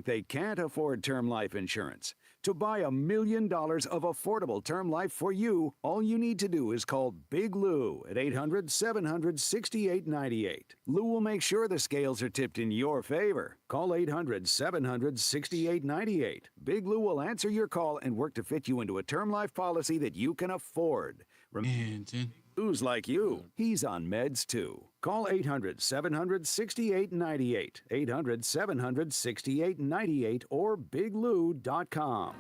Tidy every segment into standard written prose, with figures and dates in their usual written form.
they can't afford term life insurance. To buy $1 million of affordable term life for you, all you need to do is call Big Lou at 800-700-6898. Lou will make sure the scales are tipped in your favor. Call 800-700-6898. Big Lou will answer your call and work to fit you into a term life policy that you can afford. Lou's like you. He's on meds too. Call 800-700-6898. 800-700-6898 or biglou.com.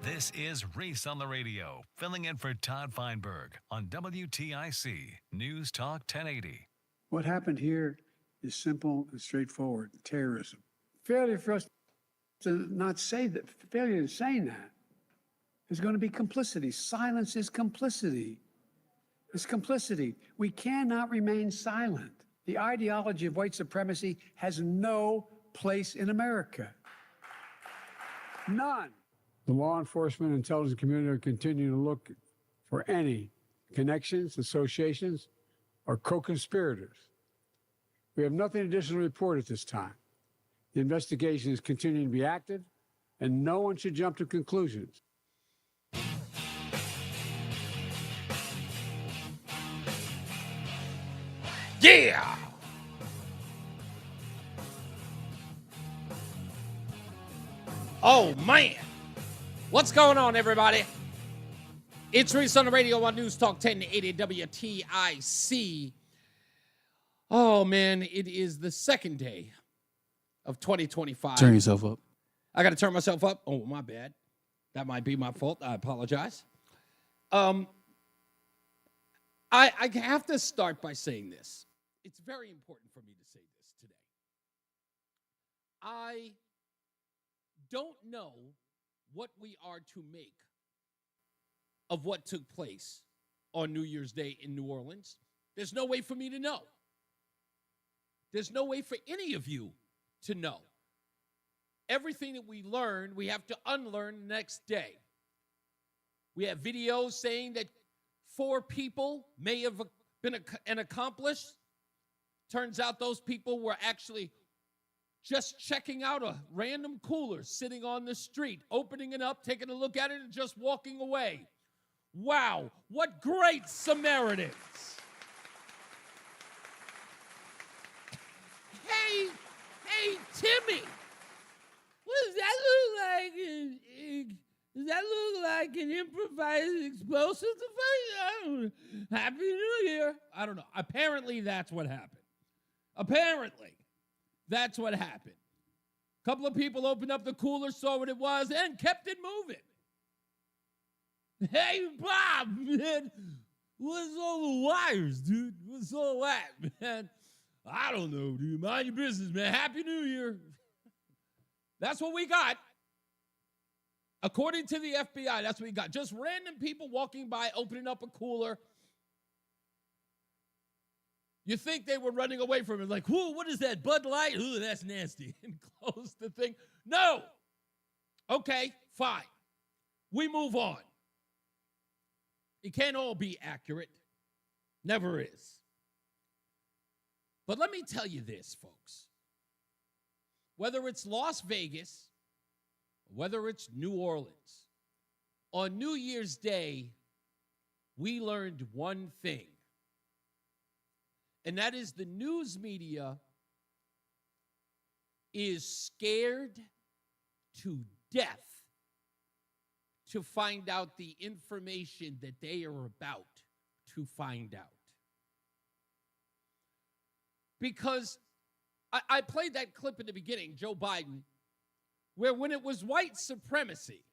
This is Reese on the radio, filling in for Todd Feinberg on WTIC News Talk 1080. What happened here is simple and straightforward: terrorism. Failure for us to not say that, failure in saying that, is going to be complicity. Silence is complicity. It's complicity. We cannot remain silent. The ideology of white supremacy has no place in America. None. The law enforcement and intelligence community are continuing to look for any connections, associations, or co-conspirators. We have nothing additional to report at this time. The investigation is continuing to be active, and no one should jump to conclusions. Yeah! Oh, man. What's going on, everybody? It's Reese on the radio on NewsTalk 1080 WTIC. Oh, man, it is the second day of 2025. Turn yourself up. I got to turn myself up? Oh, my bad. That might be my fault. I apologize. I have to start by saying this. It's very important for me to say this today. I don't know what we are to make of what took place on New Year's Day in New Orleans. There's no way for me to know. There's no way for any of you to know. Everything that we learn, we have to unlearn the next day. We have videos saying that 4 people may have been an accomplice. Turns out those people were actually just checking out a random cooler sitting on the street, opening it up, taking a look at it, and just walking away. Wow, what great Samaritans. Hey, Timmy, what does that look like? Does that look like an improvised explosive device? Happy New Year. I don't know. Apparently, that's what happened. Apparently. That's what happened. A couple of people opened up the cooler, saw what it was, and kept it moving. Hey, Bob, man, what's all the wires, dude? What's all that, man? I don't know, dude. Mind your business, man. Happy New Year. That's what we got. According to the FBI, that's what we got. Just random people walking by, opening up a cooler. You think they were running away from it, like, whoa, what is that, Bud Light? Ooh, that's nasty, and close the thing. No. Okay, fine. We move on. It can't all be accurate. Never is. But let me tell you this, folks. Whether it's Las Vegas, whether it's New Orleans, on New Year's Day, we learned one thing. And that is the news media is scared to death to find out the information that they are about to find out. Because I played that clip in the beginning, Joe Biden, where when it was white supremacy,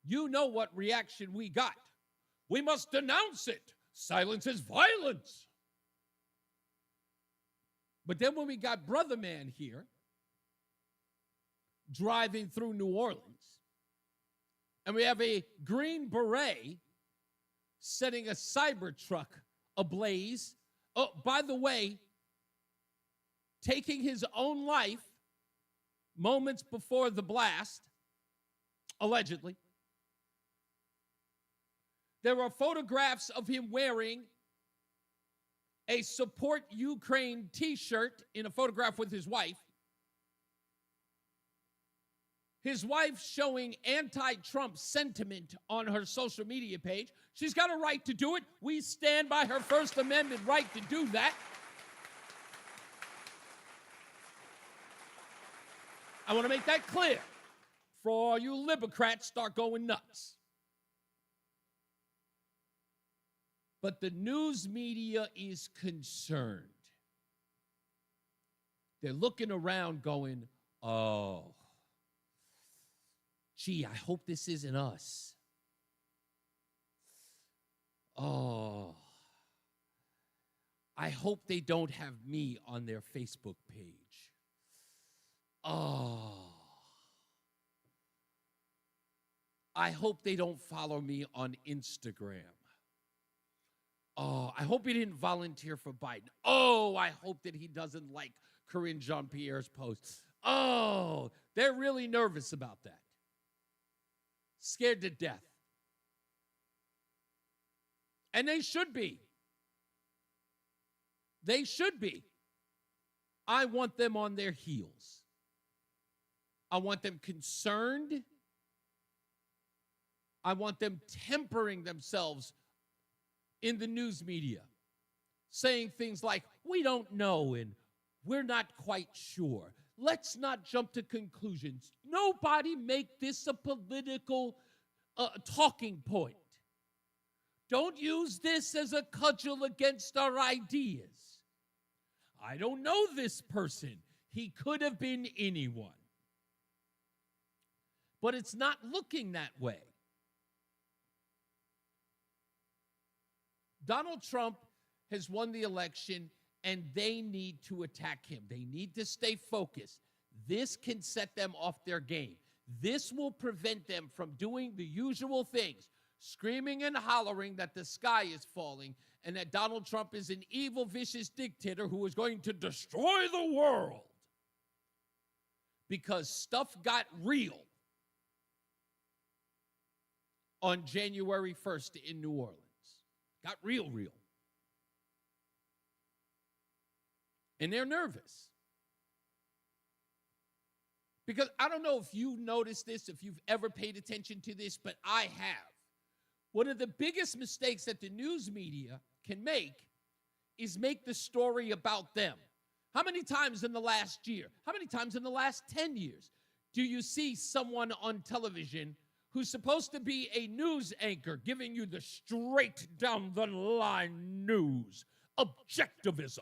you know what reaction we got. We must denounce it. Silence is violence. But then when we got Brother Man here, driving through New Orleans, and we have a Green Beret setting a Cybertruck ablaze Oh, by the way, taking his own life moments before the blast, allegedly. There are photographs of him wearing a Support Ukraine t-shirt in a photograph with his wife. His wife showing anti-Trump sentiment on her social media page. She's got a right to do it. We stand by her First Amendment right to do that. I want to make that clear for all you Libercrats start going nuts. But the news media is concerned. They're looking around going, oh, gee, I hope this isn't us. Oh, I hope they don't have me on their Facebook page. Oh, I hope they don't follow me on Instagram. Oh, I hope he didn't volunteer for Biden. Oh, I hope that he doesn't like Karine Jean-Pierre's posts. Oh, they're really nervous about that. Scared to death. And they should be. They should be. I want them on their heels. I want them concerned. I want them tempering themselves in the news media, saying things like, we don't know and we're not quite sure. Let's not jump to conclusions. Nobody make this a political talking point. Don't use this as a cudgel against our ideas. I don't know this person. He could have been anyone. But it's not looking that way. Donald Trump has won the election, and they need to attack him. They need to stay focused. This can set them off their game. This will prevent them from doing the usual things, screaming and hollering that the sky is falling and that Donald Trump is an evil, vicious dictator who is going to destroy the world. Because stuff got real on January 1st in New Orleans. Got real. And they're nervous. Because I don't know if you noticed this, if you've ever paid attention to this, but I have. One of the biggest mistakes that the news media can make is make the story about them. How many times in the last year, how many times in the last 10 years do you see someone on television who's supposed to be a news anchor giving you the straight down the line news, objectivism,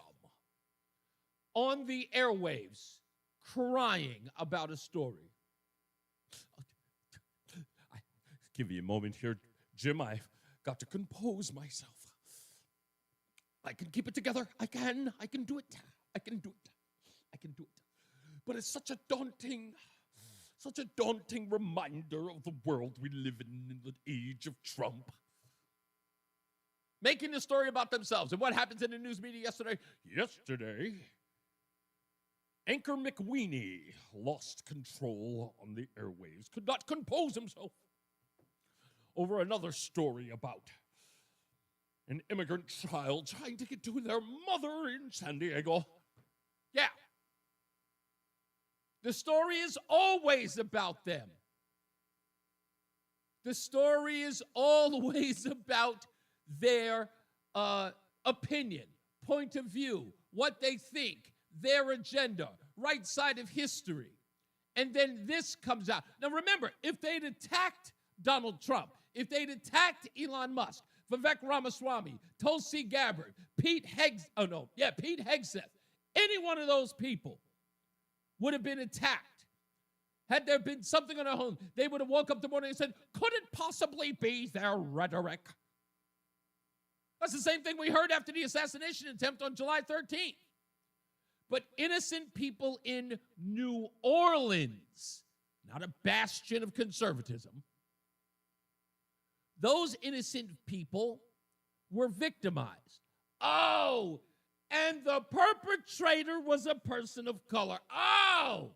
on the airwaves, crying about a story? Give me a moment here, Jim. I've got to compose myself. I can keep it together. I can do it. I can do it. But it's such a daunting reminder of the world we live in the age of Trump. Making a story about themselves. And what happens in the news media yesterday? Yesterday, Anchor McWeeny lost control on the airwaves, could not compose himself over another story about an immigrant child trying to get to their mother in San Diego. Yeah. The story is always about them. The story is always about their opinion, point of view, what they think, their agenda, right side of history. And then this comes out. Now remember, if they'd attacked Donald Trump, if they'd attacked Elon Musk, Vivek Ramaswamy, Tulsi Gabbard, Pete Hegseth, any one of those people would have been attacked. Had there been something on their home, they would have woke up the morning and said, could it possibly be their rhetoric? That's the same thing we heard after the assassination attempt on July 13th. But innocent people in New Orleans, not a bastion of conservatism, those innocent people were victimized. Oh, And the perpetrator was a person of color. Oh,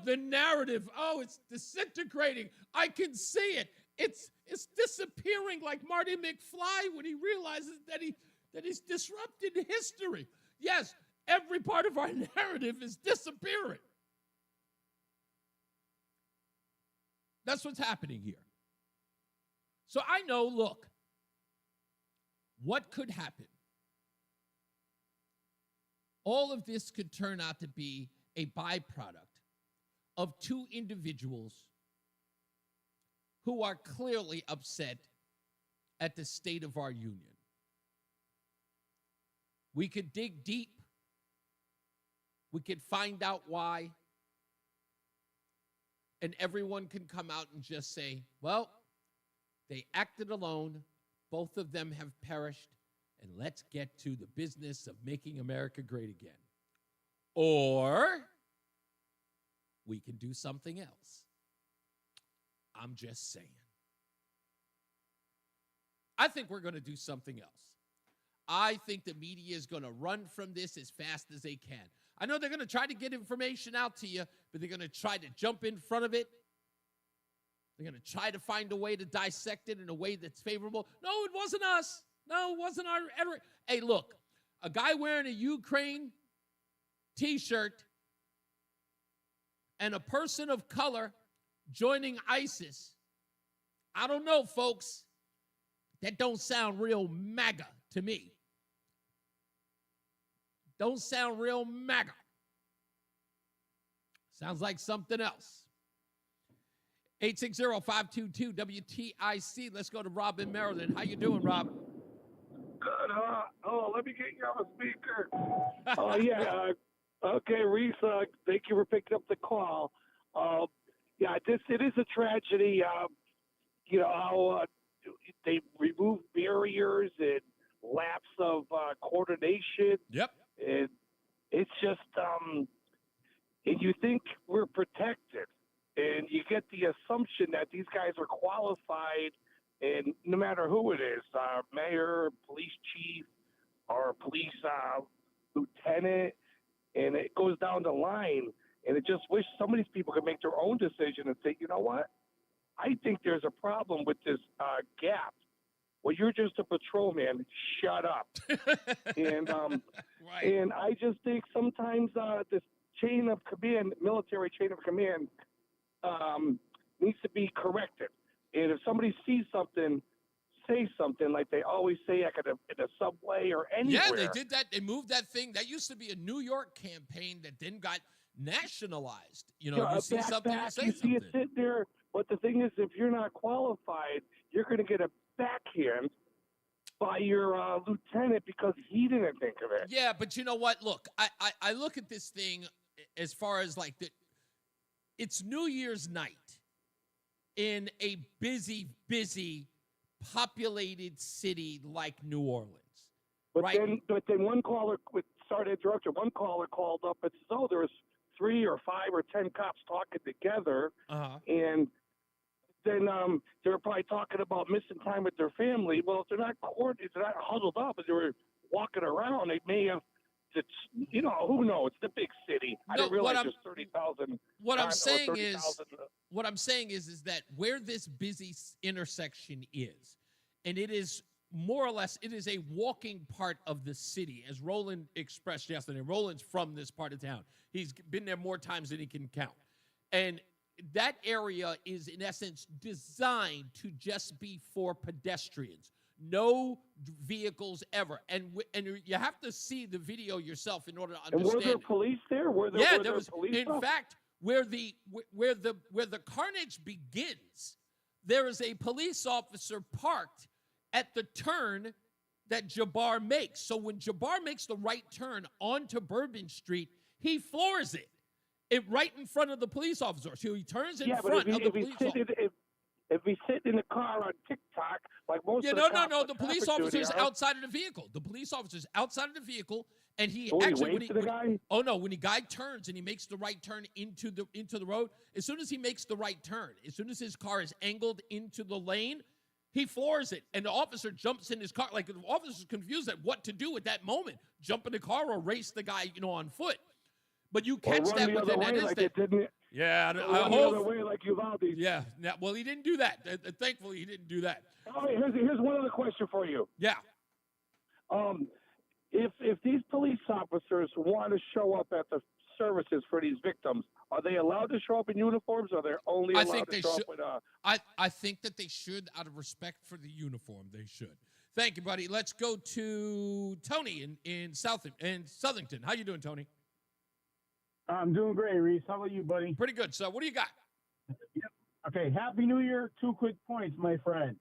the narrative. Oh, it's disintegrating. I can see it. It's disappearing like Marty McFly when he realizes that he's disrupted history. Yes, every part of our narrative is disappearing. That's what's happening here. So I know, look, what could happen? All of this could turn out to be a byproduct of two individuals who are clearly upset at the state of our union. We could dig deep. We could find out why. And everyone can come out and just say, well, they acted alone. Both of them have perished. And let's get to the business of making America great again. Or we can do something else. I'm just saying. I think we're going to do something else. I think the media is going to run from this as fast as they can. I know they're going to try to get information out to you, but they're going to try to jump in front of it. They're going to try to find a way to dissect it in a way that's favorable. No, it wasn't us. No, it wasn't our... Hey, look, a guy wearing a Ukraine T-shirt and a person of color joining ISIS. I don't know, folks. That don't sound real MAGA to me. Don't sound real MAGA. Sounds like something else. 860-522-WTIC. Let's go to Rob in Maryland. How you doing, Rob? Good, huh? Oh, let me get you on the speaker. Oh, yeah. Okay, Reese, thank you for picking up the call. Yeah, it is a tragedy. You know, how they remove barriers and lapse of coordination. Yep. And it's just, and you think we're protected. And you get the assumption that these guys are qualified, and no matter who it is, mayor, police chief, or police lieutenant, and it goes down the line. And it just wish some of these people could make their own decision and say, you know what? I think there's a problem with this gap. Well, you're just a patrolman. Shut up. And right. And I just think sometimes this chain of command, military chain of command, needs to be corrected. And if somebody sees something, say something, like they always say, like in a subway or anywhere. Yeah, they did that. They moved that thing. That used to be a New York campaign that then got nationalized. You know, you see something, you say you something. see it sit there. But the thing is, if you're not qualified, you're going to get a backhand by your lieutenant because he didn't think of it. Yeah, but you know what? Look, I look at this thing as far as like it's New Year's night in a busy, populated city like New Orleans. But right? then one caller, sorry to interrupt you, one caller called up and says, oh, there was 3 or 5 or 10 cops talking together. And then they were probably talking about missing time with their family. Well, if they're not coordinated, they're not huddled up, and they were walking around, they may have, you know, who knows? It's a big city. I didn't realize there's 30,000. What I'm saying is that where this busy intersection is, and it is more or less, it is a walking part of the city, as Roland expressed yesterday. Roland's from this part of town. He's been there more times than he can count. And that area is, in essence, designed to just be for pedestrians. No vehicles ever. And you have to see the video yourself in order to understand. And were there police there? There was police. In fact, where the carnage begins, there is a police officer parked at the turn that Jabbar makes. So when Jabbar makes the right turn onto Bourbon Street, he floors it right in front of the police officer. So he turns in front of the police officer. If he's sitting in the car on TikTok, like most of the cops, no. The police officer is outside of the vehicle. The police officer is outside of the vehicle, and he when the guy turns and he makes the right turn into the road, as soon as he makes the right turn, as soon as his car is angled into the lane, He floors it, and the officer jumps in his car. Like, the officer's confused at what to do at that moment. Jump in the car or race the guy, on foot. But you catch or run that the within other that way like instant. it didn't. Yeah, Or I run the hope. other way like Uvalde. Yeah, well, he didn't do that. Thankfully, he didn't do that. Oh, here's one other question for you. Yeah. If these police officers want to show up at the services for these victims, are they allowed to show up in uniforms, or are they only I allowed think to they show should. up with I think that they should, out of respect for the uniform, they should. Thank you, buddy. Let's go to Tony in Southington. How you doing, Tony? I'm doing great, Reese. How about you, buddy? Pretty good. So, what do you got? Okay, Happy New Year. 2 quick points, my friend.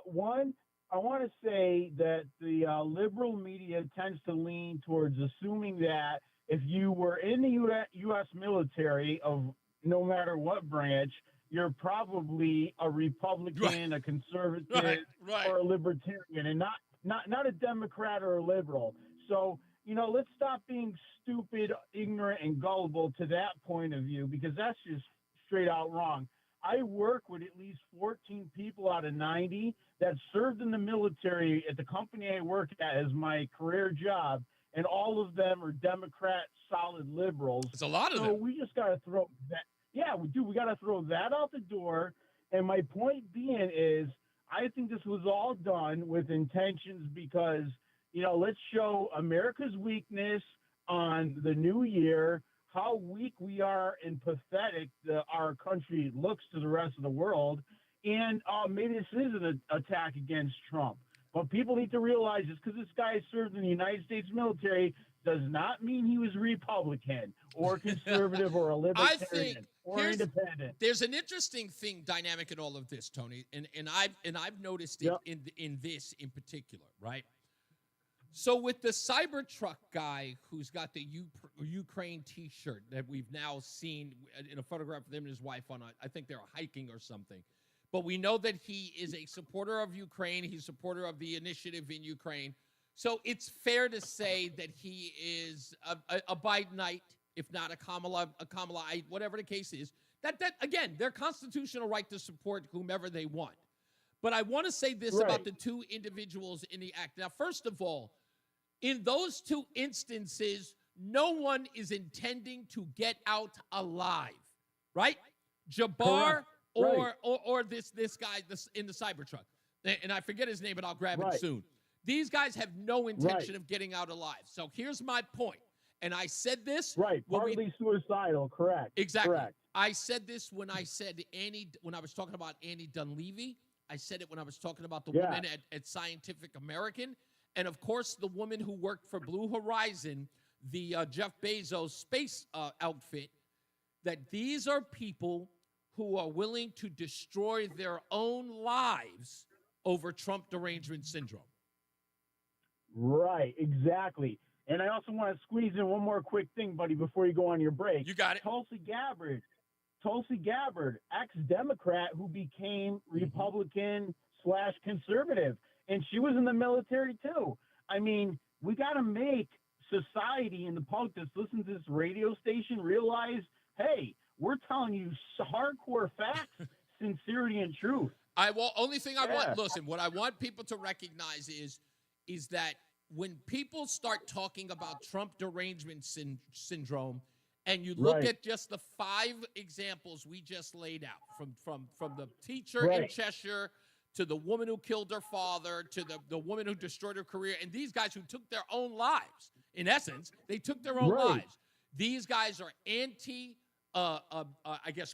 One, I want to say that the liberal media tends to lean towards assuming that if you were in the U.S. military of no matter what branch, you're probably a Republican, a conservative, or a libertarian, and not a Democrat or a liberal. So, let's stop being stupid, ignorant, and gullible to that point of view, because that's just straight out wrong. I work with at least 14 people out of 90 that served in the military at the company I work at as my career job, and all of them are Democrat, solid liberals. It's a lot of them. So we just got to throw that. Yeah, we do. We got to throw that out the door. And my point being is, I think this was all done with intentions because, let's show America's weakness on the new year, how weak we are and pathetic our country looks to the rest of the world. And maybe this is an attack against Trump. But people need to realize just because this guy served in the United States military does not mean he was Republican or conservative or a libertarian or independent. There's an interesting dynamic in all of this, Tony, and I've noticed it in this in particular, right? So with the Cybertruck guy who's got the Ukraine T-shirt that we've now seen in a photograph of him and his wife on, I think they're hiking or something. But we know that he is a supporter of Ukraine. He's a supporter of the initiative in Ukraine. So it's fair to say that he is a Bidenite, if not a Kamalaite, whatever the case is. That again, their constitutional right to support whomever they want. But I want to say this about the two individuals in the act. Now, first of all, in those two instances, no one is intending to get out alive, right? Jabbar or this guy in the Cybertruck. And I forget his name, but I'll grab it soon. These guys have no intention of getting out alive. So here's my point. And I said this. Partly suicidal, correct. Exactly. Correct. I said this when I was talking about Annie Dunleavy. I said it when I was talking about the woman at Scientific American. And, of course, the woman who worked for Blue Horizon, the Jeff Bezos space outfit, that these are people who are willing to destroy their own lives over Trump derangement syndrome. Right, exactly. And I also want to squeeze in one more quick thing, buddy, before you go on your break. You got it. Tulsi Gabbard, ex-Democrat who became Republican/conservative. And she was in the military, too. I mean, we got to make society and the public that's listening to this radio station realize, hey, we're telling you hardcore facts, sincerity, and truth. Only thing I want, listen, what I want people to recognize is that when people start talking about Trump derangement syndrome, and you look at just the 5 examples we just laid out, from the teacher in Cheshire to the woman who killed her father, to the woman who destroyed her career, and these guys who took their own lives. In essence, they took their own lives. These guys are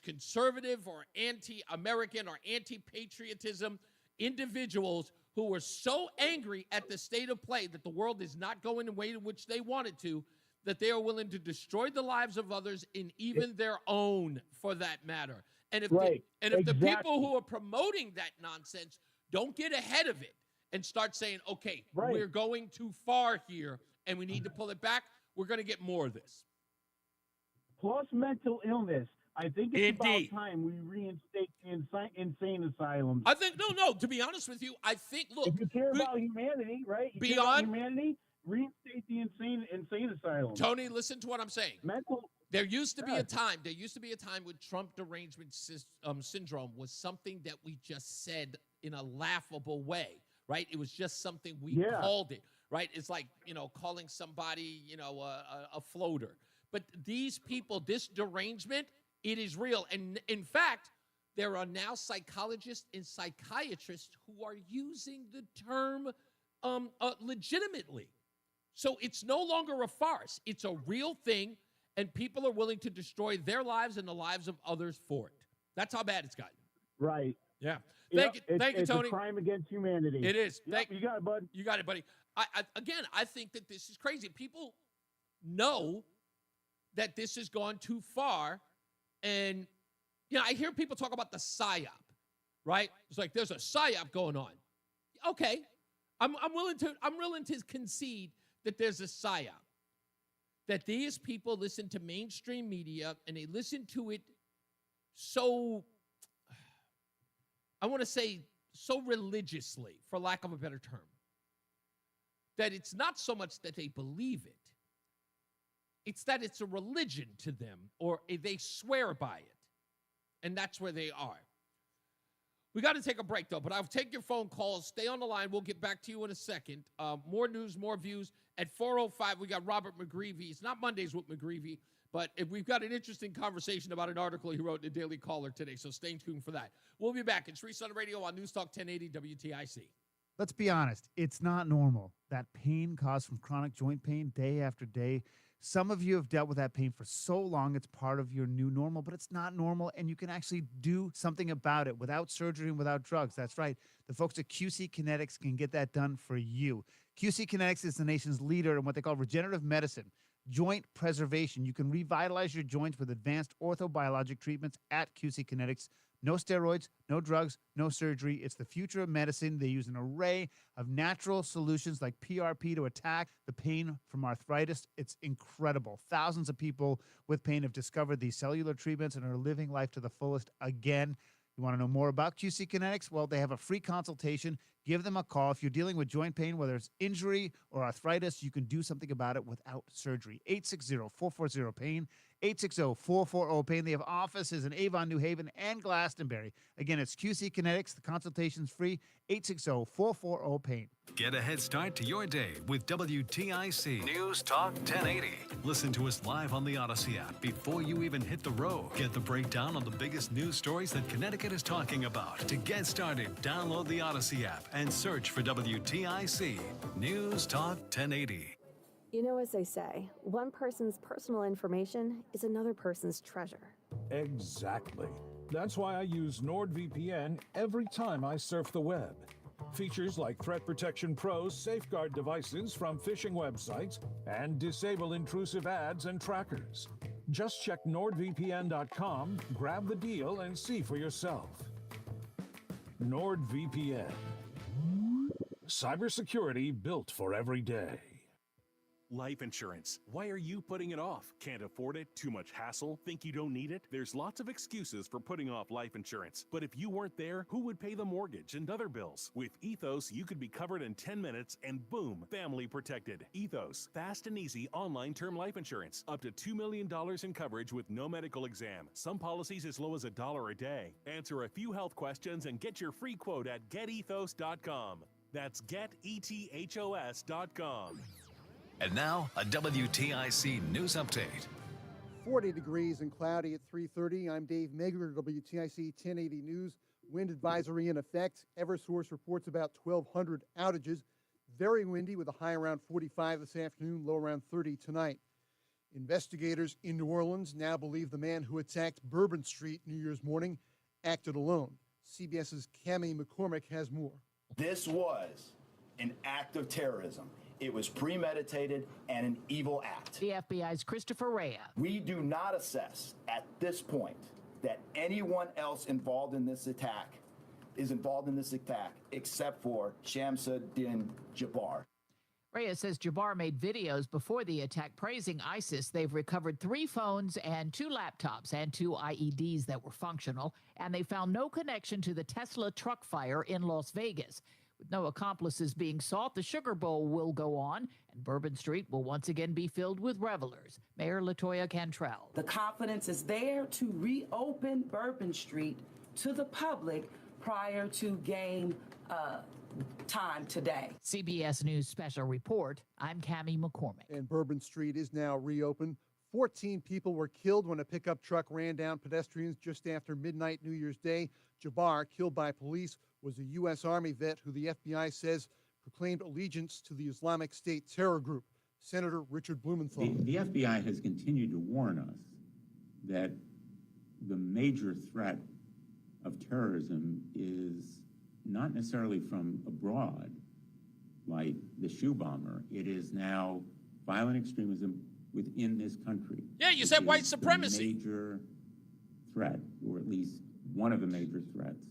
conservative or anti-American or anti-patriotism individuals who were so angry at the state of play that the world is not going the way in which they wanted to, that they are willing to destroy the lives of others and even their own, for that matter. And if the people who are promoting that nonsense don't get ahead of it and start saying, okay, we're going too far here and we need to pull it back, we're going to get more of this. Plus mental illness. I think it's about time we reinstate insane asylums. I think, no, to be honest with you, I think, look. If you care about humanity, right? You care about humanity, reinstate the insane asylum. Tony, listen to what I'm saying. There used to be a time when Trump derangement syndrome was something that we just said in a laughable way, right? It was just something we called it, right? It's like, calling somebody, a floater. But these people, this derangement, it is real. And in fact, there are now psychologists and psychiatrists who are using the term legitimately. So it's no longer a farce. It's a real thing, and people are willing to destroy their lives and the lives of others for it. That's how bad it's gotten. Right. Yeah. Thank you, Tony. It's a crime against humanity. It is. You got it, bud. You got it, buddy. I think that this is crazy. People know that this has gone too far, and I hear people talk about the psyop, right? It's like there's a psyop going on. Okay, I'm willing to concede that there's a psyop. That these people listen to mainstream media and they listen to it so, I want to say, so religiously, for lack of a better term, that it's not so much that they believe it, it's that it's a religion to them, or they swear by it. And that's where they are. We got to take a break, though, but I'll take your phone calls. Stay on the line. We'll get back to you in a second. More news, more views. At 4:05, we got Robert McGreevy. It's not Mondays with McGreevy, but we've got an interesting conversation about an article he wrote in the Daily Caller today, so stay tuned for that. We'll be back. It's Reese on the radio on NewsTalk 1080 WTIC. Let's be honest. It's not normal. That pain caused from chronic joint pain day after day. Some of you have dealt with that pain for so long, it's part of your new normal, but it's not normal, and you can actually do something about it without surgery and without drugs. That's right. The folks at QC Kinetics can get that done for you. QC Kinetics is the nation's leader in what they call regenerative medicine, joint preservation. You can revitalize your joints with advanced orthobiologic treatments at QC Kinetics. No steroids, no drugs, no surgery. It's the future of medicine. They use an array of natural solutions like PRP to attack the pain from arthritis. It's incredible. Thousands of people with pain have discovered these cellular treatments and are living life to the fullest again. You want to know more about QC Kinetics? Well, they have a free consultation. Give them a call. If you're dealing with joint pain, whether it's injury or arthritis, you can do something about it without surgery. 860-440-PAIN. 860-440-PAIN. They have offices in Avon, New Haven, and Glastonbury. Again, it's QC Kinetics. The consultation's free. 860-440-PAIN. Get a head start to your day with WTIC News Talk 1080. Listen to us live on the Odyssey app before you even hit the road. Get the breakdown on the biggest news stories that Connecticut is talking about. To get started, download the Odyssey app and search for WTIC News Talk 1080. You know, as they say, one person's personal information is another person's treasure. Exactly. That's why I use NordVPN every time I surf the web. Features like Threat Protection Pro's safeguard devices from phishing websites and disable intrusive ads and trackers. Just check NordVPN.com, grab the deal, and see for yourself. NordVPN. Cybersecurity built for every day. Life insurance. Why are you putting it off? Can't afford it? Too much hassle? Think you don't need it? There's lots of excuses for putting off life insurance. But if you weren't there, who would pay the mortgage and other bills? With Ethos, you could be covered in 10 minutes and boom, family protected. Ethos, fast and easy online term life insurance. Up to $2 million in coverage with no medical exam. Some policies as low as $1 a day. Answer a few health questions and get your free quote at getethos.com. That's getethos.com. And now, a WTIC news update. 40 degrees and cloudy at 3:30. I'm Dave Megler, WTIC 1080 News. Wind advisory in effect. Eversource reports about 1,200 outages. Very windy with a high around 45 this afternoon, low around 30 tonight. Investigators in New Orleans now believe the man who attacked Bourbon Street New Year's morning acted alone. CBS's Cammie McCormick has more. This was an act of terrorism. It was premeditated and an evil act. The FBI's Christopher Rea. We do not assess at this point that anyone else involved in this attack is involved in this attack except for Shamsuddin Jabbar. Rea says Jabbar made videos before the attack praising ISIS. They've recovered 3 phones and 2 laptops and 2 IEDs that were functional, and they found no connection to the Tesla truck fire in Las Vegas. With no accomplices being sought, the Sugar Bowl will go on, and Bourbon Street will once again be filled with revelers. Mayor LaToya Cantrell. The confidence is there to reopen Bourbon Street to the public prior to game time today. CBS News Special Report. I'm Cammie McCormick. And Bourbon Street is now reopened. 14 people were killed when a pickup truck ran down pedestrians just after midnight New Year's Day. Jabbar, killed by police, was a U.S. Army vet who the FBI says proclaimed allegiance to the Islamic State terror group. Senator Richard Blumenthal. The FBI has continued to warn us that the major threat of terrorism is not necessarily from abroad, like the shoe bomber. It is now violent extremism within this country. Yeah, you said white supremacy. Major threat, or at least one of the major threats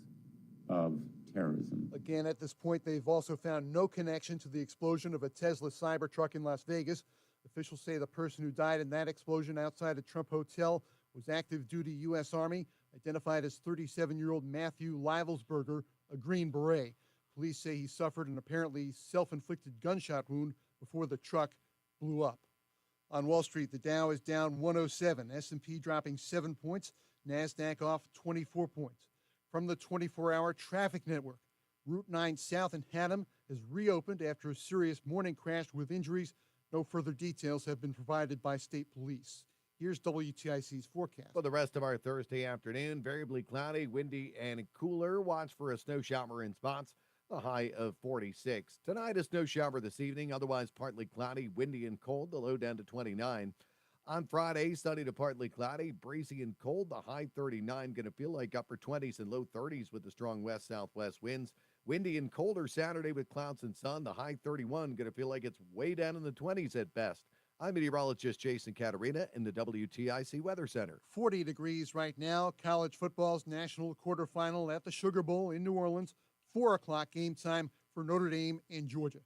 of terrorism. Again, at this point, they've also found no connection to the explosion of a Tesla Cybertruck in Las Vegas. Officials say the person who died in that explosion outside a Trump hotel was active duty U.S. Army, identified as 37-year-old Matthew Livelsberger, a Green Beret. Police say he suffered an apparently self-inflicted gunshot wound before the truck blew up. On Wall Street, the Dow is down 107, S&P dropping 7 points, NASDAQ off 24 points. From the 24-hour traffic network, Route 9 South in Haddam has reopened after a serious morning crash with injuries. No further details have been provided by state police. Here's WTIC's forecast. For the rest of our Thursday afternoon, variably cloudy, windy, and cooler. Watch for a snow shower in spots, a high of 46. Tonight, a snow shower this evening, otherwise partly cloudy, windy, and cold, the low down to 29. On Friday, sunny to partly cloudy, breezy and cold, the high 39. Going to feel like upper 20s and low 30s with the strong west-southwest winds. Windy and colder Saturday with clouds and sun, the high 31. Going to feel like it's way down in the 20s at best. I'm meteorologist Jason Caterina in the WTIC Weather Center. 40 degrees right now. College football's national quarterfinal at the Sugar Bowl in New Orleans. 4 o'clock game time for Notre Dame and Georgia.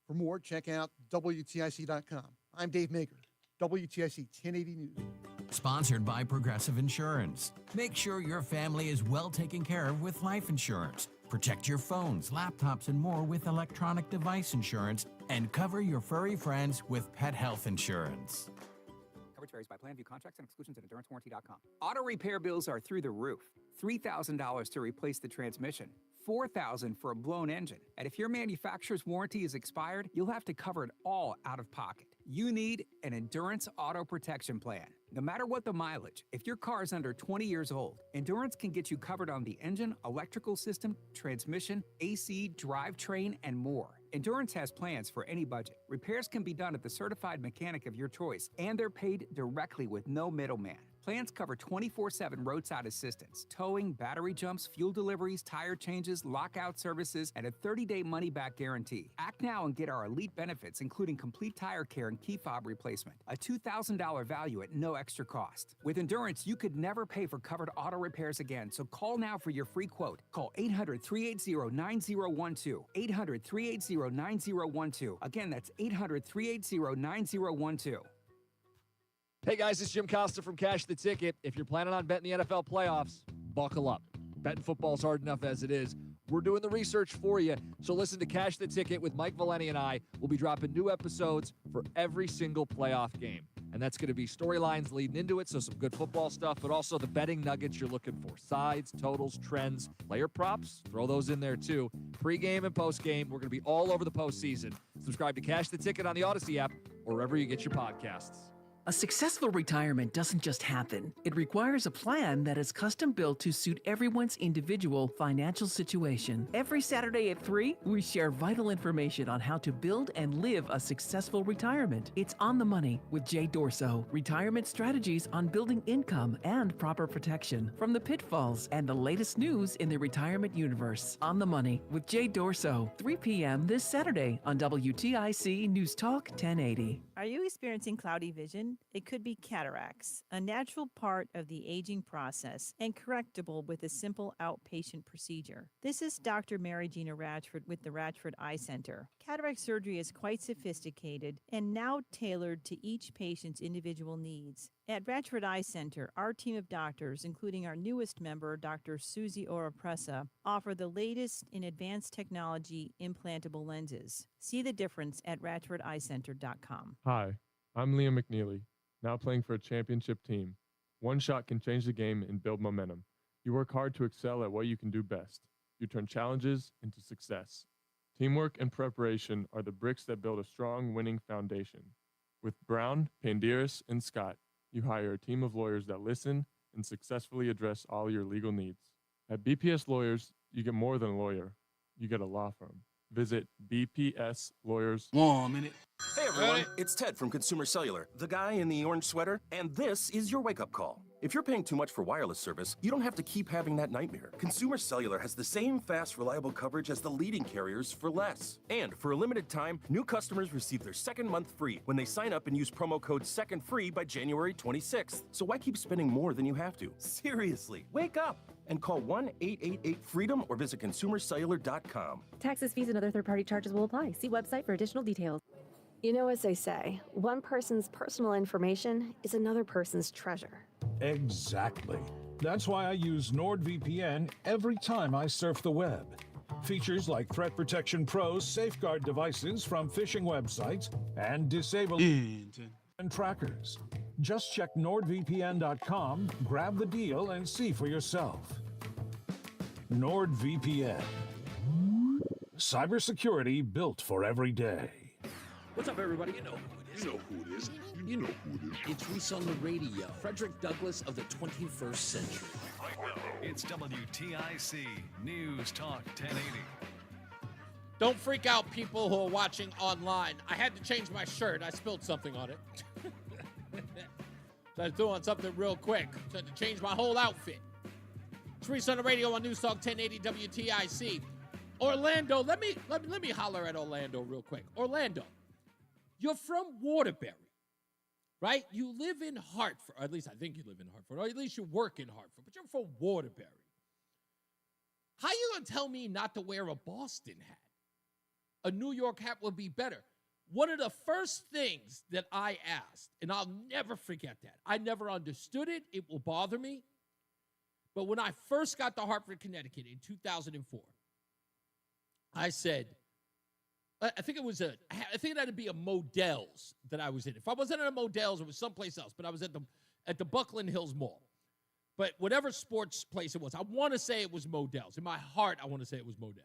For more, check out WTIC.com. I'm Dave Maker, WTIC 1080 News. Sponsored by Progressive Insurance. Make sure your family is well taken care of with life insurance. Protect your phones, laptops, and more with electronic device insurance, and cover your furry friends with pet health insurance. Coverage varies by plan, view contracts and exclusions at endurancewarranty.com. Auto repair bills are through the roof. $3,000 to replace the transmission. $4,000 for a blown engine. And if your manufacturer's warranty is expired, you'll have to cover it all out of pocket. You need an Endurance Auto Protection Plan. No matter what the mileage, if your car is under 20 years old, Endurance can get you covered on the engine, electrical system, transmission, AC, drivetrain, and more. Endurance has plans for any budget. Repairs can be done at the certified mechanic of your choice, and they're paid directly with no middleman. Plans cover 24/7 roadside assistance, towing, battery jumps, fuel deliveries, tire changes, lockout services, and a 30-day money-back guarantee. Act now and get our elite benefits, including complete tire care and key fob replacement. A $2,000 value at no extra cost. With Endurance, you could never pay for covered auto repairs again, so call now for your free quote. Call 800-380-9012. 800-380-9012. Again, that's 800-380-9012. Hey guys, it's Jim Costa from Cash the Ticket. If you're planning on betting the NFL playoffs, buckle up. Betting football's hard enough as it is. We're doing the research for you. So listen to Cash the Ticket with Mike Valeni and I. We'll be dropping new episodes for every single playoff game. And that's going to be storylines leading into it, so some good football stuff, but also the betting nuggets you're looking for. Sides, totals, trends, player props, throw those in there too. Pre-game and post-game, we're going to be all over the postseason. Subscribe to Cash the Ticket on the Odyssey app or wherever you get your podcasts. A successful retirement doesn't just happen. It requires a plan that is custom built to suit everyone's individual financial situation. Every Saturday at 3, we share vital information on how to build and live a successful retirement. It's On the Money with Jay Dorso. Retirement strategies on building income and proper protection from the pitfalls and the latest news in the retirement universe. On the Money with Jay Dorso, 3 p.m. this Saturday on WTIC News Talk 1080. Are you experiencing cloudy vision? It could be cataracts, a natural part of the aging process and correctable with a simple outpatient procedure. This is Dr. Mary Gina Ratchford with the Ratchford Eye Center. Cataract surgery is quite sophisticated and now tailored to each patient's individual needs. At Ratchford Eye Center, our team of doctors, including our newest member, Dr. Susie Oroppressa, offer the latest in advanced technology implantable lenses. See the difference at RatchfordEyeCenter.com. Hi, I'm Liam McNeely, now playing for a championship team. One shot can change the game and build momentum. You work hard to excel at what you can do best. you turn challenges into success. Teamwork and preparation are the bricks that build a strong, winning foundation. With Brown, Panderis, and Scott, you hire a team of lawyers that listen and successfully address all your legal needs. At BPS Lawyers, you get more than a lawyer. You get a law firm. Visit BPS Lawyers. 1 minute. Hey everyone, it's Ted from Consumer Cellular, the guy in the orange sweater, and this is your wake-up call. If you're paying too much for wireless service, you don't have to keep having that nightmare. Consumer Cellular has the same fast, reliable coverage as the leading carriers for less. And for a limited time, new customers receive their second month free when they sign up and use promo code SECONDFREE by January 26th. So why keep spending more than you have to? Seriously, wake up and call 1-888-FREEDOM or visit consumercellular.com. Taxes, fees, and other third-party charges will apply. See website for additional details. You know, as they say, one person's personal information is another person's treasure. Exactly. That's why I use NordVPN every time I surf the web. Features like Threat Protection Pro's safeguard devices from phishing websites and disable and trackers. Just check NordVPN.com, grab the deal, and see for yourself. NordVPN. Cybersecurity built for every day. What's up, everybody? You know who it is. You know who it is. You know who it is. It's Reese on the radio. Frederick Douglass of the 21st century. It's WTIC News Talk 1080. Don't freak out, people who are watching online. I had to change my shirt. I spilled something on it. So I was doing something real quick. So I had to change my whole outfit. It's Reese on the radio on NewsTalk 1080 WTIC. Orlando, let me holler at Orlando real quick. Orlando, you're from Waterbury, right? You live in Hartford, or at least I think you live in Hartford, or at least you work in Hartford, but you're from Waterbury. How you gonna tell me not to wear a Boston hat? A New York hat would be better. One of the first things that I asked, and I'll never forget that, I never understood it, it will bother me, but when I first got to Hartford, Connecticut in 2004, I said, I think it had to be a Modell's that I was in. If I wasn't at a Modell's, it was someplace else, but I was at the Buckland Hills Mall. But whatever sports place it was, I want to say it was Modell's. In my heart, I want to say it was Modell's.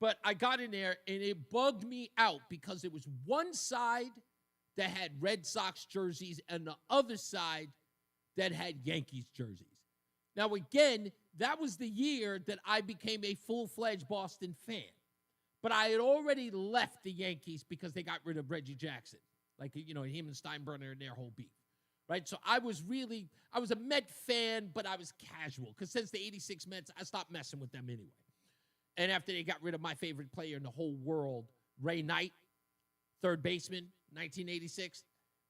But I got in there, and it bugged me out because it was one side that had Red Sox jerseys and the other side that had Yankees jerseys. Now, again, that was the year that I became a full-fledged Boston fan. But I had already left the Yankees because they got rid of Reggie Jackson. Like, you know, him and Steinbrenner and their whole beef. Right? So I was a Met fan, but I was casual. Because since the 86 Mets, I stopped messing with them anyway. And after they got rid of my favorite player in the whole world, Ray Knight, third baseman, 1986.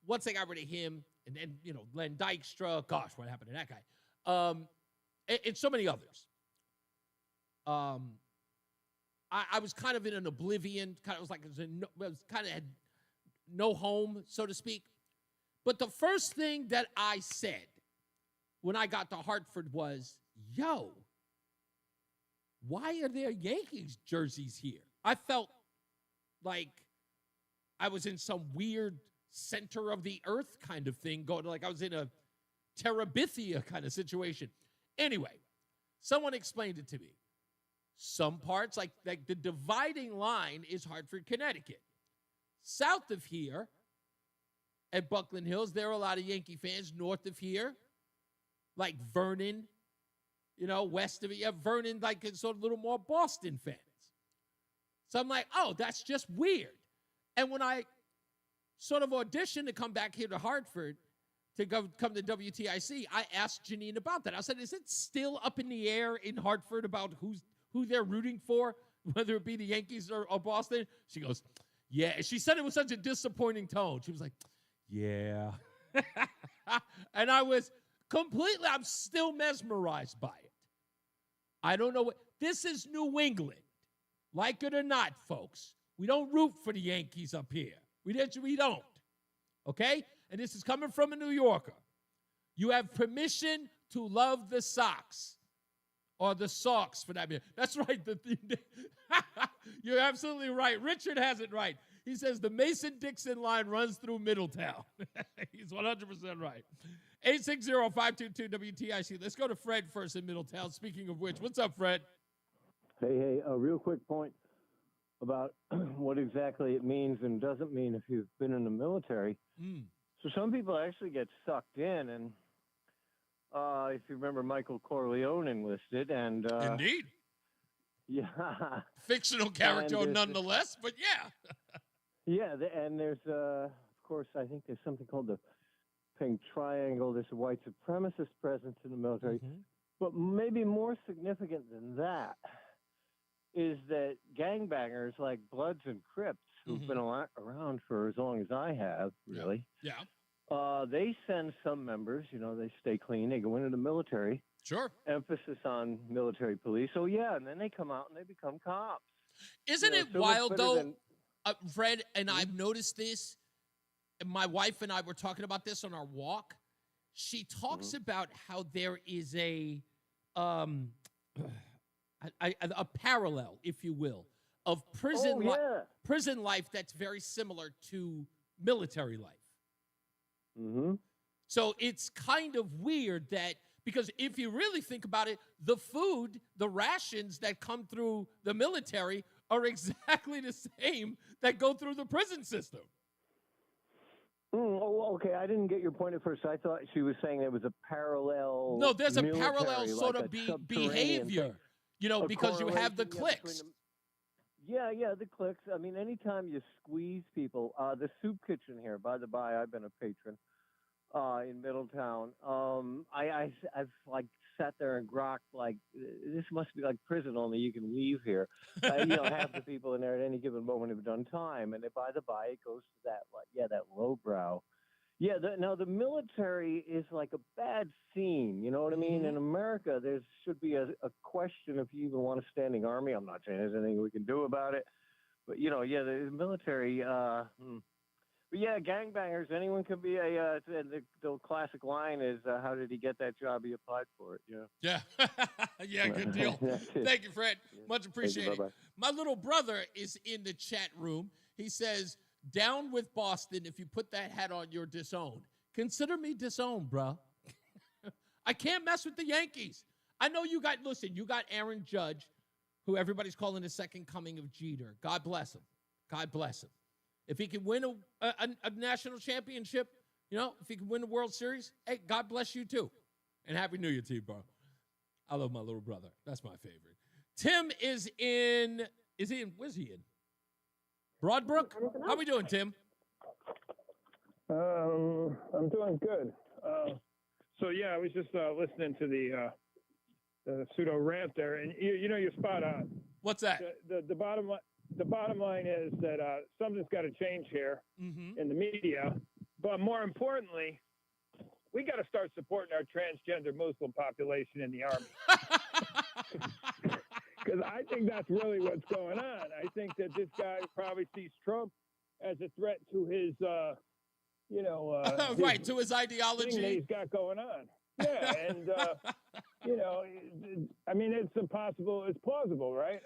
Once they got rid of him, and then, you know, Len Dykstra, gosh, what happened to that guy? And so many others. I was kind of in an oblivion. Kind of had no home, so to speak. But the first thing that I said when I got to Hartford was, yo, why are there Yankees jerseys here? I felt like I was in some weird center of the earth kind of thing, going like I was in a Terabithia kind of situation. Anyway, someone explained it to me. Some parts, like the dividing line is Hartford, Connecticut. South of here, at Buckland Hills, there are a lot of Yankee fans. North of here, like Vernon, you know, west of it, you have Vernon, like it's sort of a little more Boston fans. So I'm like, oh, that's just weird. And when I sort of auditioned to come back here to Hartford, to come to WTIC, I asked Janine about that. I said, is it still up in the air in Hartford about who they're rooting for, whether it be the Yankees or Boston? She goes, yeah. She said it with such a disappointing tone. She was like, yeah. And I was I'm still mesmerized by it. I don't know this is New England. Like it or not, folks. We don't root for the Yankees up here. We don't. Okay? And this is coming from a New Yorker. You have permission to love the Sox. Or the Sox, for that matter. That's right. You're absolutely right. Richard has it right. He says the Mason-Dixon line runs through Middletown. He's 100% right. 860-522-WTIC. Let's go to Fred first in Middletown. Speaking of which, what's up, Fred? Hey, a real quick point about what exactly it means and doesn't mean if you've been in the military. So some people actually get sucked in, and if you remember, Michael Corleone enlisted, and Indeed. Yeah. Fictional character nonetheless, but yeah. Yeah, and there's, of course, I think there's something called the Pink Triangle. There's a white supremacist presence in the military. But maybe more significant than that is that gangbangers like Bloods and Crips, who've been around for as long as I have, really, they send some members, they stay clean, they go into the military. Sure. Emphasis on military police. Oh, yeah, and then they come out and they become cops. Isn't it so wild, though, Fred, and I've noticed this, and my wife and I were talking about this on our walk. She talks about how there is a parallel, if you will, of prison life that's very similar to military life. So it's kind of weird that, because if you really think about it, the food, the rations that come through the military are exactly the same that go through the prison system. Okay. I didn't get your point at first. I thought she was saying there was a parallel. No, there's a parallel sort of behavior, because you have the cliques. The cliques. I mean, anytime you squeeze people, the soup kitchen here, by the by, I've been a patron in Middletown. I've like sat there and grokked like, this must be like prison, only you can leave here. Half the people in there at any given moment have done time, and by the by, it goes to that that lowbrow. Yeah, now the military is like a bad scene. You know what I mean? In America, there should be a question if you even want a standing army. I'm not saying there's anything we can do about it, but the military. But yeah, gangbangers. Anyone can be a. The classic line is, "How did he get that job? He applied for it." Yeah. Yeah. Good deal. Thank you, Fred. Much appreciated. My little brother is in the chat room. He says, "Down with Boston. If you put that hat on, you're disowned. Consider me disowned, bro. I can't mess with the Yankees. I know you got. Listen, you got Aaron Judge, who everybody's calling the second coming of Jeter. God bless him. God bless him. If he can win a national championship, if he can win the World Series, hey, God bless you too. And Happy New Year to you, bro. I love my little brother. That's my favorite. Tim is where's he in? Broadbrook? How we doing, Tim? I'm doing good. I was just listening to the pseudo rant there, and you're spot on. What's that? The bottom line is that something's got to change here in the media, but more importantly, we got to start supporting our transgender Muslim population in the army. Because I think that's really what's going on. I think that this guy probably sees Trump as a threat to his, right, to his ideology thing that he's got going on. Yeah, and it's plausible, right?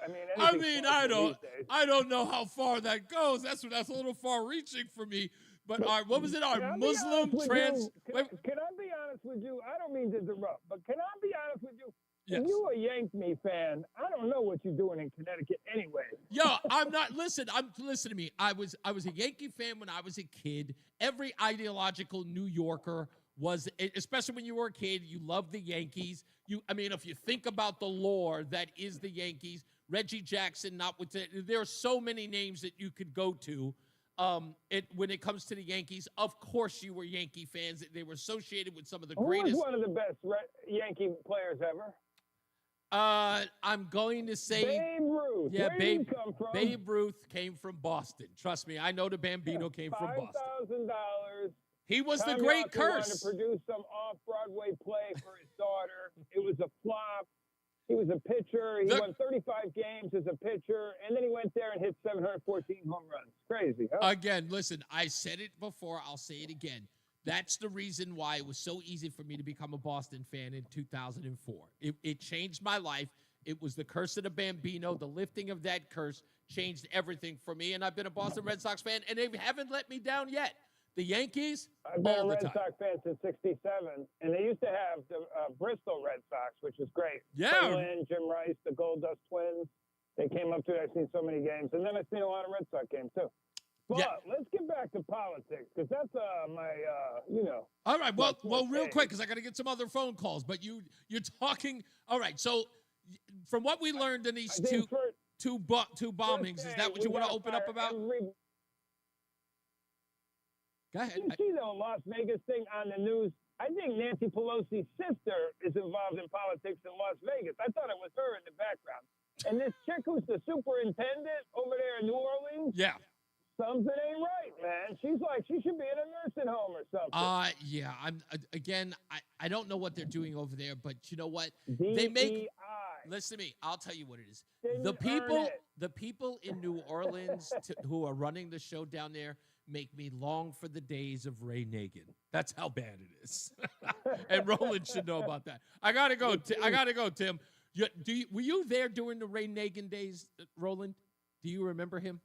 I don't know how far that goes. That's a little far reaching for me. But what was it? Our Muslim trans. Can I be honest with you? I don't mean to interrupt, but can I be honest with you? Yes. If you're a Yankee fan, I don't know what you're doing in Connecticut anyway. Yo, I'm not. Listen to me. I was a Yankee fan when I was a kid. Every ideological New Yorker was, especially when you were a kid, you loved the Yankees. If you think about the lore that is the Yankees, Reggie Jackson, there are so many names that you could go to. When it comes to the Yankees, of course you were Yankee fans. They were associated with some of the greatest. Who was one of the best Yankee players ever? I'm going to say Babe Ruth. Yeah, Where did he come from? Babe Ruth came from Boston. Trust me, I know the Bambino came from Boston. $5,000. He was the great curse. Wanted to produce some off-Broadway play for his daughter. It was a flop. He was a pitcher. He won 35 games as a pitcher, and then he went there and hit 714 home runs. Crazy, huh? Again, listen, I said it before. I'll say it again. That's the reason why it was so easy for me to become a Boston fan in 2004. It changed my life. It was the curse of the Bambino. The lifting of that curse changed everything for me, and I've been a Boston Red Sox fan, and they haven't let me down yet. The Yankees, I've been all a the Red time. Sox fan since '67, and they used to have the Bristol Red Sox, which was great. Yeah. Lynn, Jim Rice, the Gold Dust Twins. They came up to it. I've seen so many games, and then I've seen a lot of Red Sox games too. But let's get back to politics because that's All right. Well, real quick, because I got to get some other phone calls. But you're talking. All right. So, from what we learned in these two bombings, is that what you want to open up about? Go ahead. You see the Las Vegas thing on the news? I think Nancy Pelosi's sister is involved in politics in Las Vegas. I thought it was her in the background. And this chick who's the superintendent over there in New Orleans. Yeah. Something ain't right, man. She's like, she should be in a nursing home or something. Yeah. I don't know what they're doing over there, but you know what? They make. Listen to me. I'll tell you what it is. The people in New Orleans who are running the show down there make me long for the days of Ray Nagin. That's how bad it is. And Roland should know about that. I gotta go, Tim. Were you there during the Ray Nagin days, Roland? Do you remember him?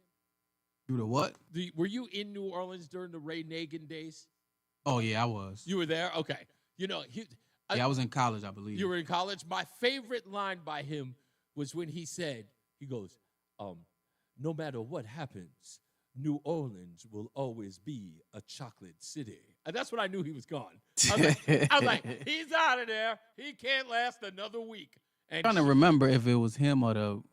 Do the what? Were you in New Orleans during the Ray Nagin days? Oh, yeah, I was. You were there? Okay. I was in college, I believe. You were in college? My favorite line by him was when he goes, no matter what happens, New Orleans will always be a chocolate city. And that's when I knew he was gone. I was like, he's out of there. He can't last another week. And I'm trying to remember if it was him or the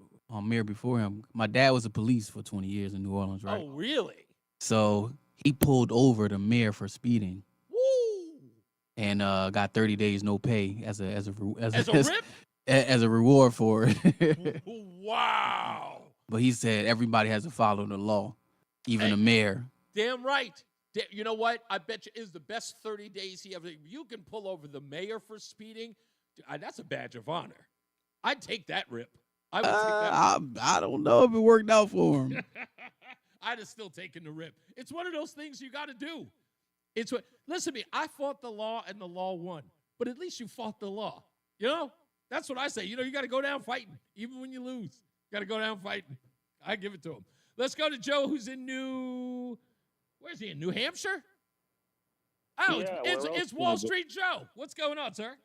mayor before him. My dad was a police for 20 years in New Orleans, right? Oh, really? So he pulled over the mayor for speeding. Woo! And got 30 days no pay as a reward for it. Wow. But he said everybody has to follow the law, even the mayor. Damn right. You know what? I bet you is the best 30 days he ever. You can pull over the mayor for speeding. That's a badge of honor. I'd take that rip. I would take that rip. I don't know if it worked out for him. I'd have still taken the rip. It's one of those things you got to do. Listen to me. I fought the law and the law won. But at least you fought the law. You know? That's what I say. You got to go down fighting. Even when you lose. You got to go down fighting. I give it to him. Let's go to Joe, who's in where's he in? New Hampshire? Oh, yeah, it's Wall Street Joe. What's going on, sir?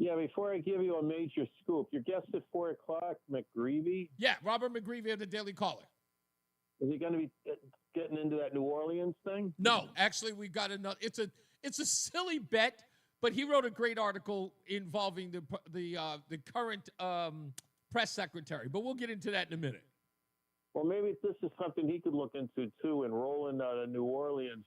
Yeah, before I give you a major scoop, your guest at 4 o'clock, McGreevy. Yeah, Robert McGreevy of the Daily Caller. Is he going to be getting into that New Orleans thing? No, actually, we've got another. It's a silly bet, but he wrote a great article involving the current press secretary. But we'll get into that in a minute. Well, maybe this is something he could look into too, and rolling out of New Orleans.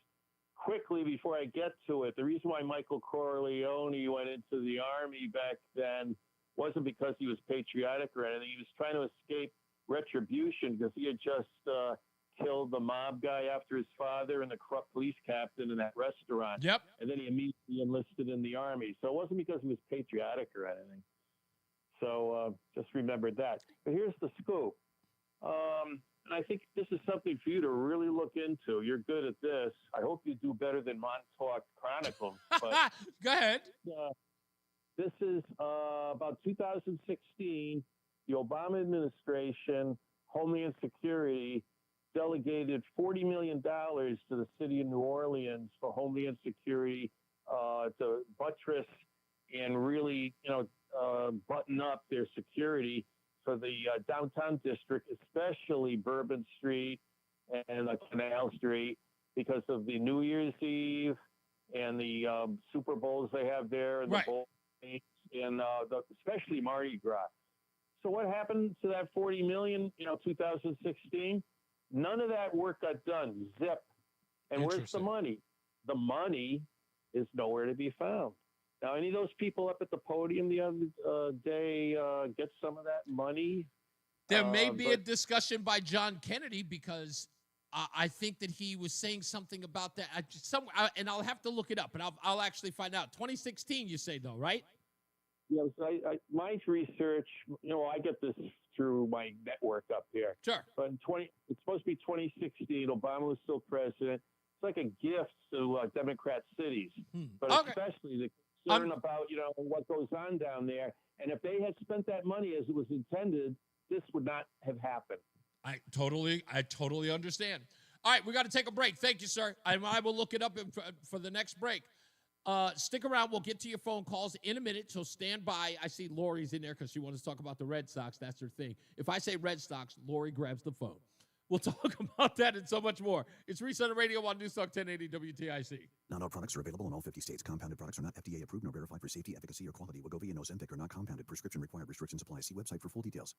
Quickly, before I get to it, the reason why Michael Corleone went into the Army back then wasn't because he was patriotic or anything. He was trying to escape retribution because he had just killed the mob guy after his father and the corrupt police captain in that restaurant. Yep. And then he immediately enlisted in the Army. So it wasn't because he was patriotic or anything. So just remember that. But here's the scoop. And I think this is something for you to really look into. You're good at this. I hope you do better than Montauk Chronicles. But, go ahead. This is about 2016. The Obama administration, Homeland Security, delegated $40 million to the city of New Orleans for Homeland Security to buttress and really, button up their security for the downtown district, especially Bourbon Street and Canal Street, because of the New Year's Eve and the Super Bowls they have there, and the bowl games, and especially Mardi Gras. So what happened to that $40 million? 2016. None of that work got done. Zip. And where's the money? The money is nowhere to be found. Now, any of those people up at the podium the other day get some of that money? There may be a discussion by John Kennedy because I think that he was saying something about that. And I'll have to look it up, and I'll actually find out. 2016, you say, though, right? Yes, my research, I get this through my network up here. Sure. But it's supposed to be 2016. Obama was still president. It's like a gift to Democrat cities, but especially the concern about, what goes on down there. And if they had spent that money as it was intended, this would not have happened. I totally understand. All right, we got to take a break. Thank you, sir. I will look it up for the next break. Stick around. We'll get to your phone calls in a minute, so stand by. I see Lori's in there because she wants to talk about the Red Sox. That's her thing. If I say Red Sox, Lori grabs the phone. We'll talk about that and so much more. It's Reese on the radio on NewsTalk 1080 WTIC. Not all products are available in all 50 states. Compounded products are not FDA approved nor verified for safety, efficacy, or quality. Wegovy and Ozempic are not compounded. Prescription required. Restrictions apply. See website for full details.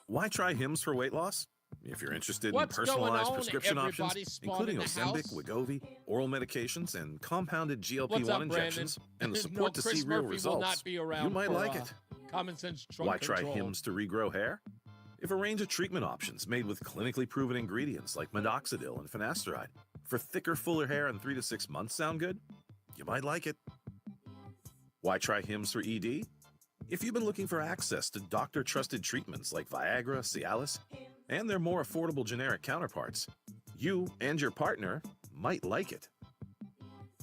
Why try Hims for weight loss? If you're interested What's in going personalized on, prescription everybody? options, Spawn including in the Ozempic, house? Wegovy, oral medications, and compounded What's GLP-1 up, injections, and the Brandon? support to Chris see real Murphy will results, not be around you might for, like it. Common sense trunk Why try control. Hims to regrow hair? If a range of treatment options made with clinically proven ingredients like minoxidil and finasteride for thicker, fuller hair in 3 to 6 months sound good, you might like it. Why try Hims for ED? If you've been looking for access to doctor-trusted treatments like Viagra, Cialis, and their more affordable generic counterparts, you and your partner might like it.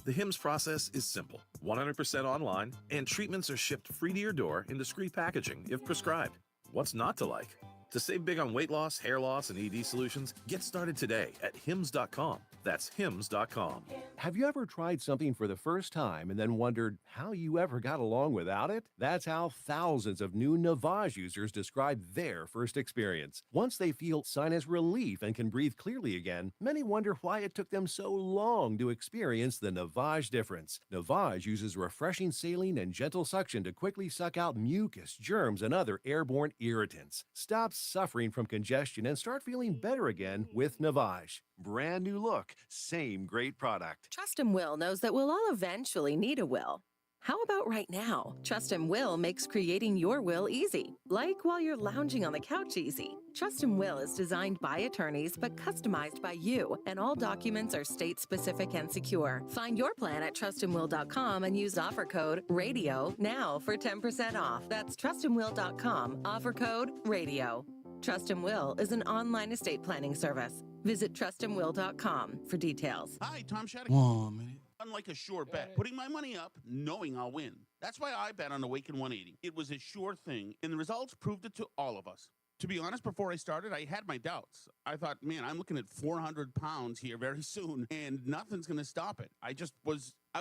The Hims process is simple, 100% online, and treatments are shipped free to your door in discreet packaging if prescribed. What's not to like? To save big on weight loss, hair loss, and ED solutions, get started today at Hims.com. That's Hims.com. Have you ever tried something for the first time and then wondered how you ever got along without it? That's how thousands of new Navage users describe their first experience. Once they feel sinus relief and can breathe clearly again, many wonder why it took them so long to experience the Navage difference. Navage uses refreshing saline and gentle suction to quickly suck out mucus, germs, and other airborne irritants. Stop suffering from congestion and start feeling better again with Navage. Brand new look, same great product. Trust and Will knows that we'll all eventually need a will. How about right now? Trust and Will makes creating your will easy, like while you're lounging on the couch easy. Trust and Will is designed by attorneys but customized by you, and all documents are state-specific and secure. Find your plan at trustandwill.com and use offer code RADIO now for 10% off. That's trustandwill.com, offer code RADIO. Trust and Will is an online estate planning service. Visit trustandwill.com for details. Hi, Tom Shattuck. 1 minute. Unlike a sure bet, putting my money up, knowing I'll win. That's why I bet on Awaken 180. It was a sure thing, and the results proved it to all of us. To be honest, before I started, I had my doubts. I thought, man, I'm looking at 400 pounds here very soon, and nothing's going to stop it. I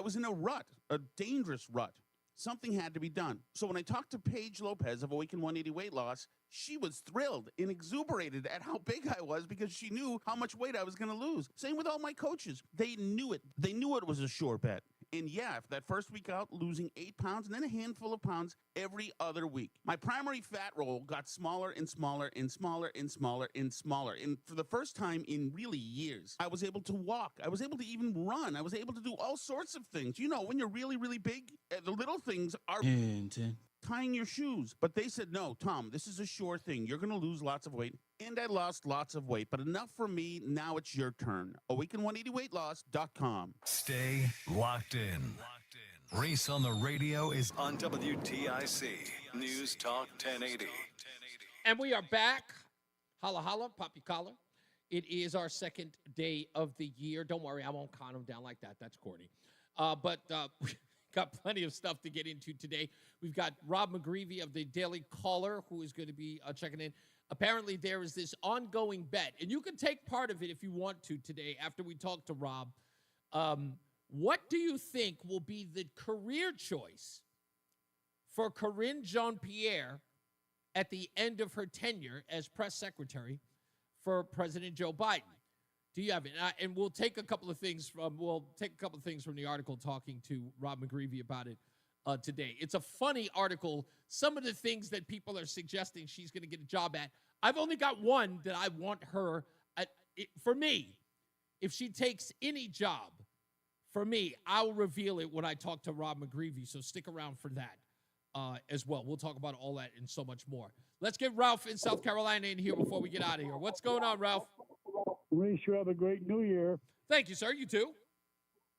was in a rut, a dangerous rut. Something had to be done. So when I talked to Paige Lopez of Awaken 180 Weight Loss, she was thrilled and exuberated at how big I was because she knew how much weight I was going to lose. Same with all my coaches. They knew it. They knew it was a sure bet. And yeah, for that first week out, losing 8 pounds and then a handful of pounds every other week. My primary fat roll got smaller and smaller and smaller and smaller and smaller. And for the first time in really years, I was able to walk. I was able to even run. I was able to do all sorts of things. You know, when you're really, really big, the little things are tying your shoes. But they said, no, Tom, this is a sure thing. You're going to lose lots of weight. And I lost lots of weight, but enough for me. Now it's your turn. Awaken180weightloss.com. Stay locked in. Reese on the radio is on WTIC News Talk 1080. And we are back. Holla, holla, pop your collar. It is our second day of the year. Don't worry, I won't count them down like that. That's corny. But we've got plenty of stuff to get into today. We've got Rob McGreevy of the Daily Caller, who is going to be checking in. Apparently, there is this ongoing bet, and you can take part of it if you want to today after we talk to Rob. What do you think will be the career choice for Karine Jean-Pierre at the end of her tenure as press secretary for President Joe Biden? Do you have it? And we'll take a couple of things from the article talking to Rob McGreevy about it today. It's a funny article. Some of the things that people are suggesting she's going to get a job at. I've only got one that I want her at. For me, if she takes any job, for me, I'll reveal it when I talk to Rob McGreevy. So stick around for that as well. We'll talk about all that and so much more. Let's get Ralph in South Carolina in here before we get out of here. What's going on, Ralph? Reese, you have a great new year. Thank you, sir. You too.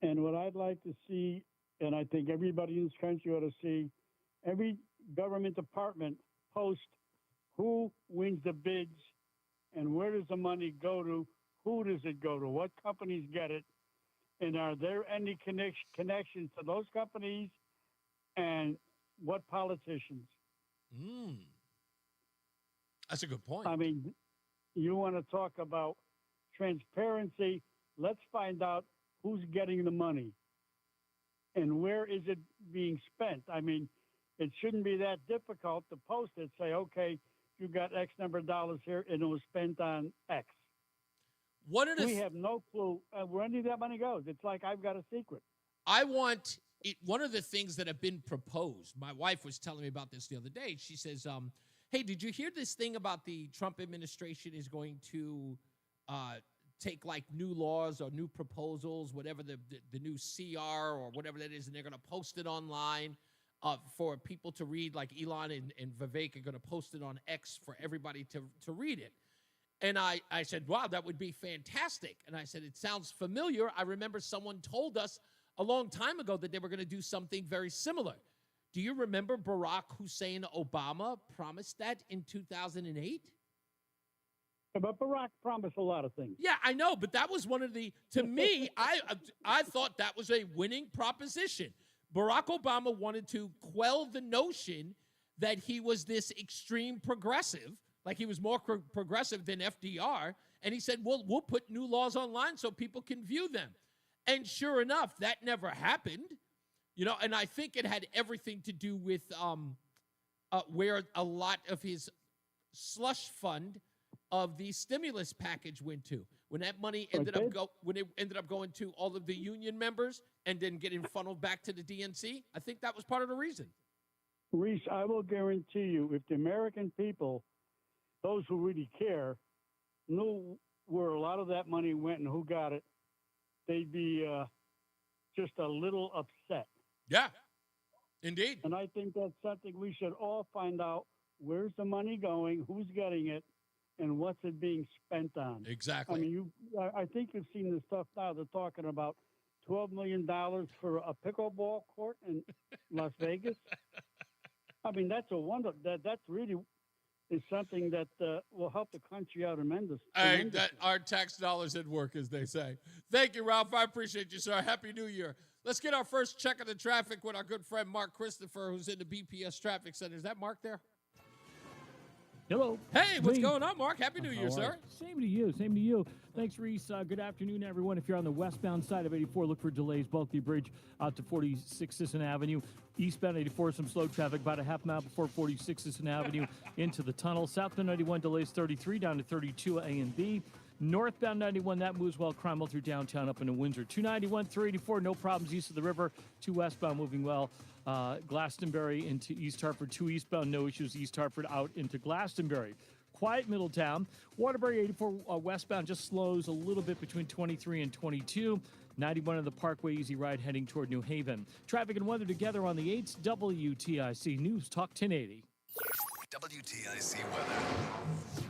And what I'd like to see, and I think everybody in this country ought to see, every government department post who wins the bids and where does the money go to, who does it go to, what companies get it, and are there any connections to those companies and what politicians? That's a good point. I mean, you want to talk about transparency. Let's find out who's getting the money and where is it being spent. I mean, it shouldn't be that difficult to post it, say, okay, you got X number of dollars here, and it was spent on X. We have no clue where any of that money goes. It's like I've got a secret. I want it. One of the things that have been proposed, my wife was telling me about this the other day. She says, hey, did you hear this thing about the Trump administration is going to take like new laws or new proposals, whatever the new CR or whatever that is, and they're going to post it online for people to read, like Elon and Vivek are going to post it on X for everybody to read it. And I said, wow, that would be fantastic. And I said, it sounds familiar. I remember someone told us a long time ago that they were going to do something very similar. Do you remember Barack Hussein Obama promised that in 2008? But Barack promised a lot of things. Yeah, I know, but that was one of the, to me, I thought that was a winning proposition. Barack Obama wanted to quell the notion that he was this extreme progressive, like he was more progressive than FDR, and he said, well, we'll put new laws online so people can view them. And sure enough, that never happened, and I think it had everything to do with where a lot of his slush fund of the stimulus package went to. When that money ended up going to all of the union members and then getting funneled back to the DNC, I think that was part of the reason. Reese, I will guarantee you, if the American people, those who really care, knew where a lot of that money went and who got it, they'd be just a little upset. Yeah, indeed. And I think that's something we should all find out. Where's the money going? Who's getting it? And what's it being spent on? Exactly. I mean, I think you've seen the stuff now. They're talking about $12 million for a pickleball court in Las Vegas. I mean, that's a wonder. That's really is something that will help the country out tremendously. Our tax dollars at work, as they say. Thank you, Ralph. I appreciate you, sir. Happy New Year. Let's get our first check of the traffic with our good friend Mark Christopher, who's in the BPS Traffic Center. Is that Mark there? Hello. Hey, what's going on, Mark? Happy New Year, sir. Same to you. Same to you. Thanks, Reese. Good afternoon, everyone. If you're on the westbound side of 84, look for delays. Bulky Bridge out to 46 Sisson Avenue. Eastbound 84, some slow traffic about a half mile before 46 Sisson Avenue into the tunnel. Southbound 91 delays 33 down to 32 A and B. Northbound 91, that moves well. Crime through downtown up into Windsor. 291, 384, no problems east of the river. 2 westbound moving well. Glastonbury into East Hartford. 2 eastbound, no issues. East Hartford out into Glastonbury. Quiet Middletown. Waterbury 84 westbound just slows a little bit between 23 and 22. 91 on the Parkway, easy ride heading toward New Haven. Traffic and weather together on the 8th. WTIC News Talk 1080. WTIC weather.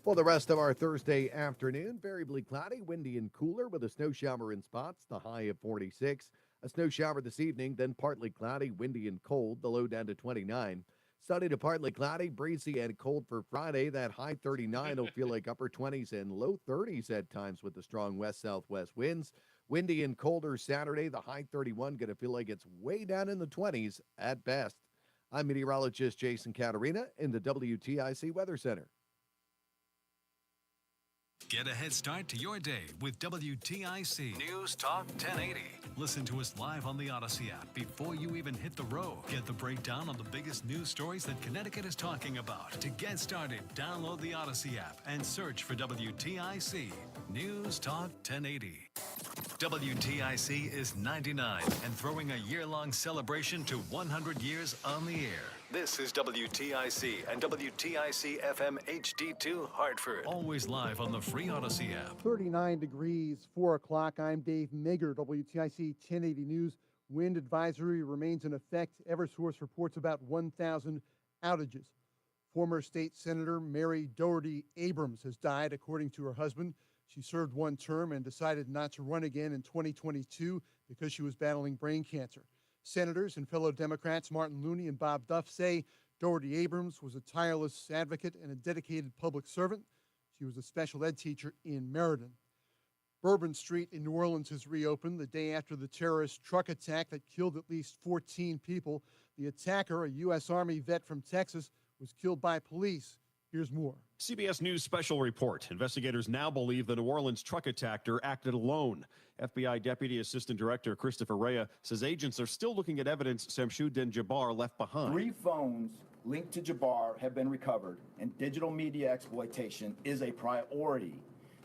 For the rest of our Thursday afternoon, variably cloudy, windy and cooler with a snow shower in spots, the high of 46. A snow shower this evening, then partly cloudy, windy and cold, the low down to 29. Sunny to partly cloudy, breezy and cold for Friday. That high 39 will feel like upper 20s and low 30s at times with the strong west-southwest winds. Windy and colder Saturday, the high 31 going to feel like it's way down in the 20s at best. I'm meteorologist Jason Caterina in the WTIC Weather Center. Get a head start to your day with WTIC News Talk 1080. Listen to us live on the Odyssey app before you even hit the road. Get the breakdown on the biggest news stories that Connecticut is talking about. To get started, download the Odyssey app and search for WTIC News Talk 1080. WTIC is 99 and throwing a year-long celebration to 100 years on the air. This is WTIC and WTIC FM HD2 Hartford. Always live on the free Odyssey app. 39 degrees, 4 o'clock. I'm Dave Mager, WTIC 1080 News. Wind advisory remains in effect. Eversource reports about 1,000 outages. Former state senator Mary Doherty Abrams has died, according to her husband. She served one term and decided not to run again in 2022 because she was battling brain cancer. Senators and fellow Democrats Martin Looney and Bob Duff say Doherty Abrams was a tireless advocate and a dedicated public servant. She was a special ed teacher in Meriden. Bourbon Street in New Orleans has reopened the day after the terrorist truck attack that killed at least 14 people. The attacker, a U.S. Army vet from Texas, was killed by police. Here's more. CBS News special report. Investigators now believe the New Orleans truck attacker acted alone. FBI Deputy Assistant Director Christopher Rea says agents are still looking at evidence Samshuddin Jabbar left behind. 3 phones linked to Jabbar have been recovered, and digital media exploitation is a priority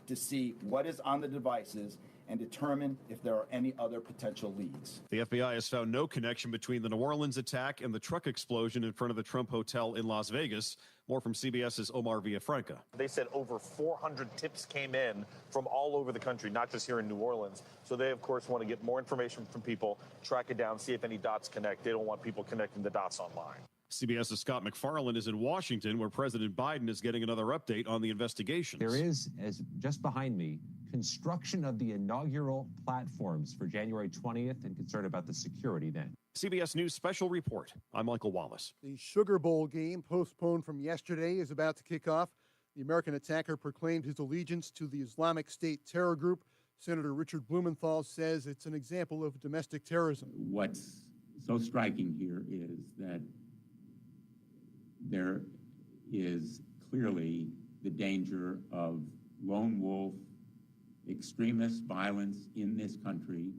to see what is on the devices and determine if there are any other potential leads. The FBI has found no connection between the New Orleans attack and the truck explosion in front of the Trump Hotel in Las Vegas. More from CBS's Omar Villafranca. They said over 400 tips came in from all over the country, not just here in New Orleans. So they, of course, want to get more information from people, track it down, see if any dots connect. They don't want people connecting the dots online. CBS's Scott McFarland is in Washington, where President Biden is getting another update on the investigations. There is, as just behind me, construction of the inaugural platforms for January 20th and concern about the security then. CBS News special report. I'm Michael Wallace. The Sugar Bowl game, postponed from yesterday, is about to kick off. The American attacker proclaimed his allegiance to the Islamic State terror group. Senator Richard Blumenthal says it's an example of domestic terrorism. What's so striking here is that there is clearly the danger of lone wolf extremist violence in this country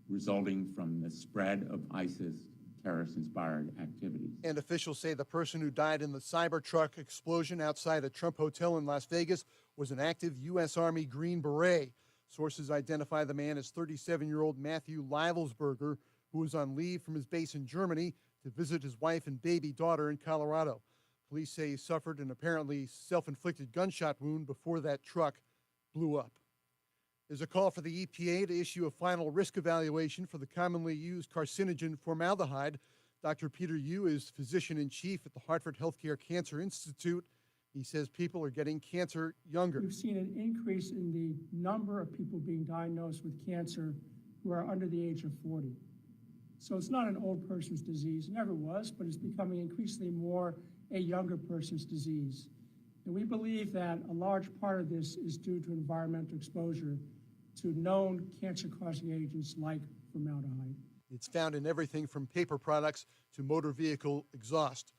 resulting from the spread of ISIS terrorist-inspired activities. And officials say the person who died in the Cybertruck explosion outside a Trump hotel in Las Vegas was an active U.S. Army Green Beret. Sources identify the man as 37-year-old Matthew Leivelsberger, who was on leave from his base in Germany to visit his wife and baby daughter in Colorado. Police say he suffered an apparently self-inflicted gunshot wound before that truck blew up. There's a call for the EPA to issue a final risk evaluation for the commonly used carcinogen formaldehyde. Dr. Peter Yu is physician-in-chief at the Hartford Healthcare Cancer Institute. He says people are getting cancer younger. We've seen an increase in the number of people being diagnosed with cancer who are under the age of 40. So it's not an old person's disease, it never was, but it's becoming increasingly more a younger person's disease. And we believe that a large part of this is due to environmental exposure to known cancer-causing agents like formaldehyde. It's found in everything from paper products to motor vehicle exhaust.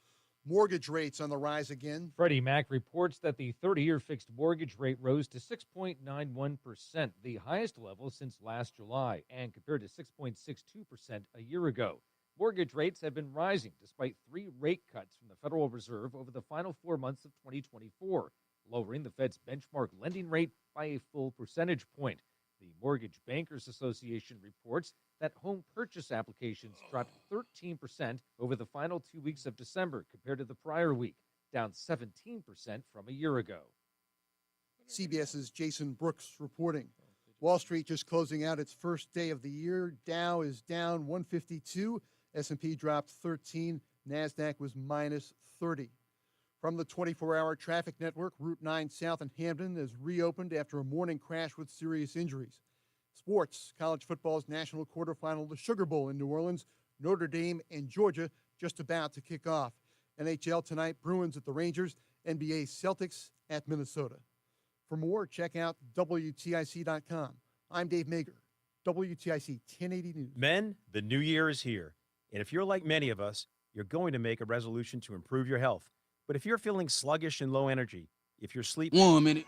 Mortgage rates on the rise again. Freddie Mac reports that the 30-year fixed mortgage rate rose to 6.91%, the highest level since last July, and compared to 6.62% a year ago. Mortgage rates have been rising despite 3 rate cuts from the Federal Reserve over the final 4 months of 2024, lowering the Fed's benchmark lending rate by a full percentage point. The Mortgage Bankers Association reports that home purchase applications dropped 13% over the final 2 weeks of December compared to the prior week, down 17% from a year ago. CBS's Jason Brooks reporting. Wall Street just closing out its first day of the year. Dow is down 152. S&P dropped 13. NASDAQ was minus 30. From the 24-hour traffic network, Route 9 South in Hamden is reopened after a morning crash with serious injuries. Sports, college football's national quarterfinal, the Sugar Bowl in New Orleans, Notre Dame and Georgia just about to kick off. NHL tonight, Bruins at the Rangers, NBA Celtics at Minnesota. For more, check out WTIC.com. I'm Dave Mager, WTIC 1080 News. Men, the new year is here. And if you're like many of us, you're going to make a resolution to improve your health. But if you're feeling sluggish and low energy, if you're sleeping, 1 minute.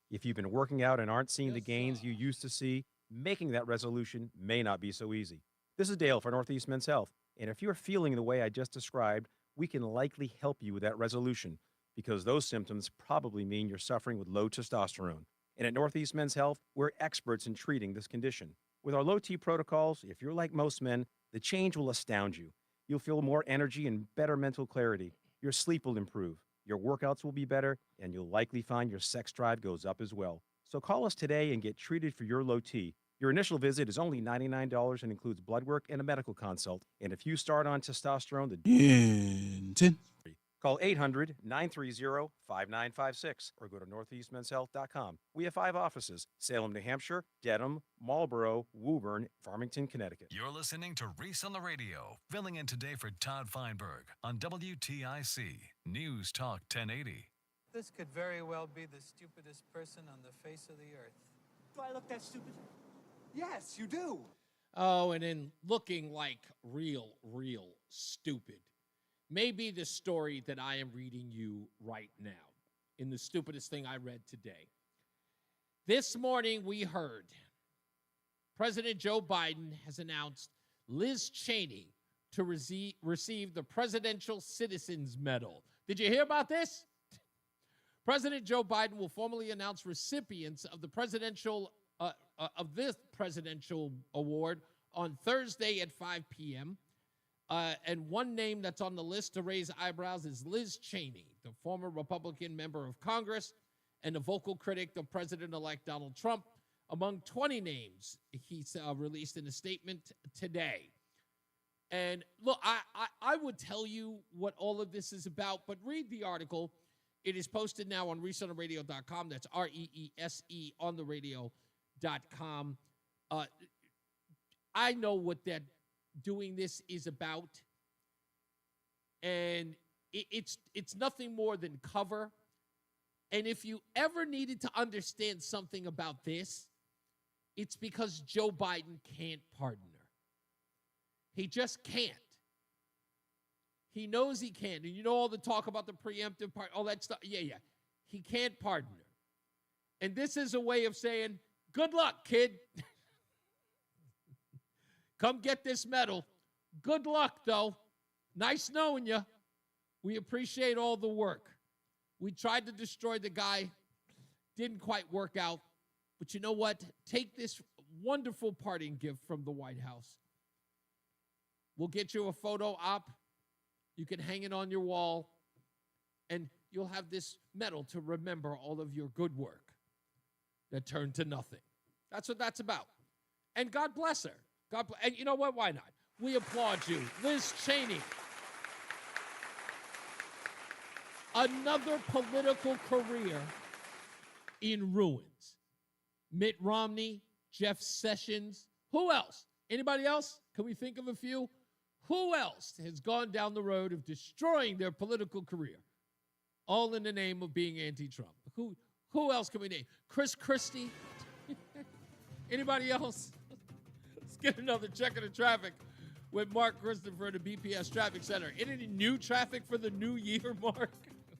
If you've been working out and aren't seeing the gains you used to see, making that resolution may not be so easy. This is Dale for Northeast Men's Health. And if you're feeling the way I just described, we can likely help you with that resolution because those symptoms probably mean you're suffering with low testosterone. And at Northeast Men's Health, we're experts in treating this condition. With our low T protocols, if you're like most men, the change will astound you. You'll feel more energy and better mental clarity. Your sleep will improve, your workouts will be better, and you'll likely find your sex drive goes up as well. So call us today and get treated for your low T. Your initial visit is only $99 and includes blood work and a medical consult. And if you start on testosterone, call 800-930-5956 or go to northeastmenshealth.com. We have 5 offices: Salem, New Hampshire, Dedham, Marlboro, Woburn, Farmington, Connecticut. You're listening to Reese on the Radio, filling in today for Todd Feinberg on WTIC News Talk 1080. This could very well be the stupidest person on the face of the earth. Do I look that stupid? Yes, you do. Oh, and then looking like real stupid. Maybe the story that I am reading you right now. in the stupidest thing I read today. This morning, we heard President Joe Biden has announced Liz Cheney to receive the Presidential Citizens Medal. Did you hear about this? President Joe Biden will formally announce recipients of this presidential award on Thursday at 5 p.m. And one name that's on the list to raise eyebrows is Liz Cheney, the former Republican member of Congress and a vocal critic of President-elect Donald Trump, among 20 names he's released in a statement today. And look, I would tell you what all of this is about, but read the article. It is posted now on reeseontheradio.com. That's REESE on the radio.com. I know what that doing this is about, and it's nothing more than cover. And if you ever needed to understand something about this, it's because Joe Biden can't pardon her. He just can't. He knows he can't. And you know all the talk about the preemptive part, all that stuff. Yeah. He can't pardon her. And this is a way of saying, good luck, kid. Come get this medal. Good luck, though. Nice knowing you. We appreciate all the work. We tried to destroy the guy. Didn't quite work out. But you know what? Take this wonderful parting gift from the White House. We'll get you a photo op. You can hang it on your wall. And you'll have this medal to remember all of your good work that turned to nothing. That's what that's about. And God bless her. And you know what? Why not? We applaud you. Liz Cheney. Another political career in ruins. Mitt Romney, Jeff Sessions. Who else? Anybody else? Can we think of a few? Who else has gone down the road of destroying their political career? All in the name of being anti-Trump. Who else can we name? Chris Christie? Anybody else? Let's get another check of the traffic with Mark Christopher at the BPS Traffic Center. Any new traffic for the new year, Mark?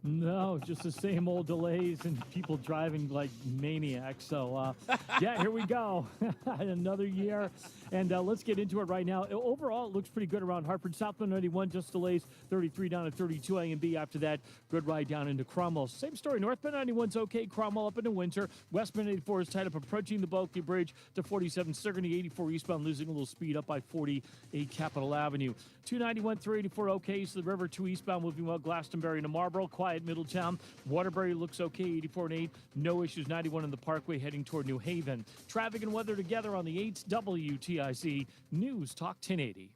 No, just the same old delays and people driving like maniacs. So, yeah, here we go. Another year. And let's get into it right now. Overall, it looks pretty good around Hartford. Southbound 91, just delays. 33 down at 32 A and B. After that, good ride down into Cromwell. Same story. Northbound 91's okay. Cromwell up into Windsor. Westbound 84 is tied up approaching the Bulky Bridge to 47. Sigourney 84 eastbound losing a little speed up by 48 Capitol Avenue. 291 through 84 okay. So the River 2 eastbound moving well. Glastonbury to Marlboro. Quiet Middletown. Waterbury looks okay. 84 and 8. No issues. 91 in the Parkway heading toward New Haven. Traffic and weather together on the 8th WTIC News Talk 1080.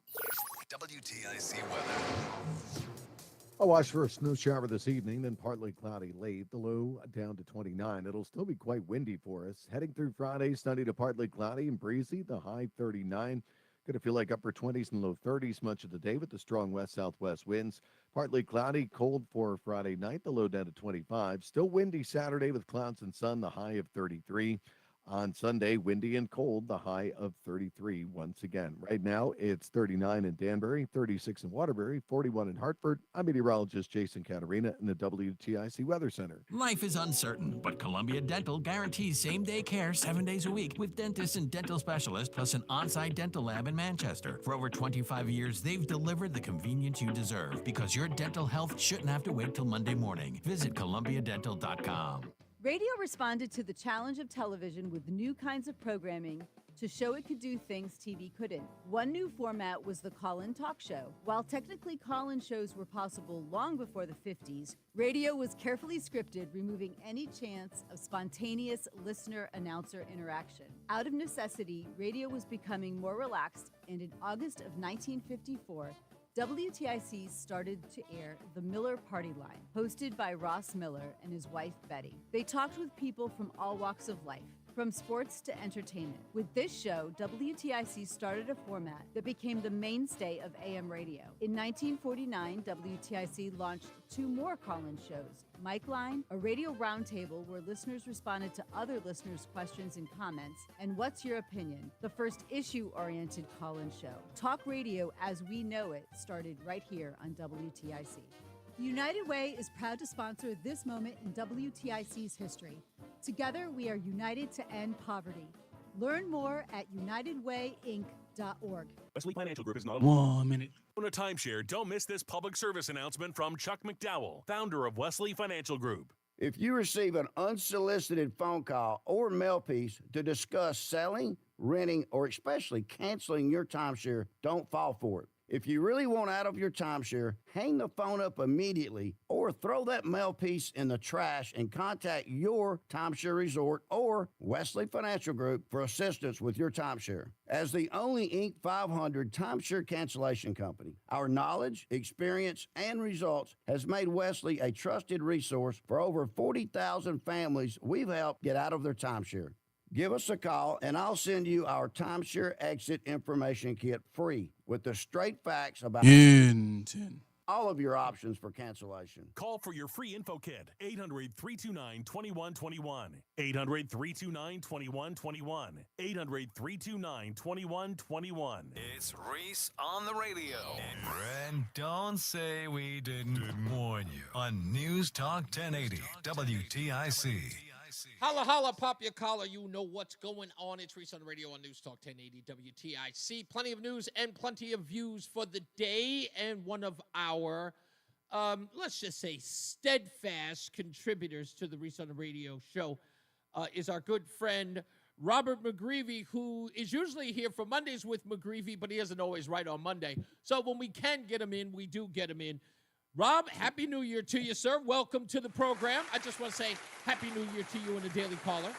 WTIC weather. A watch for a snow shower this evening, then partly cloudy late. The low down to 29. It'll still be quite windy for us. Heading through Friday, sunny to partly cloudy and breezy. The high 39. Going to feel like upper 20s and low 30s much of the day with the strong west-southwest winds. Partly cloudy, cold for Friday night. The low down to 25. Still windy Saturday with clouds and sun. The high of 33. On Sunday, windy and cold, the high of 33 once again. Right now, it's 39 in Danbury, 36 in Waterbury, 41 in Hartford. I'm meteorologist Jason Caterina in the WTIC Weather Center. Life is uncertain, but Columbia Dental guarantees same-day care 7 days a week with dentists and dental specialists plus an on-site dental lab in Manchester. For over 25 years, they've delivered the convenience you deserve because your dental health shouldn't have to wait till Monday morning. Visit columbiadental.com. Radio responded to the challenge of television with new kinds of programming to show it could do things TV couldn't. One new format was the call-in talk show. While technically call-in shows were possible long before the 50s, radio was carefully scripted, removing any chance of spontaneous listener-announcer interaction. Out of necessity, radio was becoming more relaxed, and in August of 1954, WTIC started to air the Miller Party Line, hosted by Ross Miller and his wife, Betty. They talked with people from all walks of life, from sports to entertainment. With this show, WTIC started a format that became the mainstay of AM radio. In 1949, WTIC launched 2 more call-in shows, Mike Line, a radio roundtable where listeners responded to other listeners' questions and comments, and What's Your Opinion, the first issue-oriented call-in show. Talk radio as we know it started right here on WTIC. The United Way is proud to sponsor this moment in WTIC's history. Together, we are united to end poverty. Learn more at unitedwayinc.org. Wesley Financial Group is not 1 minute. Own a timeshare. Don't miss this public service announcement from Chuck McDowell, founder of Wesley Financial Group. If you receive an unsolicited phone call or mail piece to discuss selling, renting, or especially canceling your timeshare, don't fall for it. If you really want out of your timeshare, hang the phone up immediately or throw that mail piece in the trash and contact your timeshare resort or Wesley Financial Group for assistance with your timeshare. As the only Inc. 500 timeshare cancellation company, our knowledge, experience, and results has made Wesley a trusted resource for over 40,000 families we've helped get out of their timeshare. Give us a call, and I'll send you our timeshare exit information kit free with the straight facts about all of your options for cancellation. Call for your free info kit. 800-329-2121. 800-329-2121. 800-329-2121. It's Reese on the radio. And don't say we didn't warn you on News Talk 1080 WTIC. Holla, holla, pop your collar. You know what's going on. It's Reese on the radio on News Talk 1080 WTIC. Plenty of news and plenty of views for the day. And one of our, let's just say, steadfast contributors to the Reese on the radio show is our good friend, Robert McGreevy, who is usually here for Mondays with McGreevy, but he isn't always right on Monday. So when we can get him in, we do get him in. Rob, Happy New Year to you, sir. Welcome to the program. I just want to say Happy New Year to you and the Daily Caller.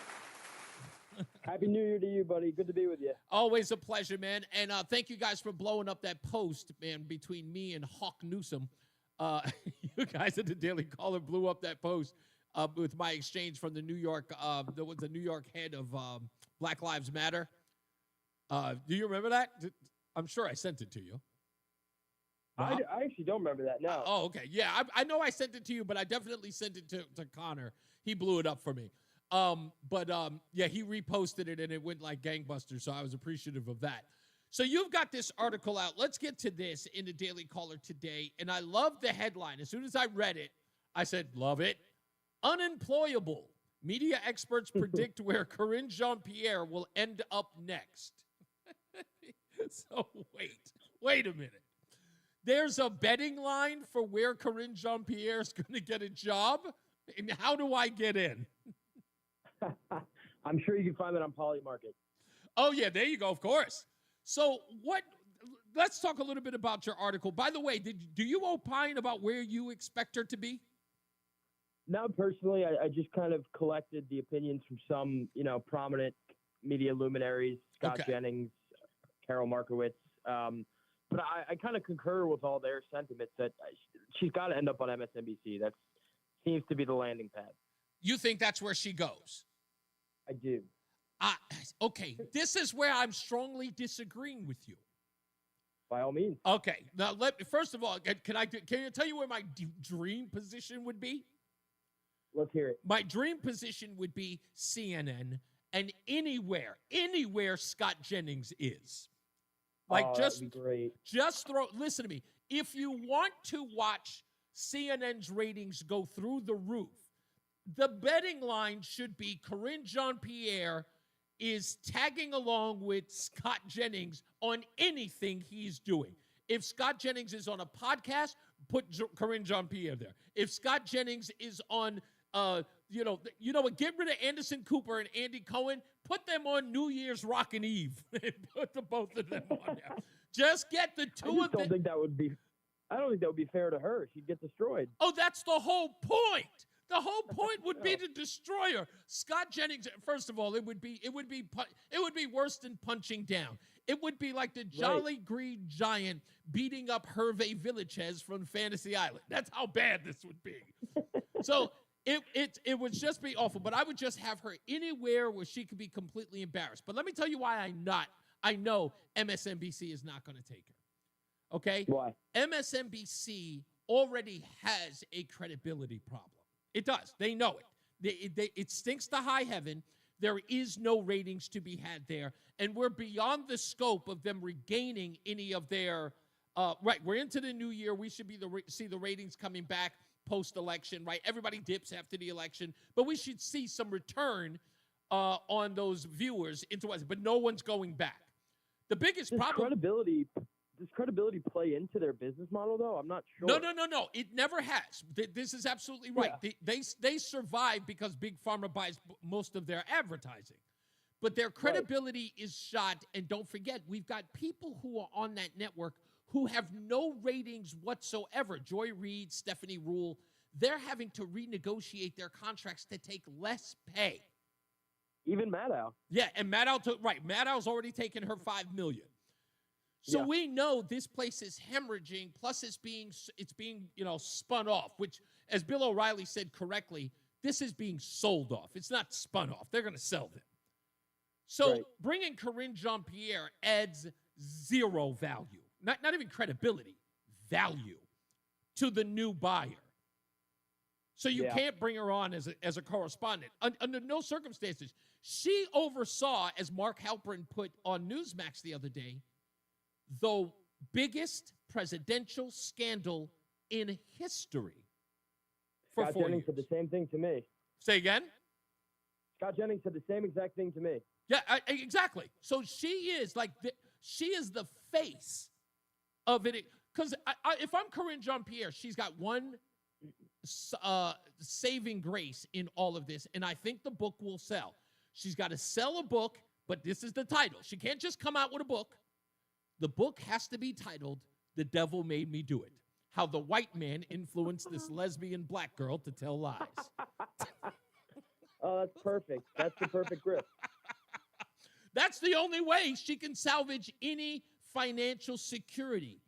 Happy New Year to you, buddy. Good to be with you. Always a pleasure, man. And thank you guys for blowing up that post, man, between me and Hawk Newsom. You guys at the Daily Caller blew up that post with my exchange from the New York, the New York head of Black Lives Matter. Do you remember that? I'm sure I sent it to you. I actually don't remember that, no. Oh, okay. Yeah, I know I sent it to you, but I definitely sent it to Connor. He blew it up for me. Yeah, he reposted it, and it went like gangbusters, so I was appreciative of that. So you've got this article out. Let's get to this in the Daily Caller today, and I love the headline. As soon as I read it, I said, love it. Unemployable. Media experts predict where Corinne Jean-Pierre will end up next. So wait a minute. There's a betting line for where Corinne Jean-Pierre is going to get a job? And how do I get in? I'm sure you can find that on Polymarket. Oh, yeah, there you go, of course. So let's talk a little bit about your article. By the way, do you opine about where you expect her to be? Not personally. I just kind of collected the opinions from some, prominent media luminaries, Scott Jennings, Carol Markowitz. But I kind of concur with all their sentiments that she's got to end up on MSNBC. That seems to be the landing pad. You think that's where she goes? I do. Okay, this is where I'm strongly disagreeing with you. By all means. Okay, now first of all, can I tell you where my dream position would be? Let's hear it. My dream position would be CNN and anywhere Scott Jennings is. That'd be great. Listen to me. If you want to watch CNN's ratings go through the roof, the betting line should be Corinne Jean-Pierre is tagging along with Scott Jennings on anything he's doing. If Scott Jennings is on a podcast, put Corinne Jean-Pierre there. If Scott Jennings is on, get rid of Anderson Cooper and Andy Cohen, put them on New Year's Rockin' Eve and put the both of them on there. Just get the two of them. I don't think that would be fair to her. She'd get destroyed. Oh, that's the whole point. The whole point would be to destroy her. Scott Jennings, first of all, it would be worse than punching down. It would be like the Jolly Green Giant beating up Hervé Villachez from Fantasy Island. That's how bad this would be. So it would just be awful. But I would just have her anywhere where she could be completely embarrassed. But let me tell you why I know MSNBC is not going to take her. Okay? Why? MSNBC already has a credibility problem. It does. They know it. It stinks to high heaven. There is no ratings to be had there. And we're beyond the scope of them regaining any of their Right, we're into the new year. We should see the ratings coming back post-election, right? Everybody dips after the election, but we should see some return on those viewers into us. But no one's going back. The biggest problem. Does credibility play into their business model, though? I'm not sure. No. It never has. This is absolutely right. Yeah. They survive because Big Pharma buys most of their advertising. But their credibility is shot. And don't forget, we've got people who are on that network who have no ratings whatsoever. Joy Reid, Stephanie Rule, they're having to renegotiate their contracts to take less pay. Even Maddow. Yeah, and Maddow's already taken her $5 million. So we know this place is hemorrhaging, plus it's being spun off, which, as Bill O'Reilly said correctly, this is being sold off. It's not spun off. They're going to sell them. So bringing Corinne Jean-Pierre adds zero value, not even credibility, value to the new buyer. So you can't bring her on as a correspondent. Under no circumstances. She oversaw, as Mark Halperin put on Newsmax the other day, the biggest presidential scandal in history for Scott 4 Jennings years. said the same thing to me. Say again? Scott Jennings said the same exact thing to me. Yeah, exactly. So she is the face of it. Because if I'm Corinne Jean-Pierre, she's got one saving grace in all of this, and I think the book will sell. She's got to sell a book, but this is the title. She can't just come out with a book. The book has to be titled, "The Devil Made Me Do It." How the white man influenced this lesbian black girl to tell lies. Oh, that's perfect. That's the perfect grip. That's the only way she can salvage any financial security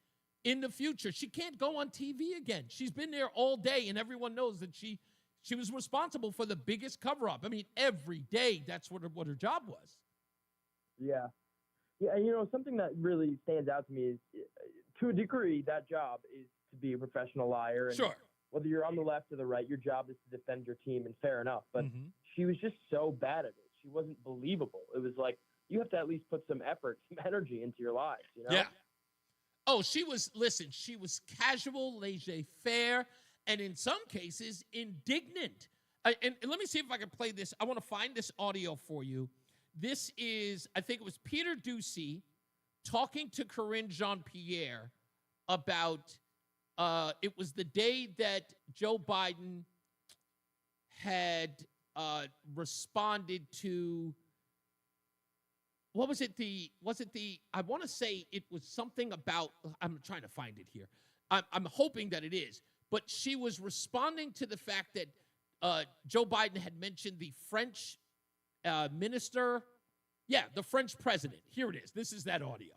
in the future. She can't go on TV again. She's been there all day, and everyone knows that she was responsible for the biggest cover-up. I mean, every day, that's what her job was. Yeah. Yeah, and something that really stands out to me is, to a degree, that job is to be a professional liar. And sure. Whether you're on the left or the right, your job is to defend your team, and fair enough. But she was just so bad at it. She wasn't believable. It was like, you have to at least put some effort, some energy into your lives, Yeah. Oh, she was casual, laissez-faire, and in some cases, indignant. And let me see if I can play this. I want to find this audio for you. This is, I think it was Peter Doocy talking to Corinne Jean-Pierre about, it was the day that Joe Biden had responded to, what was it? I want to say it was something about, I'm trying to find it here. I'm hoping that it is. But she was responding to the fact that Joe Biden had mentioned the French minister. Yeah, the French president. Here it is. This is that audio.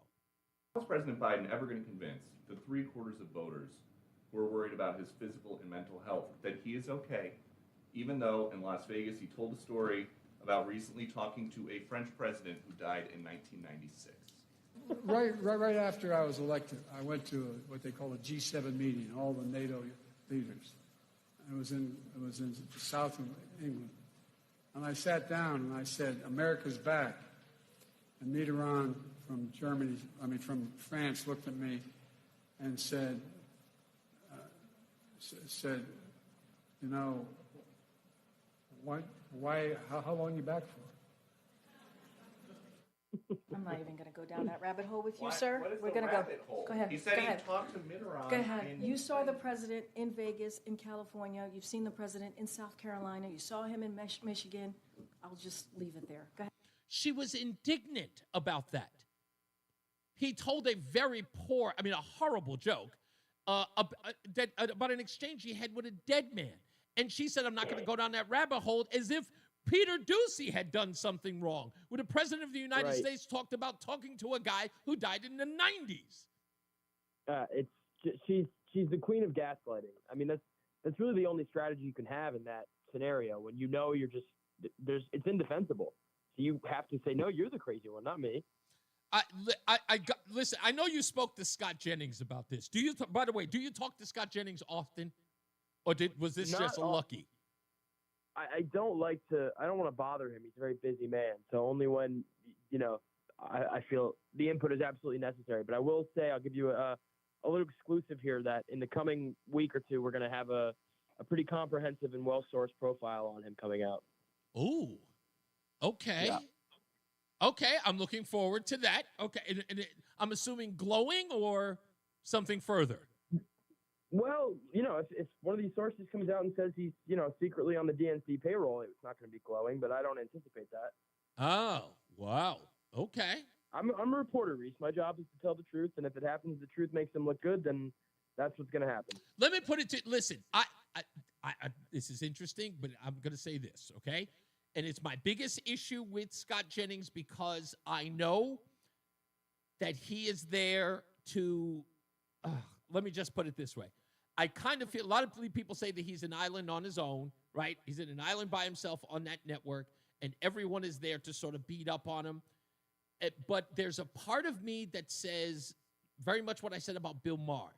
How is President Biden ever going to convince the 3/4 of voters who are worried about his physical and mental health that he is okay, even though in Las Vegas he told a story about recently talking to a French president who died in 1996? Right after I was elected, I went to what they call a G7 meeting, all the NATO leaders. It was in the south of England. And I sat down and I said, "America's back." And Mitterrand from France looked at me and said, why, how long are you back for? I'm not even going to go down that rabbit hole with you, Why- sir. what is We're the going to go. rabbit hole? Go ahead. He said go he ahead. talked to Mitterrand Go ahead. in- You saw the president in Vegas, in California. You've seen the president in South Carolina. You saw him in Michigan. I'll just leave it there. Go ahead. She was indignant about that. He told a horrible joke about an exchange he had with a dead man. And she said, "I'm not going to go down that rabbit hole," as if Peter Doocy had done something wrong. When the president of the United States talked about talking to a guy who died in the 90s. She's the queen of gaslighting. I mean, that's really the only strategy you can have in that scenario when it's indefensible. So you have to say, "No, you're the crazy one, not me." Listen, I know you spoke to Scott Jennings about this. By the way, do you talk to Scott Jennings often? Or was this Not just a lucky? I don't want to bother him. He's a very busy man. So only when, I feel the input is absolutely necessary. But I will say, I'll give you a little exclusive here that in the coming week or two, we're going to have a pretty comprehensive and well-sourced profile on him coming out. Ooh, okay. Yeah. Okay, I'm looking forward to that. Okay, I'm assuming glowing or something further. Well, if one of these sources comes out and says he's, secretly on the DNC payroll, it's not going to be glowing, but I don't anticipate that. Oh, wow. Okay. I'm a reporter, Reese. My job is to tell the truth, and if it happens, the truth makes him look good, then that's what's going to happen. Let me put it to listen. I this is interesting, but I'm going to say this, okay? And it's my biggest issue with Scott Jennings because I know that he is there to. Let me just put it this way. I kind of feel a lot of people say that he's an island on his own, right? He's in an island by himself on that network, and everyone is there to sort of beat up on him. But there's a part of me that says very much what I said about Bill Maher.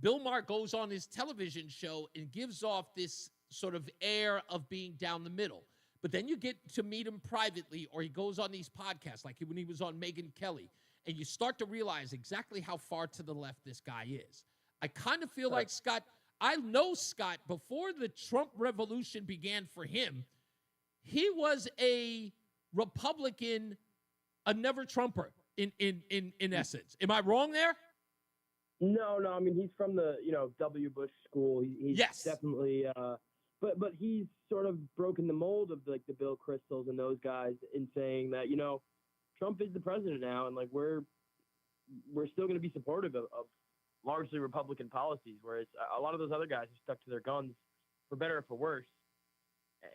Bill Maher goes on his television show and gives off this sort of air of being down the middle. But then you get to meet him privately, or he goes on these podcasts, like when he was on Megyn Kelly, and you start to realize exactly how far to the left this guy is. I kind of feel like Scott, I know Scott, before the Trump revolution began for him, he was a Republican, a never Trumper in essence. Am I wrong there? No. I mean, he's from the, W. Bush school. He's yes. Definitely, but he's sort of broken the mold of like the Bill Kristols and those guys in saying that, Trump is the president now, and like we're still going to be supportive of largely Republican policies, whereas a lot of those other guys have stuck to their guns for better or for worse,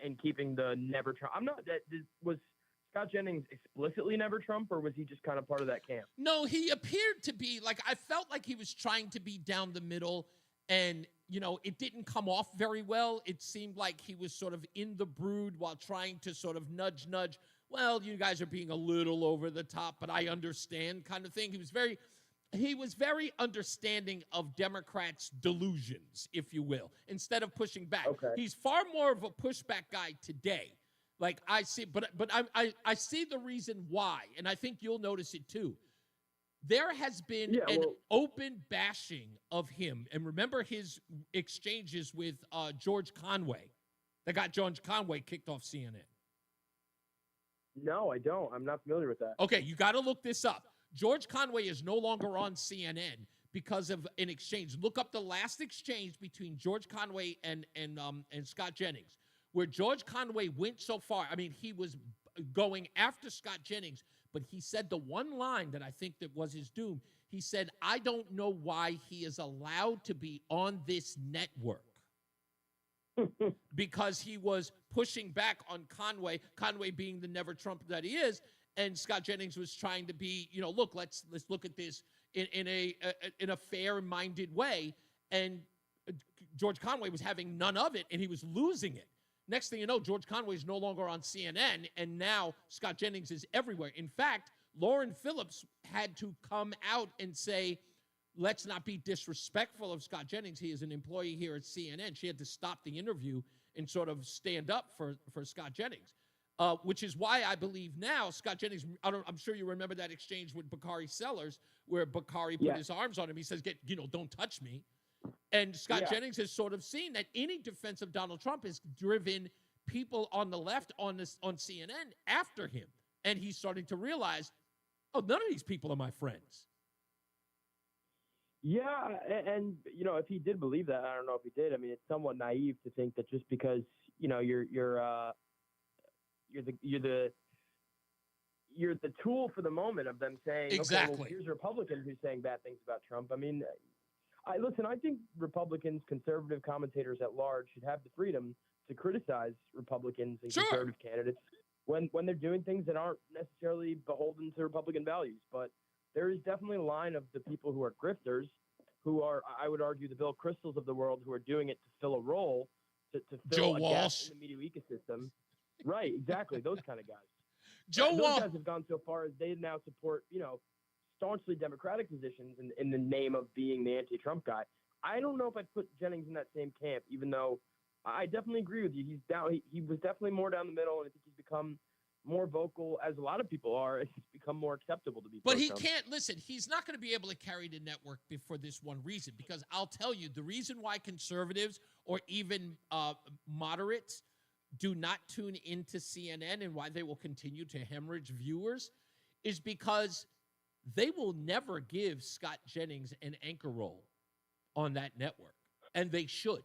and keeping the never Trump. I'm not that was Scott Jennings explicitly never Trump, or was he just kind of part of that camp? No, he appeared to be like, I felt like he was trying to be down the middle, and it didn't come off very well. It seemed like he was sort of in the brood while trying to sort of nudge. Well, you guys are being a little over the top, but I understand kind of thing. He was very understanding of Democrats' delusions, if you will, instead of pushing back. Okay. He's far more of a pushback guy today. Like I see, but I see the reason why, and I think you'll notice it too. There has been an open bashing of him, and remember his exchanges with George Conway that got George Conway kicked off CNN. No, I don't. I'm not familiar with that. Okay, you got to look this up. George Conway is no longer on CNN because of an exchange. Look up the last exchange between George Conway and Scott Jennings, where George Conway went so far. I mean, he was going after Scott Jennings, but he said the one line that I think that was his doom. He said, "I don't know why he is allowed to be on this network." Because he was pushing back on Conway being the never Trump that he is, and Scott Jennings was trying to be, look, let's look at this in a fair-minded way, and George Conway was having none of it, and he was losing it. Next thing you know, George Conway is no longer on CNN, and now Scott Jennings is everywhere. In fact, Lauren Phillips had to come out and say, let's not be disrespectful of Scott Jennings. He is an employee here at CNN. She had to stop the interview and sort of stand up for Scott Jennings, which is why I believe now Scott Jennings, I'm sure you remember that exchange with Bakari Sellers where Bakari put his arms on him. He says, don't touch me. And Scott Jennings has sort of seen that any defense of Donald Trump has driven people on the left on CNN after him. And he's starting to realize, none of these people are my friends. Yeah, and if he did believe that, I don't know if he did. I mean, it's somewhat naive to think that just because you're the tool for the moment of them saying, exactly. Okay, well, here's a Republican who's saying bad things about Trump. I mean, I think Republicans, conservative commentators at large should have the freedom to criticize Republicans and conservative candidates when they're doing things that aren't necessarily beholden to Republican values. But there is definitely a line of the people who are grifters, who are, I would argue, the Bill Kristols of the world, who are doing it to fill a role, to fill a gap in the media ecosystem. Right, exactly, those kind of guys. Those guys have gone so far as they now support, staunchly Democratic positions in the name of being the anti-Trump guy. I don't know if I'd put Jennings in that same camp, even though I definitely agree with you. He's down. He was definitely more down the middle, and I think he's become more vocal, as a lot of people are, it's become more acceptable to be. But he pro-Trump. can't listen. He's not going to be able to carry the network for this one reason. Because I'll tell you, the reason why conservatives or even moderates do not tune into CNN and why they will continue to hemorrhage viewers is because they will never give Scott Jennings an anchor role on that network, and they should.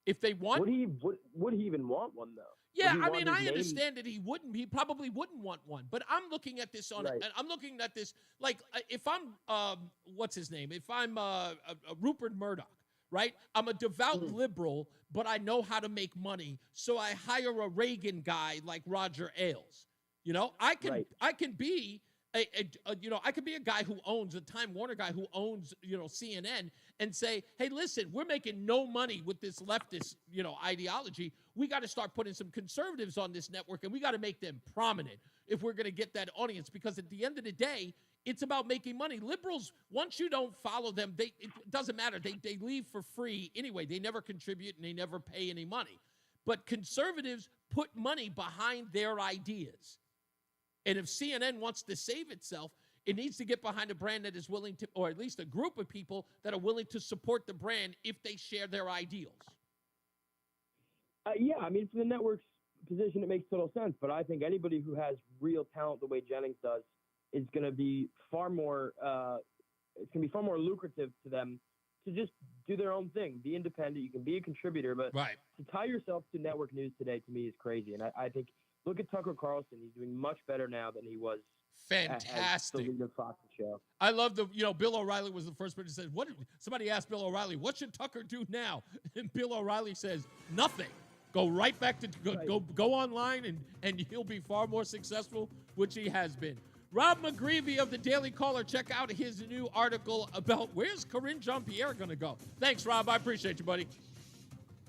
If they want, would he even want one though? yeah, I mean, I understand that he wouldn't. He probably wouldn't want one. But I'm looking at this I'm looking at this like if I'm what's his name? If I'm Rupert Murdoch, right? I'm a devout liberal, but I know how to make money, so I hire a Reagan guy like Roger Ailes. You know, I can be I could be a guy who owns a Time Warner guy who owns, CNN and say, hey, listen, we're making no money with this leftist, ideology. We got to start putting some conservatives on this network and we got to make them prominent if we're going to get that audience, because at the end of the day, it's about making money. Liberals, once you don't follow them, it doesn't matter. They leave for free anyway. They never contribute and they never pay any money. But conservatives put money behind their ideas. And if CNN wants to save itself, it needs to get behind a brand that is willing to, or at least a group of people that are willing to support the brand if they share their ideals. Yeah, I mean, from the network's position, it makes total sense. But I think anybody who has real talent the way Jennings does is going to be far more. It's going to be far more lucrative to them to just do their own thing, be independent. You can be a contributor, but to tie yourself to network news today, to me, is crazy. And I think. Look at Tucker Carlson. He's doing much better now than he was. Fantastic. As the lead of Fox show. I love Bill O'Reilly was the first person who said, somebody asked Bill O'Reilly, what should Tucker do now? And Bill O'Reilly says, nothing. Go right back to, go online and he'll be far more successful, which he has been. Rob McGreevy of the Daily Caller, check out his new article about where's Corinne Jean-Pierre going to go. Thanks, Rob. I appreciate you, buddy.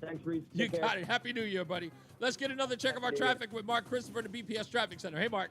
Thanks, Reese. You got it. Happy New Year, buddy. Let's get another check of our traffic with Mark Christopher at the BPS Traffic Center. Hey, Mark.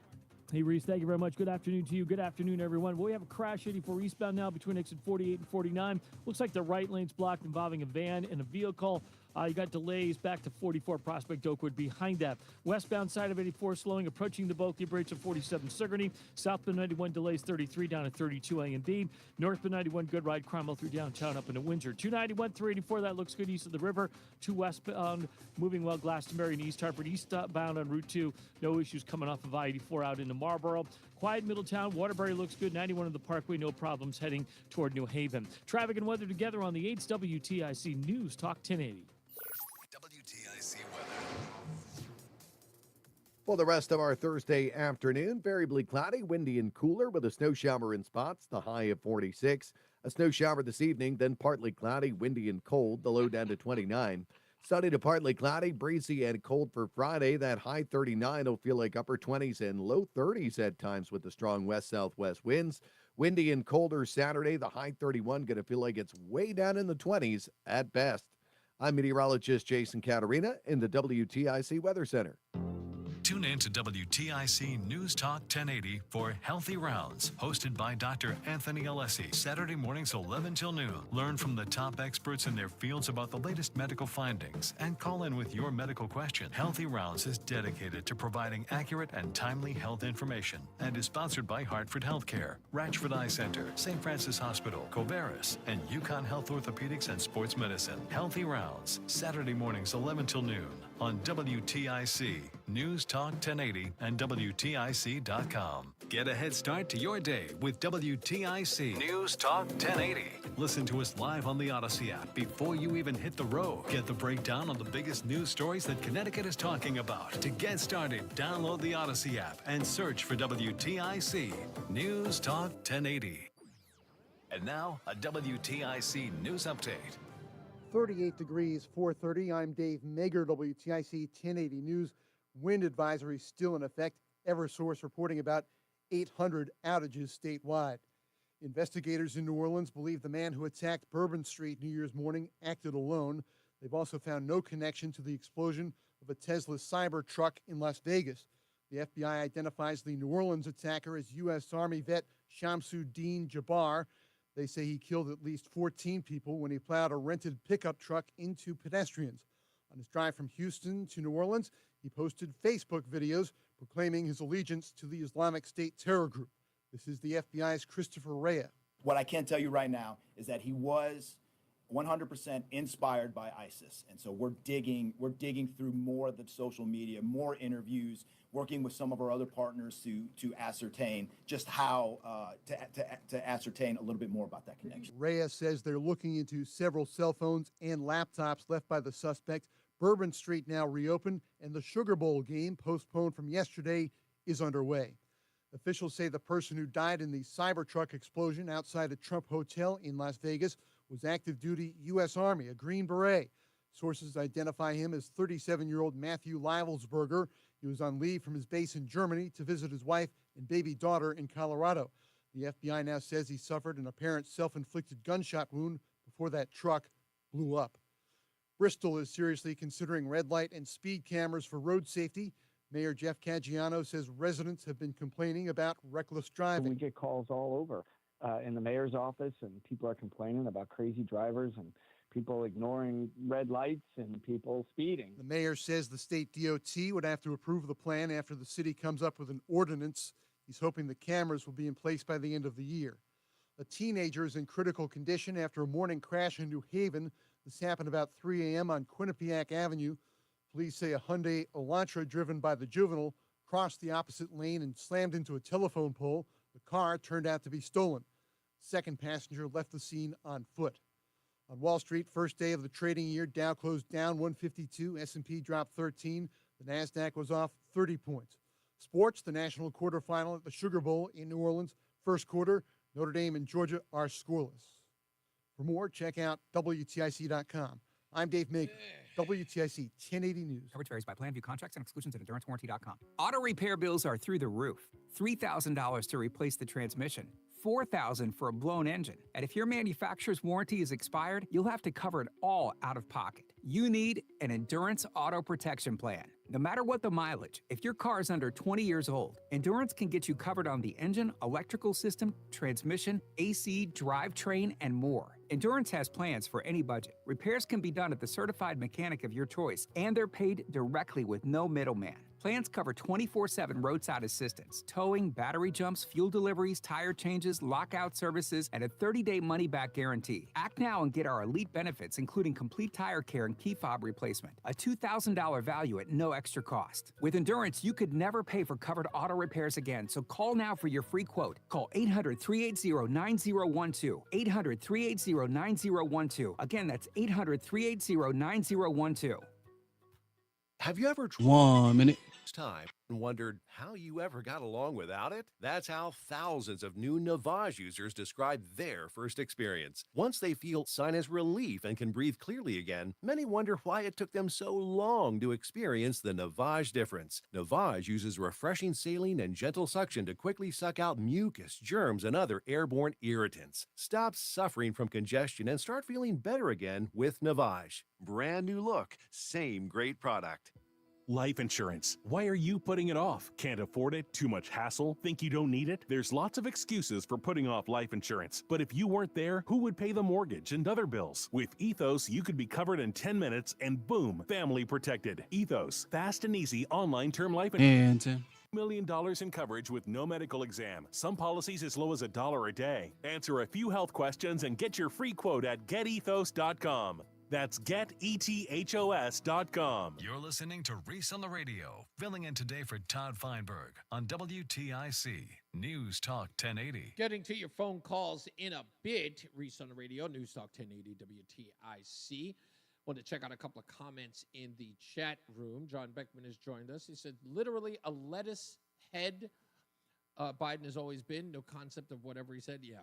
Hey, Reese, thank you very much. Good afternoon to you. Good afternoon, everyone. Well, we have a crash 84 eastbound now between exit 48 and 49. Looks like the right lane's blocked involving a van and a vehicle. You got delays back to 44 Prospect Oakwood behind that. Westbound side of 84 slowing, approaching the Bulky Bridge of 47 Sigourney. Southbound 91 delays 33 down at 32 A and B. Northbound 91 good ride, Cromwell through downtown up into Windsor. 291 384, that looks good east of the river. 2 westbound moving well, Glastonbury and East Hartford. Eastbound on Route 2, no issues coming off of I-84 out into Marlboro. Quiet Middletown, Waterbury looks good. 91 on the Parkway, no problems heading toward New Haven. Traffic and weather together on the 8's WTIC News Talk 1080. WTIC weather. For the rest of our Thursday afternoon, variably cloudy, windy and cooler with a snow shower in spots, the high of 46. A snow shower this evening, then partly cloudy, windy and cold, the low down to 29. Sunny to partly cloudy, breezy and cold for Friday. That high 39 will feel like upper 20s and low 30s at times with the strong west-southwest winds. Windy and colder Saturday, the high 31 going to feel like it's way down in the 20s at best. I'm meteorologist Jason Caterina in the WTIC Weather Center. Tune in to WTIC News Talk 1080 for Healthy Rounds, hosted by Dr. Anthony Alessi, Saturday mornings 11 till noon. Learn from the top experts in their fields about the latest medical findings and call in with your medical question. Healthy Rounds is dedicated to providing accurate and timely health information and is sponsored by Hartford Healthcare, Ratchford Eye Center, St. Francis Hospital, Covaris, and Yukon Health Orthopedics and Sports Medicine. Healthy Rounds, Saturday mornings 11 till noon on WTIC News Talk 1080 and WTIC.com. Get a head start to your day with WTIC News Talk 1080. Listen to us live on the Odyssey app before you even hit the road. Get the breakdown on the biggest news stories that Connecticut is talking about. To get started, download the Odyssey app and search for WTIC News Talk 1080. And now, a WTIC news update. 38 degrees, 4:30. I'm Dave Mager, WTIC 1080 News. Wind advisory still in effect. Eversource reporting about 800 outages statewide. Investigators in New Orleans believe the man who attacked Bourbon Street New Year's morning acted alone. They've also found no connection to the explosion of a Tesla Cybertruck in Las Vegas. The FBI identifies the New Orleans attacker as U.S. Army vet Shamsuddin Jabbar. They say he killed at least 14 people when he plowed a rented pickup truck into pedestrians. On his drive from Houston to New Orleans, he posted Facebook videos proclaiming his allegiance to the Islamic State terror group. This is the FBI's Christopher Rea. What I can tell you right now is that he was 100% inspired by ISIS. And so we're digging through more of the social media, more interviews, working with some of our other partners to ascertain just how, to ascertain a little bit more about that connection. Rea says they're looking into several cell phones and laptops left by the suspect. Bourbon Street now reopened, and the Sugar Bowl game, postponed from yesterday, is underway. Officials say the person who died in the Cybertruck explosion outside a Trump hotel in Las Vegas was active duty U.S. Army, a Green Beret. Sources identify him as 37-year-old Matthew Livelsberger. He was on leave from his base in Germany to visit his wife and baby daughter in Colorado. The FBI now says he suffered an apparent self-inflicted gunshot wound before that truck blew up. Bristol is seriously considering red light and speed cameras for road safety. Mayor Jeff Caggiano says residents have been complaining about reckless driving. We get calls all over in the mayor's office, and people are complaining about crazy drivers and people ignoring red lights and people speeding. The mayor says the state DOT would have to approve the plan after the city comes up with an ordinance. He's hoping the cameras will be in place by the end of the year. A teenager is in critical condition after a morning crash in New Haven. This happened about 3 a.m. on Quinnipiac Avenue. Police say a Hyundai Elantra driven by the juvenile crossed the opposite lane and slammed into a telephone pole. The car turned out to be stolen. Second passenger left the scene on foot. On Wall Street, first day of the trading year, Dow closed down 152, S&P dropped 13, the NASDAQ was off 30 points. Sports, the national quarterfinal at the Sugar Bowl in New Orleans. First quarter, Notre Dame and Georgia are scoreless. For more, check out WTIC.com. I'm Dave Meek, WTIC 1080 News. Coverage varies by plan, view contracts and exclusions at endurancewarranty.com. Auto repair bills are through the roof. $3,000 to replace the transmission. $4,000 for a blown engine. And if your manufacturer's warranty is expired, you'll have to cover it all out of pocket. You need an Endurance Auto Protection Plan. No matter what the mileage, if your car is under 20 years old, Endurance can get you covered on the engine, electrical system, transmission, AC, drivetrain, and more. Endurance has plans for any budget. Repairs can be done at the certified mechanic of your choice, and they're paid directly with no middleman. Plans cover 24/7 roadside assistance, towing, battery jumps, fuel deliveries, tire changes, lockout services, and a 30-day money-back guarantee. Act now and get our elite benefits, including complete tire care and key fob replacement. A $2,000 value at no extra cost. With Endurance, you could never pay for covered auto repairs again, so call now for your free quote. Call 800-380-9012. 800-380-9012. Again, that's 800-380-9012. Have you ever tried 1 minute time and wondered how you ever got along without it? That's how thousands of new Navage users describe their first experience. Once they feel sinus relief and can breathe clearly again, many wonder why it took them so long to experience the Navage difference. Navage uses refreshing saline and gentle suction to quickly suck out mucus, germs, and other airborne irritants. Stop suffering from congestion and start feeling better again with Navage. Brand new look, same great product. Life insurance. Why are you putting it off? Can't afford it? Too much hassle? Think you don't need it? There's lots of excuses for putting off life insurance. But if you weren't there, who would pay the mortgage and other bills? With Ethos, you could be covered in 10 minutes and boom, family protected. Ethos, fast and easy online term life insurance. And $1 million in coverage with no medical exam. Some policies as low as $1 a day. Answer a few health questions and get your free quote at getethos.com. That's getethos.com. You're listening to Reese on the Radio, filling in today for Todd Feinberg on WTIC News Talk 1080. Getting to your phone calls in a bit. Reese on the Radio, News Talk 1080 WTIC. Want to check out a couple of comments in the chat room. John Beckman has joined us. He said, literally a lettuce head. Biden has always been. No concept of whatever he said. Yeah.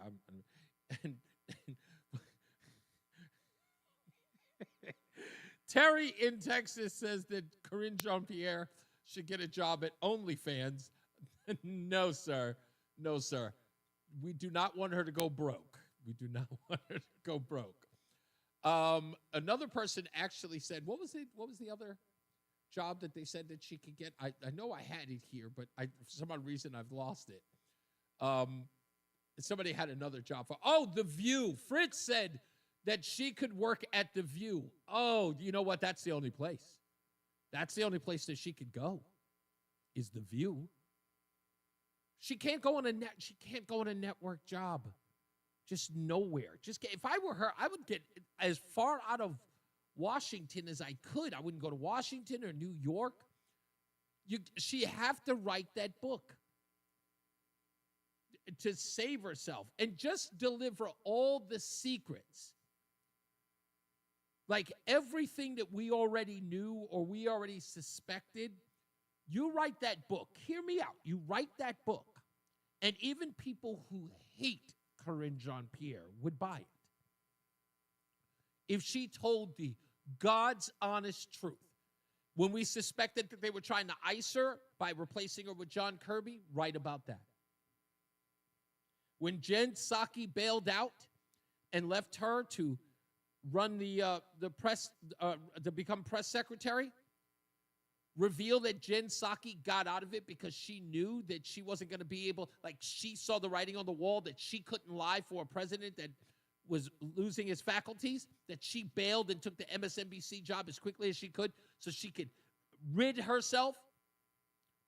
Terry in Texas says that Corinne Jean-Pierre should get a job at OnlyFans. No, sir. No, sir. We do not want her to go broke. We do not want her to go broke. Another person actually said, what was the other job that they said that she could get? I know I had it here, but for some odd reason I've lost it. Somebody had another job for, The View. Fritz said that she could work at The View. Oh, you know what? That's the only place. That's the only place that she could go. is The View. She can't go on a network job. Just nowhere. If I were her, I would get as far out of Washington as I could. I wouldn't go to Washington or New York. She have to write that book to save herself and just deliver all the secrets. Like everything that we already knew or we already suspected. You write that book. Hear me out. You write that book. And even people who hate Corinne Jean-Pierre would buy it. If she told the God's honest truth, when we suspected that they were trying to ice her by replacing her with John Kirby, write about that. When Jen Psaki bailed out and left her to run the press, to become press secretary, reveal that Jen Psaki got out of it because she knew that she wasn't going to be able, like she saw the writing on the wall that she couldn't lie for a president that was losing his faculties, that she bailed and took the MSNBC job as quickly as she could so she could rid herself,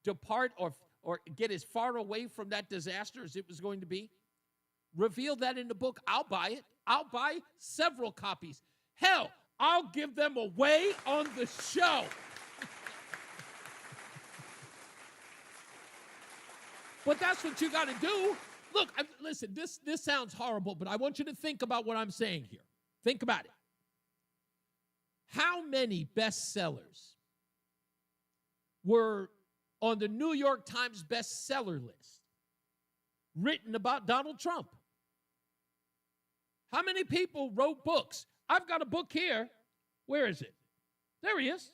depart, or get as far away from that disaster as it was going to be. Reveal that in the book. I'll buy it. I'll buy several copies. Hell, I'll give them away on the show. But that's what you got to do. Look, listen, this sounds horrible, but I want you to think about what I'm saying here. Think about it. How many bestsellers were on the New York Times bestseller list written about Donald Trump? How many people wrote books? I've got a book here. Where is it? There he is.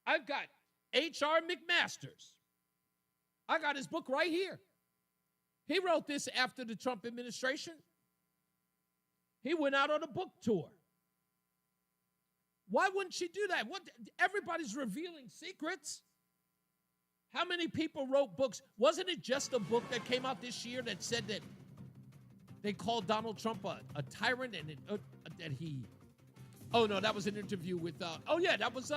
I've got H.R. McMaster's. I got his book right here. He wrote this after the Trump administration. He went out on a book tour. Why wouldn't she do that? Everybody's revealing secrets. How many people wrote books? Wasn't it just a book that came out this year that said that they called Donald Trump a tyrant and that he... Oh, no, that was an interview with... that was,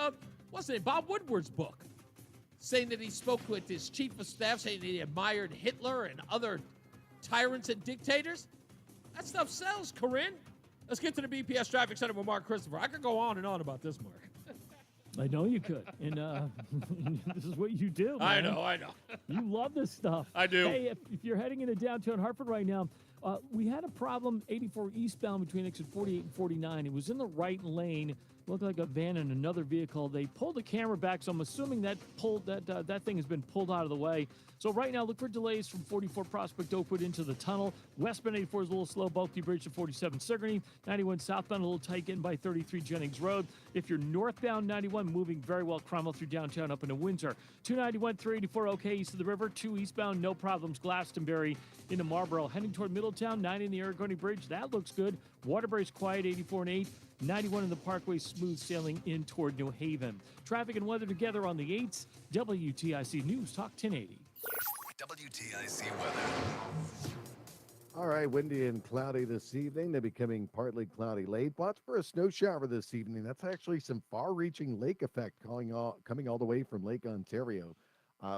what's it, Bob Woodward's book. Saying that he spoke with his chief of staff, saying that he admired Hitler and other tyrants and dictators. That stuff sells, Corinne. Let's get to the BPS Traffic Center with Mark Christopher. I could go on and on about this, Mark. I know you could. And this is what you do, man. I know. You love this stuff. I do. Hey, if you're heading into downtown Hartford right now, we had a problem 84 eastbound between exit 48 and 49. It was in the right lane. Looked like a van and another vehicle. They pulled the camera back, so I'm assuming that thing has been pulled out of the way. So right now, look for delays from 44 Prospect Oakwood into the tunnel. Westbound 84 is a little slow. Bulky Bridge to 47 Sigourney. 91 southbound a little tight getting by 33 Jennings Road. If you're northbound 91, moving very well. Cromwell through downtown up into Windsor. 291, 384 okay east of the river. 2 eastbound, no problems. Glastonbury into Marlboro. Heading toward Middletown. 9 in the Aragoni Bridge. That looks good. Waterbury's quiet, 84 and 8. 91 in the Parkway, smooth sailing in toward New Haven. Traffic and weather together on the 8s. WTIC News Talk 1080. WTIC weather. All right, windy and cloudy this evening. They're becoming partly cloudy late. Watch for a snow shower this evening. That's actually some far-reaching lake effect coming all the way from Lake Ontario.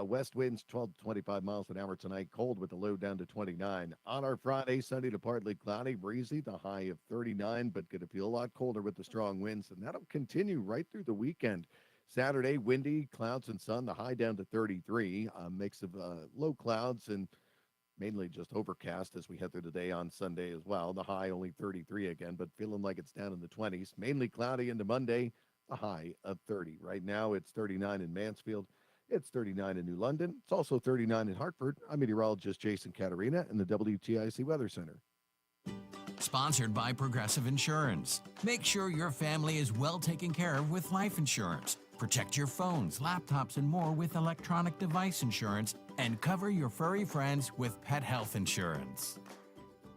West winds 12 to 25 miles an hour tonight. Cold with the low down to 29. On our Friday, sunny to partly cloudy, breezy, the high of 39, but going to feel a lot colder with the strong winds, and that'll continue right through the weekend. Saturday, windy, clouds and sun, the high down to 33. A mix of low clouds and mainly just overcast as we head through the day on Sunday as well. The high only 33 again, but feeling like it's down in the 20s. Mainly cloudy into Monday, a high of 30. Right now, it's 39 in Mansfield. It's 39 in New London. It's also 39 in Hartford. I'm meteorologist Jason Caterina in the WTIC Weather Center. Sponsored by Progressive Insurance. Make sure your family is well taken care of with life insurance. Protect your phones, laptops, and more with electronic device insurance, and cover your furry friends with pet health insurance.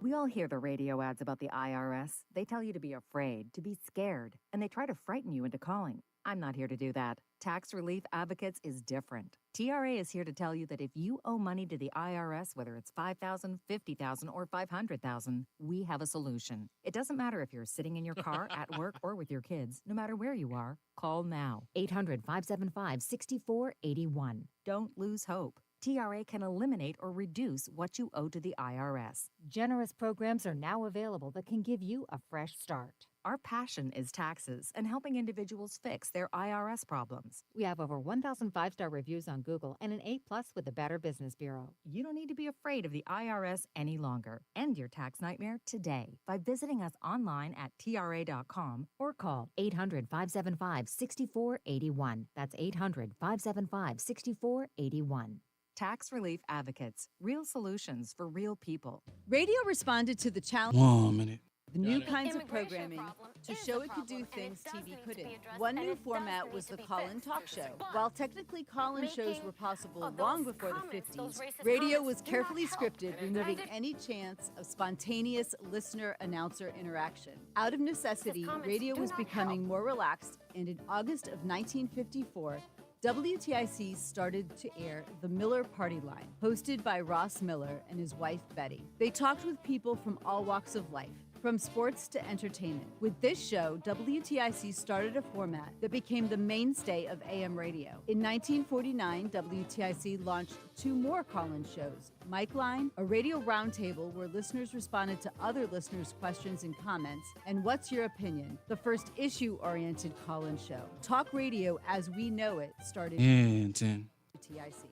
We all hear the radio ads about the IRS. They tell you to be afraid, to be scared, and they try to frighten you into calling. I'm not here to do that. Tax Relief Advocates is different. TRA is here to tell you that if you owe money to the IRS, whether it's $5,000, $50,000, or $500,000, we have a solution. It doesn't matter if you're sitting in your car, at work, or with your kids. No matter where you are, call now. 800-575-6481. Don't lose hope. TRA can eliminate or reduce what you owe to the IRS. Generous programs are now available that can give you a fresh start. Our passion is taxes and helping individuals fix their IRS problems. We have over 1,000 five-star reviews on Google and an A+ with the Better Business Bureau. You don't need to be afraid of the IRS any longer. End your tax nightmare today by visiting us online at TRA.com or call 800-575-6481. That's 800-575-6481. Tax Relief Advocates. Real solutions for real people. Radio responded to the challenge. 1 minute. The new kinds of programming to show it could do things TV couldn't. One new format was the call-in talk show. While technically call-in shows were possible long before the 50s, radio was carefully scripted, removing any chance of spontaneous listener-announcer interaction. Out of necessity, radio was becoming more relaxed, and in August of 1954, WTIC started to air The Miller Party Line, hosted by Ross Miller and his wife, Betty. They talked with people from all walks of life, from sports to entertainment. With this show, WTIC started a format that became the mainstay of AM radio. In 1949, WTIC launched 2 more call-in shows, Mike Line, a radio roundtable where listeners responded to other listeners' questions and comments, and What's Your Opinion, the first issue-oriented call-in show. Talk radio as we know it started And 10. WTIC.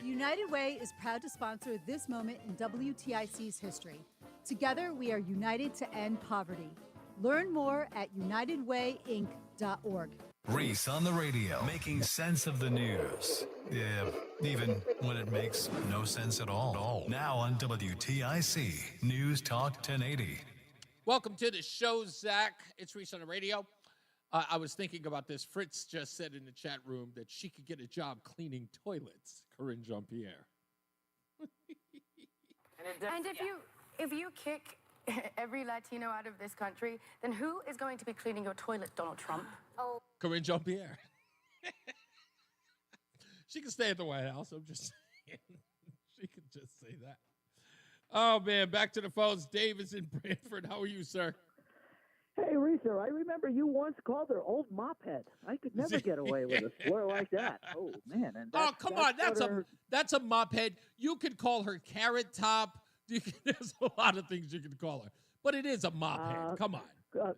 United Way is proud to sponsor this moment in WTIC's history. Together, we are united to end poverty. Learn more at unitedwayinc.org. Reese on the radio, making sense of the news. Yeah, even when it makes no sense at all. Now on WTIC, News Talk 1080. Welcome to the show, Zach. It's Reese on the radio. I was thinking about this. Fritz just said in the chat room that she could get a job cleaning toilets. Corinne Jean-Pierre. And if you kick every Latino out of this country, then who is going to be cleaning your toilet, Donald Trump? Oh. Corinne Jean-Pierre. She can stay at the White House. I'm just saying. She could just say that. Oh, man. Back to the phones. Dave is in Brantford. How are you, sir? Hey, Risa, I remember you once called her old mophead. I could never get away with a slur like that. Oh, man. And come on. That's a mophead. You could call her Carrot Top. There's a lot of things you can call her. But it is a mophead. Come on.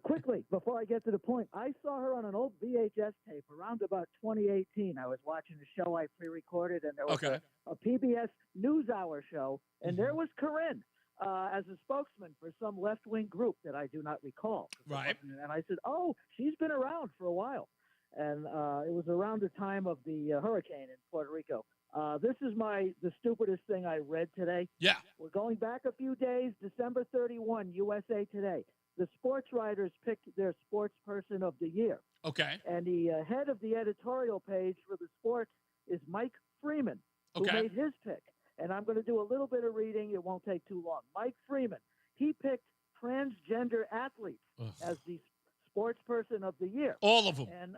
Quickly, before I get to the point, I saw her on an old VHS tape around about 2018. I was watching a show I pre-recorded, and there was a PBS NewsHour show, and there was Corinne as a spokesman for some left-wing group that I do not recall. Right. And I said, oh, she's been around for a while. And it was around the time of the hurricane in Puerto Rico. This is the stupidest thing I read today. Yeah. We're going back a few days, December 31, USA Today. The sports writers picked their sports person of the year. Okay. And the head of the editorial page for the sports is Mike Freeman, who made his pick. And I'm going to do a little bit of reading. It won't take too long. Mike Freeman, he picked transgender athletes as the sports person of the year. All of them. And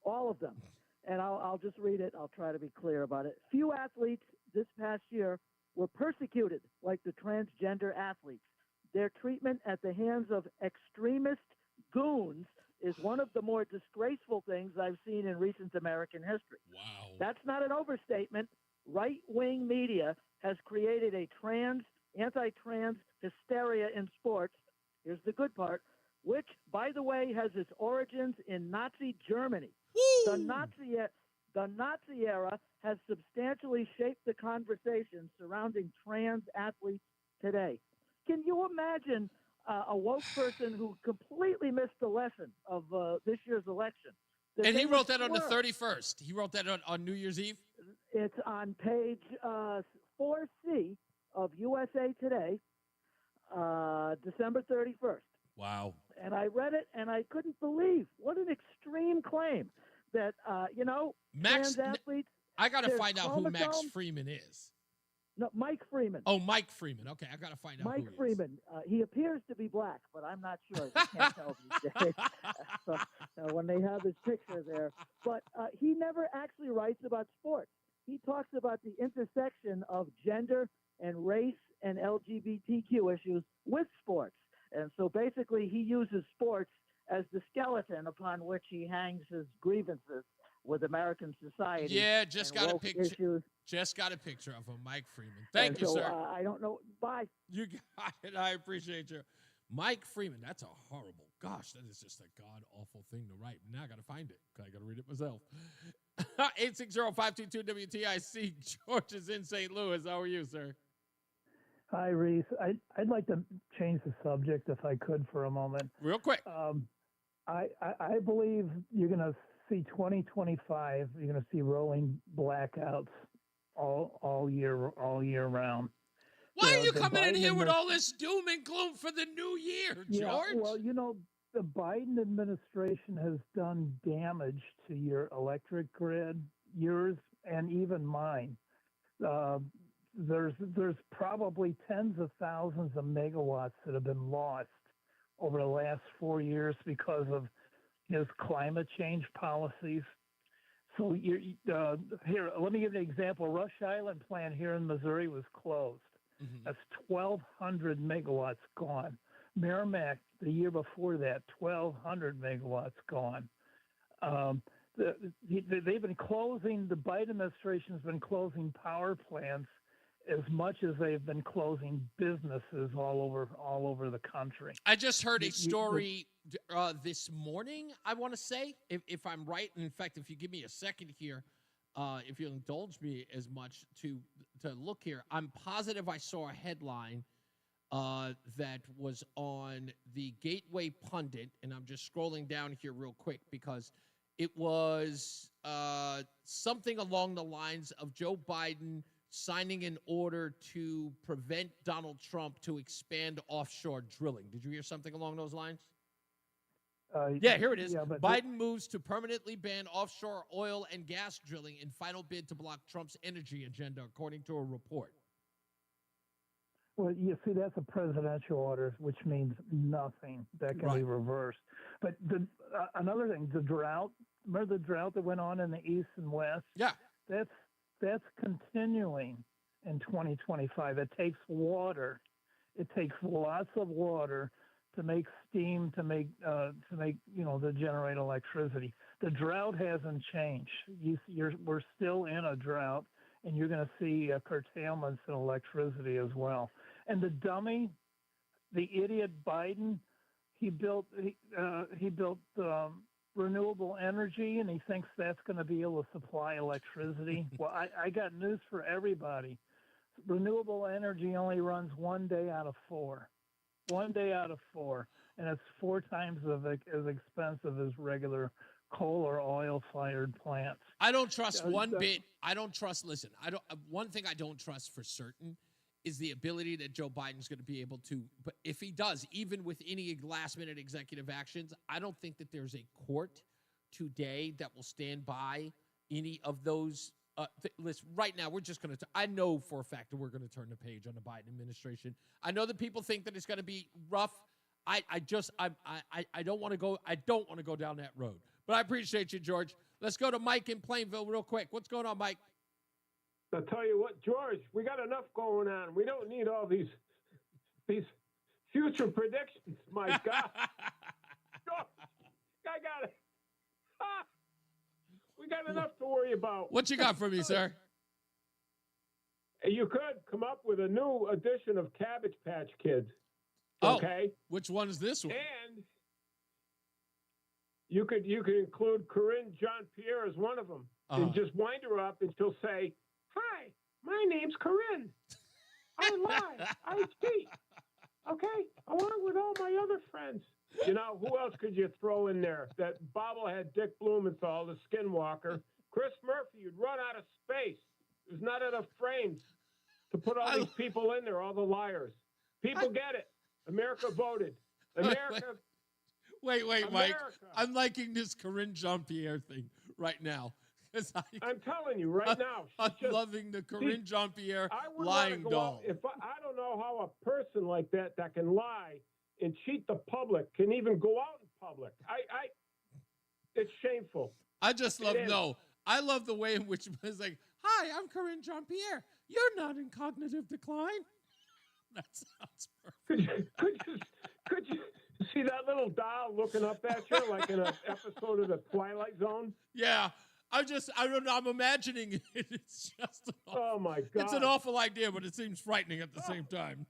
all of them. And I'll just read it. I'll try to be clear about it. Few athletes this past year were persecuted like the transgender athletes. Their treatment at the hands of extremist goons is one of the more disgraceful things I've seen in recent American history. Wow. That's not an overstatement. Right-wing media has created a anti-trans hysteria in sports. Here's the good part, which, by the way, has its origins in Nazi Germany. Woo! The Nazi era has substantially shaped the conversation surrounding trans athletes today. Can you imagine a woke person who completely missed the lesson of this year's election? And he wrote that on the 31st. He wrote that on New Year's Eve? It's on page 4C of USA Today, December 31st. Wow. And I read it, and I couldn't believe what an extreme claim that, Max, trans athletes... I got to find out who Max Freeman is. No, Mike Freeman. Oh, Mike Freeman. Okay, I got to find out Mike who he is. Freeman. He appears to be black, but I'm not sure. You can't tell these days when they have his picture there. But he never actually writes about sports. He talks about the intersection of gender and race and LGBTQ issues with sports. And so basically he uses sports as the skeleton upon which he hangs his grievances with American society. Yeah, just got a woke picture. issues. Just got a picture of him, Mike Freeman. Thank And you, so, sir. I don't know. Bye. You got it. I appreciate you. Mike Freeman, that's a horrible, gosh, that is just a god-awful thing to write. Now I got to find it. I got to read it myself. 860-522-WTIC. George is in St. Louis. How are you, sir? Hi, Reese. I'd like to change the subject if I could for a moment. Real quick. I believe you're going to see 2025. You're going to see rolling blackouts all year round. Why are you coming in here with all this doom and gloom for the new year, George? Yeah, well, the Biden administration has done damage to your electric grid, yours and even mine. There's probably tens of thousands of megawatts that have been lost over the last 4 years because of his climate change policies. So here, let me give you an example. Rush Island plant here in Missouri was closed. Mm-hmm. That's 1,200 megawatts gone. Merrimack, the year before that, 1,200 megawatts gone. They've been closing, the Biden administration has been closing power plants as much as they've been closing businesses all over the country. I just heard a story this morning, I want to say, if I'm right. In fact, if you give me a second here, if you'll indulge me as much to look here, I'm positive I saw a headline that was on the Gateway Pundit, and I'm just scrolling down here real quick because it was something along the lines of Joe Biden signing an order to prevent Donald Trump to expand offshore drilling. Did you hear something along those lines? Yeah, here it is. Yeah, but Biden moves to permanently ban offshore oil and gas drilling in final bid to block Trump's energy agenda, according to a report. Well, you see, that's a presidential order, which means nothing. That can be reversed. But another thing, the drought. Remember the drought that went on in the East and West? Yeah. That's continuing in 2025. It takes water. It takes lots of water to make steam, to generate electricity. The drought hasn't changed. We're still in a drought, and you're going to see curtailments in electricity as well. And the dummy, the idiot Biden, he built renewable energy, and he thinks that's going to be able to supply electricity. Well, I got news for everybody. Renewable energy only runs 1 day out of 4. 1 day out of 4, and it's 4 times as expensive as regular coal or oil-fired plants. I don't trust one bit. I don't trust. Listen, one thing I don't trust for certain is the ability that Joe Biden's going to be able to. But if he does, even with any last-minute executive actions, I don't think that there's a court today that will stand by any of those. Listen, right now, we're just going to. I know for a fact that we're going to turn the page on the Biden administration. I know that people think that it's going to be rough. I don't want to go. I don't want to go down that road. But I appreciate you, George. Let's go to Mike in Plainville real quick. What's going on, Mike? I'll tell you what, George, we got enough going on. We don't need all these future predictions, my God. George, I got it. We got enough to worry about. What you got for me, sir? You could come up with a new edition of Cabbage Patch Kids. Okay? Which one is this one? And you could include Corinne Jean-Pierre as one of them. And just wind her up and she'll say, "Hi, my name's Corinne. I lie. I cheat. Okay? Along with all my other friends." You know, who else could you throw in there? That bobblehead Dick Blumenthal, the skinwalker. Chris Murphy, you'd run out of space. There's not enough frames to put all these people in there, all the liars. People get it. America voted. America. Wait, Mike. I'm liking this Corinne Jean-Pierre thing right now. Because I'm telling you right now. I'm loving the Corinne Jean-Pierre lying doll. If I don't know how a person like that can lie and cheat the public can even go out in public. It's shameful. I just love I love the way in which it's like, "Hi, I'm Corinne Jean-Pierre. You're not in cognitive decline." That sounds perfect. Could you see that little doll looking up at you like in an episode of The Twilight Zone? Yeah. I don't know. I'm imagining it. It's just oh my God. It's an awful idea, but it seems frightening at the same time.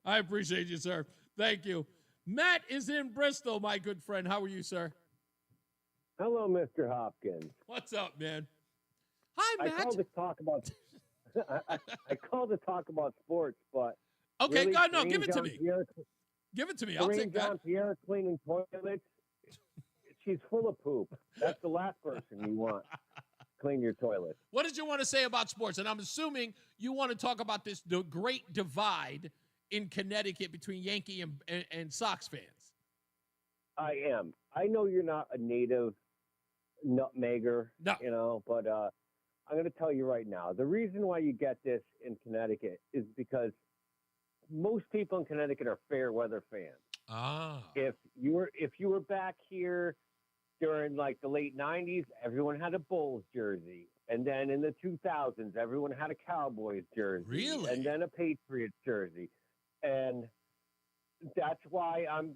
I appreciate you, sir. Thank you. Matt is in Bristol, my good friend. How are you, sir? Hello, Mr. Hopkins. What's up, man? Hi, Matt. I called to talk about I called to talk about sports, but okay, really, God, no, give it to me. Give it to me. I'll take that. Jean-Pierre cleaning toilets. She's full of poop. That's the last person you want clean your toilet. What did you want to say about sports? And I'm assuming you want to talk about the great divide in Connecticut between Yankee and Sox fans. I am. I know you're not a native nutmegger, but I'm going to tell you right now, the reason why you get this in Connecticut is because most people in Connecticut are fair weather fans. Ah. If you were back here during like the late 90s, everyone had a Bulls jersey. And then in the 2000s, everyone had a Cowboys jersey. Really? And then a Patriots jersey. And that's why I'm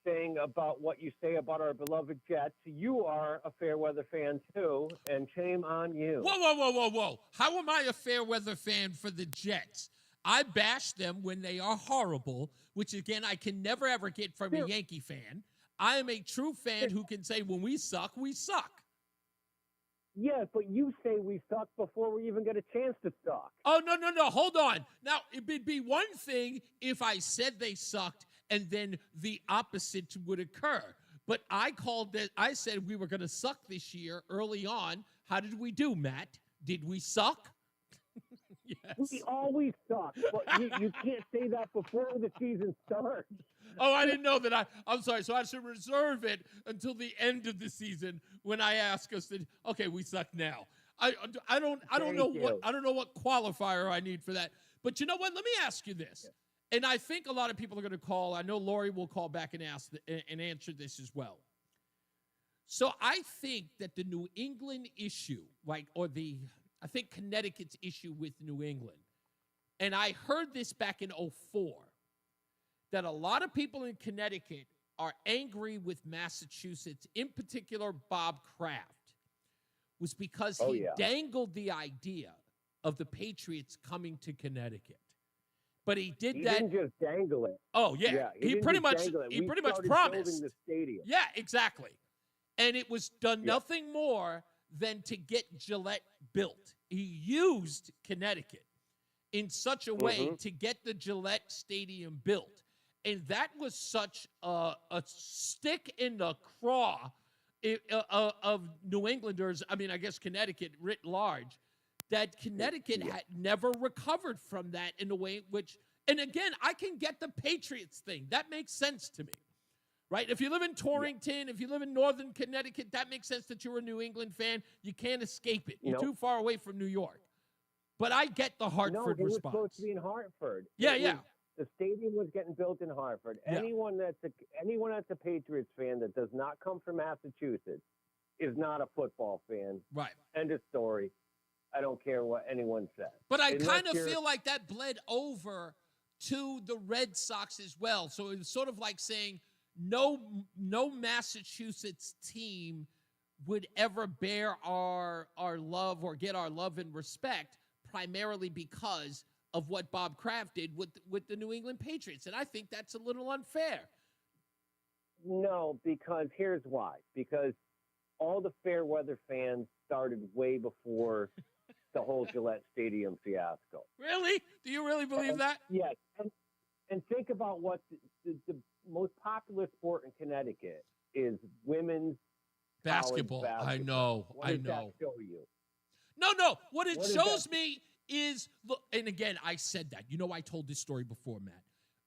saying about what you say about our beloved Jets. You are a fair weather fan too, and shame on you. Whoa. How am I a fair weather fan for the Jets? I bash them when they are horrible, which, again, I can never, ever get from a Yankee fan. I am a true fan who can say when we suck, we suck. Yeah, but you say we suck before we even get a chance to suck. Oh, no. Hold on. Now, it would be one thing if I said they sucked and then the opposite would occur. But I said we were going to suck this year early on. How did we do, Matt? Did we suck? Yes. We always suck, but you can't say that before the season starts. Oh, I didn't know that. I'm sorry. So I should reserve it until the end of the season when I ask us that. Okay, we suck now. I don't know what qualifier I need for that. But you know what? Let me ask you this. And I think a lot of people are going to call. I know Lori will call back and ask and answer this as well. So I think that the New England issue, I think Connecticut's issue with New England, and I heard this back in 2004, that a lot of people in Connecticut are angry with Massachusetts, in particular Bob Kraft, was because he dangled the idea of the Patriots coming to Connecticut. But he did that. He didn't just dangle it. Oh, yeah. He pretty much promised. The stadium. Yeah, exactly. And it was done nothing more than to get Gillette built. He used Connecticut in such a way to get the Gillette Stadium built. And that was such a stick in the craw of New Englanders, I guess Connecticut writ large, that Connecticut had never recovered from that in a way which, and again, I can get the Patriots thing. That makes sense to me, right? If you live in Torrington, if you live in northern Connecticut, that makes sense that you're a New England fan. You can't escape it. You're too far away from New York. But I get the Hartford response. No, it was supposed to be in Hartford. Yeah. The stadium was getting built in Hartford. Yeah. Anyone that's a Patriots fan that does not come from Massachusetts is not a football fan. Right. End of story. I don't care what anyone says. But I kind of feel like that bled over to the Red Sox as well. So it was sort of like saying no Massachusetts team would ever bear our love or get our love and respect, primarily because of what Bob Kraft did with the New England Patriots. And I think that's a little unfair. No, because here's why. Because all the fair weather fans started way before the whole Gillette Stadium fiasco. Really? Do you really believe that? Yes. And think about what the most popular sport in Connecticut is women's basketball. I know. What does that show you? No. What it shows me is, look, and again, I said that. I told this story before, Matt.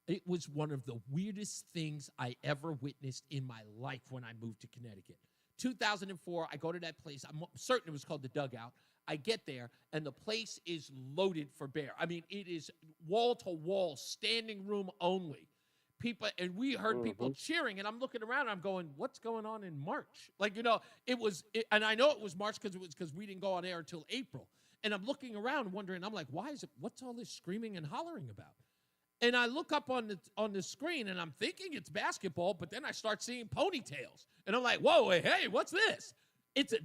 It was one of the weirdest things I ever witnessed in my life when I moved to Connecticut. 2004, I go to that place. I'm certain it was called the Dugout. I get there, and the place is loaded for bear. I mean, it is wall-to-wall, standing room only. People, and we heard people cheering, and I'm looking around, and I'm going, what's going on in March? Like, and I know it was March because we didn't go on air until April. And I'm looking around wondering, I'm like, what's all this screaming and hollering about? And I look up on the screen, and I'm thinking it's basketball, but then I start seeing ponytails. And I'm like, whoa, hey, what's this?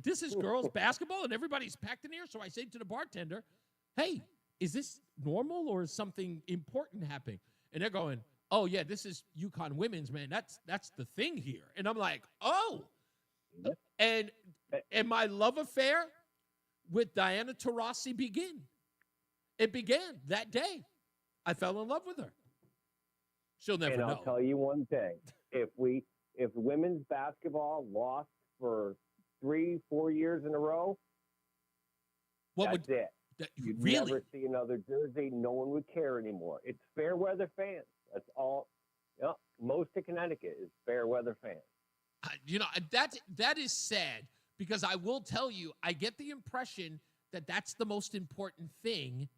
This is girls basketball, and everybody's packed in here. So I say to the bartender, hey, is this normal or is something important happening? And they're going, oh, yeah, this is UConn women's, man. That's the thing here. And I'm like, oh. And my love affair with Diana Taurasi began. It began that day. I fell in love with her. She'll never know. And I'll tell you one thing. If women's basketball lost for 3-4 years in a row, that's it. You'd never see another jersey. No one would care anymore. It's fair weather fans. That's all. Most of Connecticut is fair weather fans. That is sad because I will tell you, I get the impression that that's the most important thing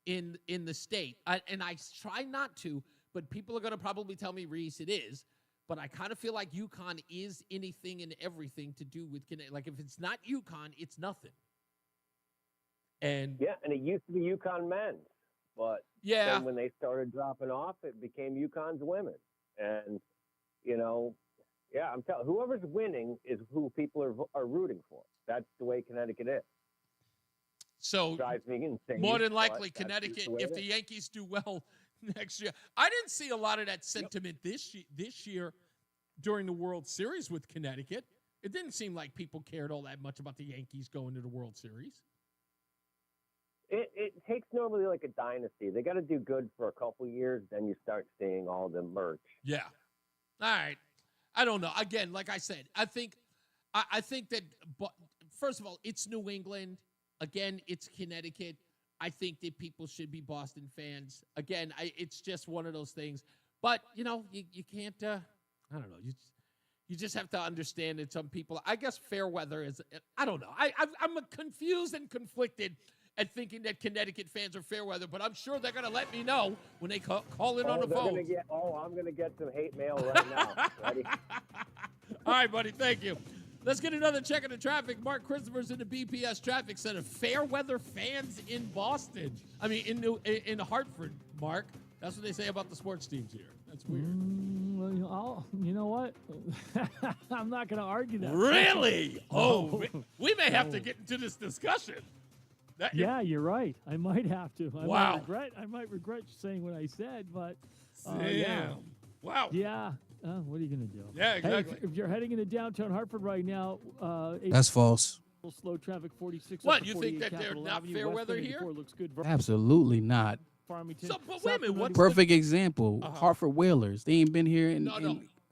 in the state. And I try not to, but people are going to probably tell me, Reese, it is. But I kind of feel like UConn is anything and everything to do with Connecticut. Like, if it's not UConn, it's nothing. And it used to be UConn men's. But then when they started dropping off, it became UConn's women. And, I'm telling whoever's winning is who people are rooting for. That's the way Connecticut is. So, drives me insane, more than likely, Connecticut, if the Yankees do well next year. I didn't see a lot of that sentiment this year during the World Series with Connecticut. It didn't seem like people cared all that much about the Yankees going to the World Series. It takes normally like a dynasty. They got to do good for a couple years, then you start seeing all the merch. Yeah. All right. I don't know. Again, like I said, I think that, first of all, it's New England. Again, it's Connecticut. I think that people should be Boston fans. Again, it's just one of those things. But, you can't, I don't know. You just have to understand that some people, I guess fair weather is, I don't know. I'm confused and conflicted at thinking that Connecticut fans are fair weather, but I'm sure they're going to let me know when they call in on the phone. I'm going to get some hate mail right now. Ready? All right, buddy. Thank you. Let's get another check of the traffic. Mark Christopher's in the BPS Traffic Center. Fair weather fans in Boston. I mean, in Hartford, Mark. That's what they say about the sports teams here. That's weird. You know what? I'm not going to argue that. Really? Oh, we may have to get into this discussion. Yeah, you're right. I might have to. Wow. I might regret saying what I said, but yeah. Wow. Yeah. What are you going to do? Yeah, exactly. Hey, if you're heading into downtown Hartford right now, that's false. Slow traffic 46. What, you think that they're not fair weather here? Looks good. Absolutely not. Farmington. So, but wait a minute. Perfect example. Hartford Whalers. They ain't been here in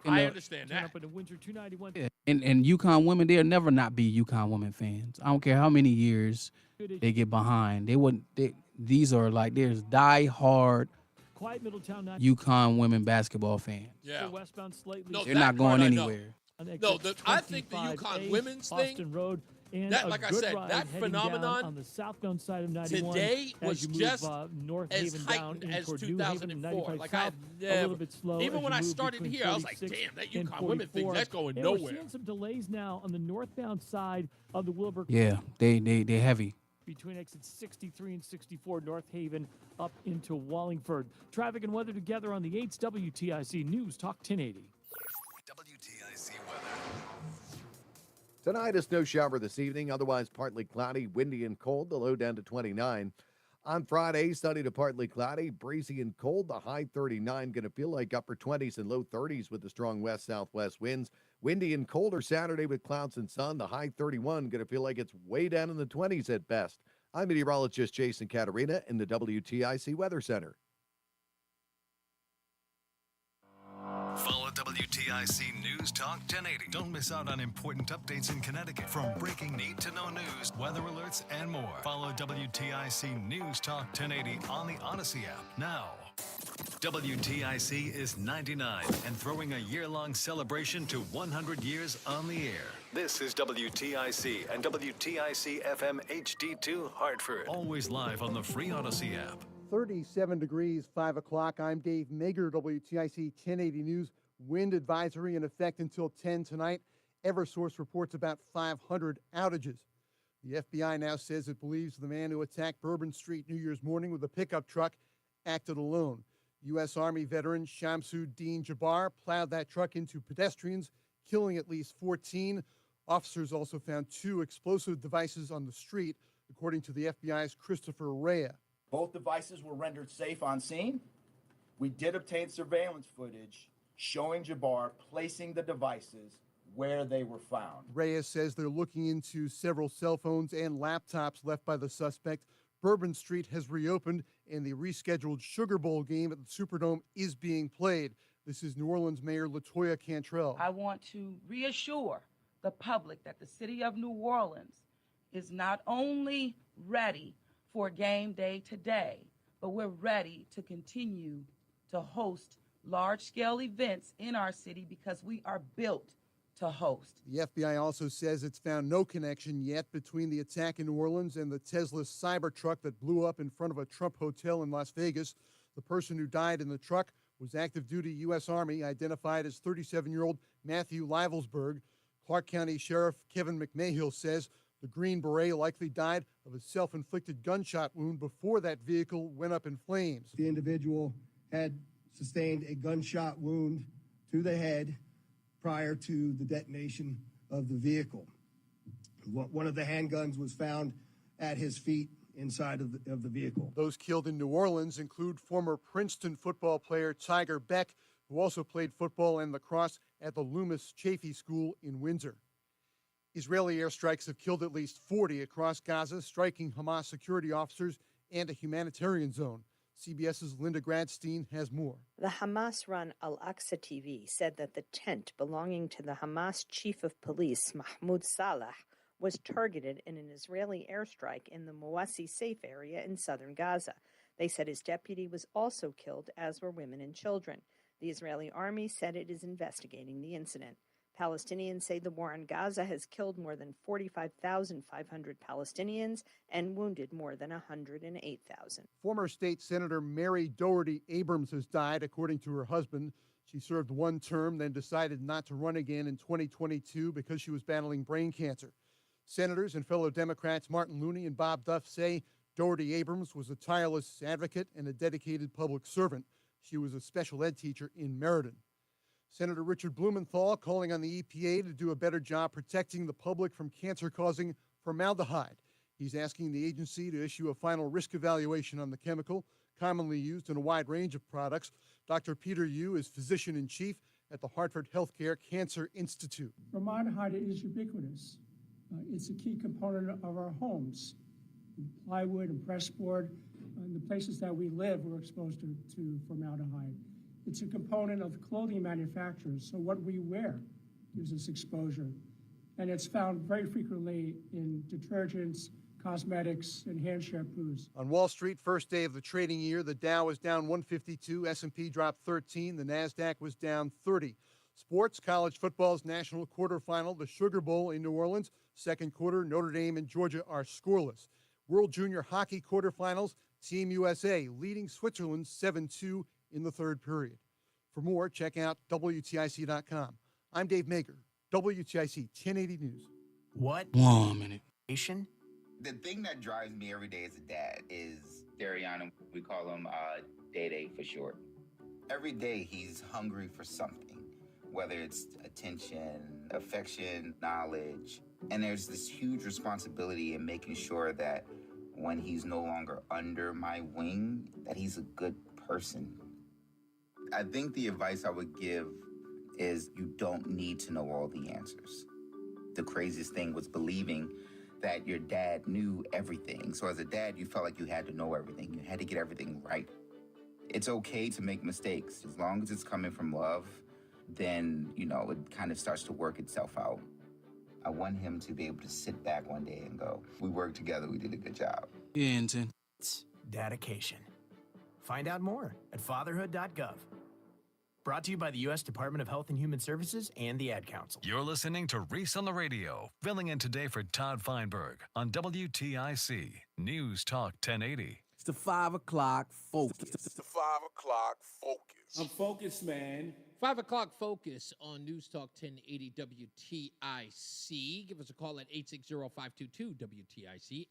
I understand that. Up in the winter 291. Yeah. And UConn women, they'll never not be UConn women fans. I don't care how many years they get behind. They wouldn't. These are like there's die-hard Quiet Middletown UConn women basketball fans. Yeah. Westbound slightly. No, they're not going anywhere. No, I think the UConn women's Boston thing. Road. And that, like I said, that phenomenon on the southbound side of 91 today was just North as Haven heightened down as New Haven, 2004. Like south, I a little bit slow. Even when I started here, I was like, "Damn, that UConn women thing, that's going nowhere." We're seeing some delays now on the northbound side of the Wilbur. Yeah, they're heavy. Between exits 63 and 64, North Haven up into Wallingford. Traffic and weather together on the 8's WTIC News Talk 1080. WTIC weather. Tonight, a snow shower this evening, otherwise partly cloudy, windy and cold, the low down to 29. On Friday, sunny to partly cloudy, breezy and cold, the high 39, going to feel like upper 20s and low 30s with the strong west-southwest winds. Windy and colder Saturday with clouds and sun, the high 31, going to feel like it's way down in the 20s at best. I'm meteorologist Jason Caterina in the WTIC Weather Center. Follow WTIC News Talk 1080. Don't miss out on important updates in Connecticut. From breaking need-to-know news, weather alerts, and more. Follow WTIC News Talk 1080 on the Odyssey app now. WTIC is 99 and throwing a year-long celebration to 100 years on the air. This is WTIC and WTIC FM HD2 Hartford. Always live on the free Odyssey app. 37 degrees, 5 o'clock. I'm Dave Mager, WTIC 1080 News. Wind advisory in effect until 10 tonight. Eversource reports about 500 outages. The FBI now says it believes the man who attacked Bourbon Street New Year's morning with a pickup truck acted alone. U.S. Army veteran Shamsuddin Jabbar plowed that truck into pedestrians, killing at least 14. Officers also found 2 explosive devices on the street, according to the FBI's Christopher Rea. Both devices were rendered safe on scene. We did obtain surveillance footage showing Jabbar placing the devices where they were found. Reyes says they're looking into several cell phones and laptops left by the suspect. Bourbon Street has reopened, and the rescheduled Sugar Bowl game at the Superdome is being played. This is New Orleans Mayor LaToya Cantrell. I want to reassure the public that the city of New Orleans is not only ready for game day today, but we're ready to continue to host large-scale events in our city because we are built to host. The FBI also says it's found no connection yet between the attack in New Orleans and the Tesla Cybertruck that blew up in front of a Trump hotel in Las Vegas. The person who died in the truck was active duty U.S. Army, identified as 37-year-old Matthew Livelsberg. Clark County Sheriff Kevin McMahill says the Green Beret likely died of a self-inflicted gunshot wound before that vehicle went up in flames. The individual had sustained a gunshot wound to the head prior to the detonation of the vehicle. One of the handguns was found at his feet inside of the vehicle. Those killed in New Orleans include former Princeton football player Tiger Beck, who also played football and lacrosse at the Loomis Chaffee School in Windsor. Israeli airstrikes have killed at least 40 across Gaza, striking Hamas security officers and a humanitarian zone. CBS's Linda Gradstein has more. The Hamas-run Al-Aqsa TV said that the tent belonging to the Hamas chief of police, Mahmoud Salah, was targeted in an Israeli airstrike in the Mawasi Safe area in southern Gaza. They said his deputy was also killed, as were women and children. The Israeli army said it is investigating the incident. Palestinians say the war in Gaza has killed more than 45,500 Palestinians and wounded more than 108,000. Former state senator Mary Doherty Abrams has died, according to her husband. She served one term, then decided not to run again in 2022 because she was battling brain cancer. Senators and fellow Democrats Martin Looney and Bob Duff say Doherty Abrams was a tireless advocate and a dedicated public servant. She was a special ed teacher in Meriden. Senator Richard Blumenthal calling on the EPA to do a better job protecting the public from cancer-causing formaldehyde. He's asking the agency to issue a final risk evaluation on the chemical, commonly used in a wide range of products. Dr. Peter Yu is physician-in-chief at the Hartford Healthcare Cancer Institute. Formaldehyde is ubiquitous. It's a key component of our homes. Plywood and pressboard, in the places that we live, we're exposed to formaldehyde. It's a component of clothing manufacturers, so what we wear gives us exposure. And it's found very frequently in detergents, cosmetics, and hand shampoos. On Wall Street, first day of the trading year, the Dow was down 152, S&P dropped 13, the NASDAQ was down 30. Sports, college football's national quarterfinal, the Sugar Bowl in New Orleans. Second quarter, Notre Dame and Georgia are scoreless. World Junior Hockey quarterfinals, Team USA leading Switzerland 7-2 in the third period. For more, check out WTIC.com. I'm Dave Mager, WTIC 1080 News. What? 1 minute. The thing that drives me every day as a dad is Dariana. We call him Day for short. Every day he's hungry for something, whether it's attention, affection, knowledge. And there's this huge responsibility in making sure that when he's no longer under my wing, that he's a good person. I think the advice I would give is you don't need to know all the answers. The craziest thing was believing that your dad knew everything. So as a dad, you felt like you had to know everything. You had to get everything right. It's okay to make mistakes. As long as it's coming from love, then, it kind of starts to work itself out. I want him to be able to sit back one day and go, we worked together, we did a good job. Yeah, Ensign. Dedication. Find out more at fatherhood.gov. Brought to you by the U.S. Department of Health and Human Services and the Ad Council. You're listening to Reese on the Radio, filling in today for Todd Feinberg on WTIC News Talk 1080. It's the 5 o'clock focus. It's the 5 o'clock focus. I'm focused, man. 5 o'clock focus on News Talk 1080 WTIC. Give us a call at 860-522-WTIC,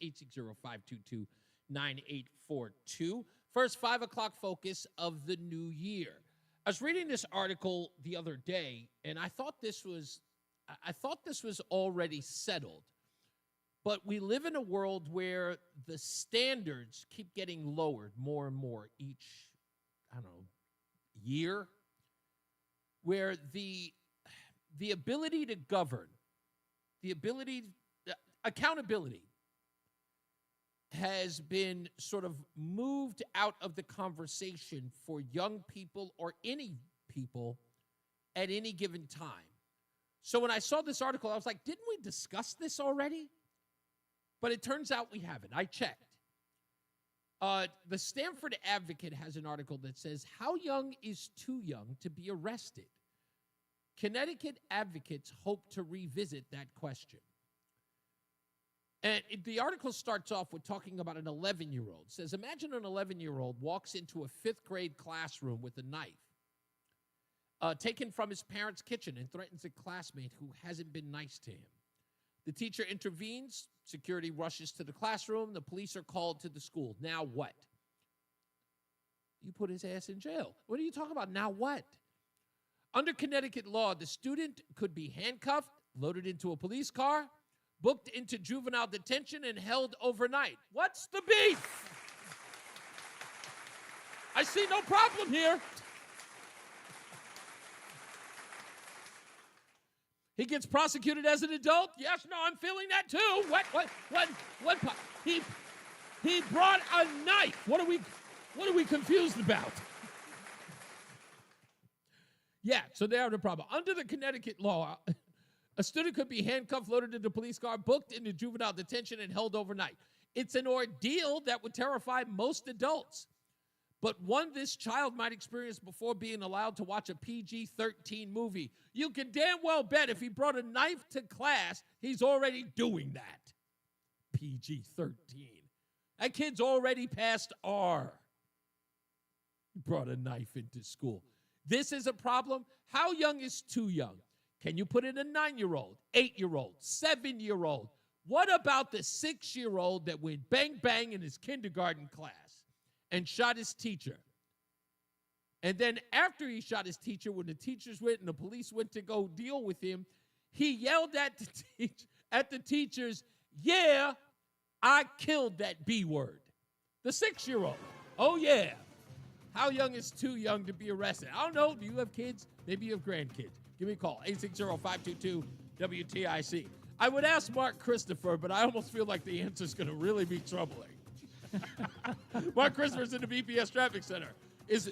860-522-9842. First 5 o'clock focus of the new year. I was reading this article the other day, and I thought this was already settled. But we live in a world where the standards keep getting lowered more and more each, year, where the ability to govern, accountability has been sort of moved out of the conversation for young people or any people at any given time. So when I saw this article, I was like, didn't we discuss this already? But it turns out we haven't. I checked. The Stanford Advocate has an article that says, how young is too young to be arrested? Connecticut advocates hope to revisit that question. And the article starts off with talking about an 11-year-old. It says, imagine an 11-year-old walks into a fifth grade classroom with a knife taken from his parents' kitchen and threatens a classmate who hasn't been nice to him. The teacher intervenes. Security rushes to the classroom. The police are called to the school. Now what? You put his ass in jail. What are you talking about? Now what? Under Connecticut law, the student could be handcuffed, loaded into a police car, booked into juvenile detention, and held overnight. What's the beef? I see no problem here. He gets prosecuted as an adult? Yes, no, I'm feeling that too. What? He brought a knife. What are we confused about? Yeah, so they have the problem. Under the Connecticut law, a student could be handcuffed, loaded into a police car, booked into juvenile detention, and held overnight. It's an ordeal that would terrify most adults, but one this child might experience before being allowed to watch a PG-13 movie. You can damn well bet if he brought a knife to class, he's already doing that. PG-13. That kid's already past R. He brought a knife into school. This is a problem. How young is too young? Can you put in a 9-year-old, 8-year-old, 7-year-old? What about the 6-year-old that went bang bang in his kindergarten class and shot his teacher? And then after he shot his teacher, when the teachers went and the police went to go deal with him, he yelled at the teachers, yeah, I killed that B word. The 6-year-old. Oh, yeah. How young is too young to be arrested? I don't know. Do you have kids? Maybe you have grandkids. Give me a call, 860-522-WTIC. I would ask Mark Christopher, but I almost feel like the answer is going to really be troubling. Mark Christopher's in the BPS Traffic Center. Is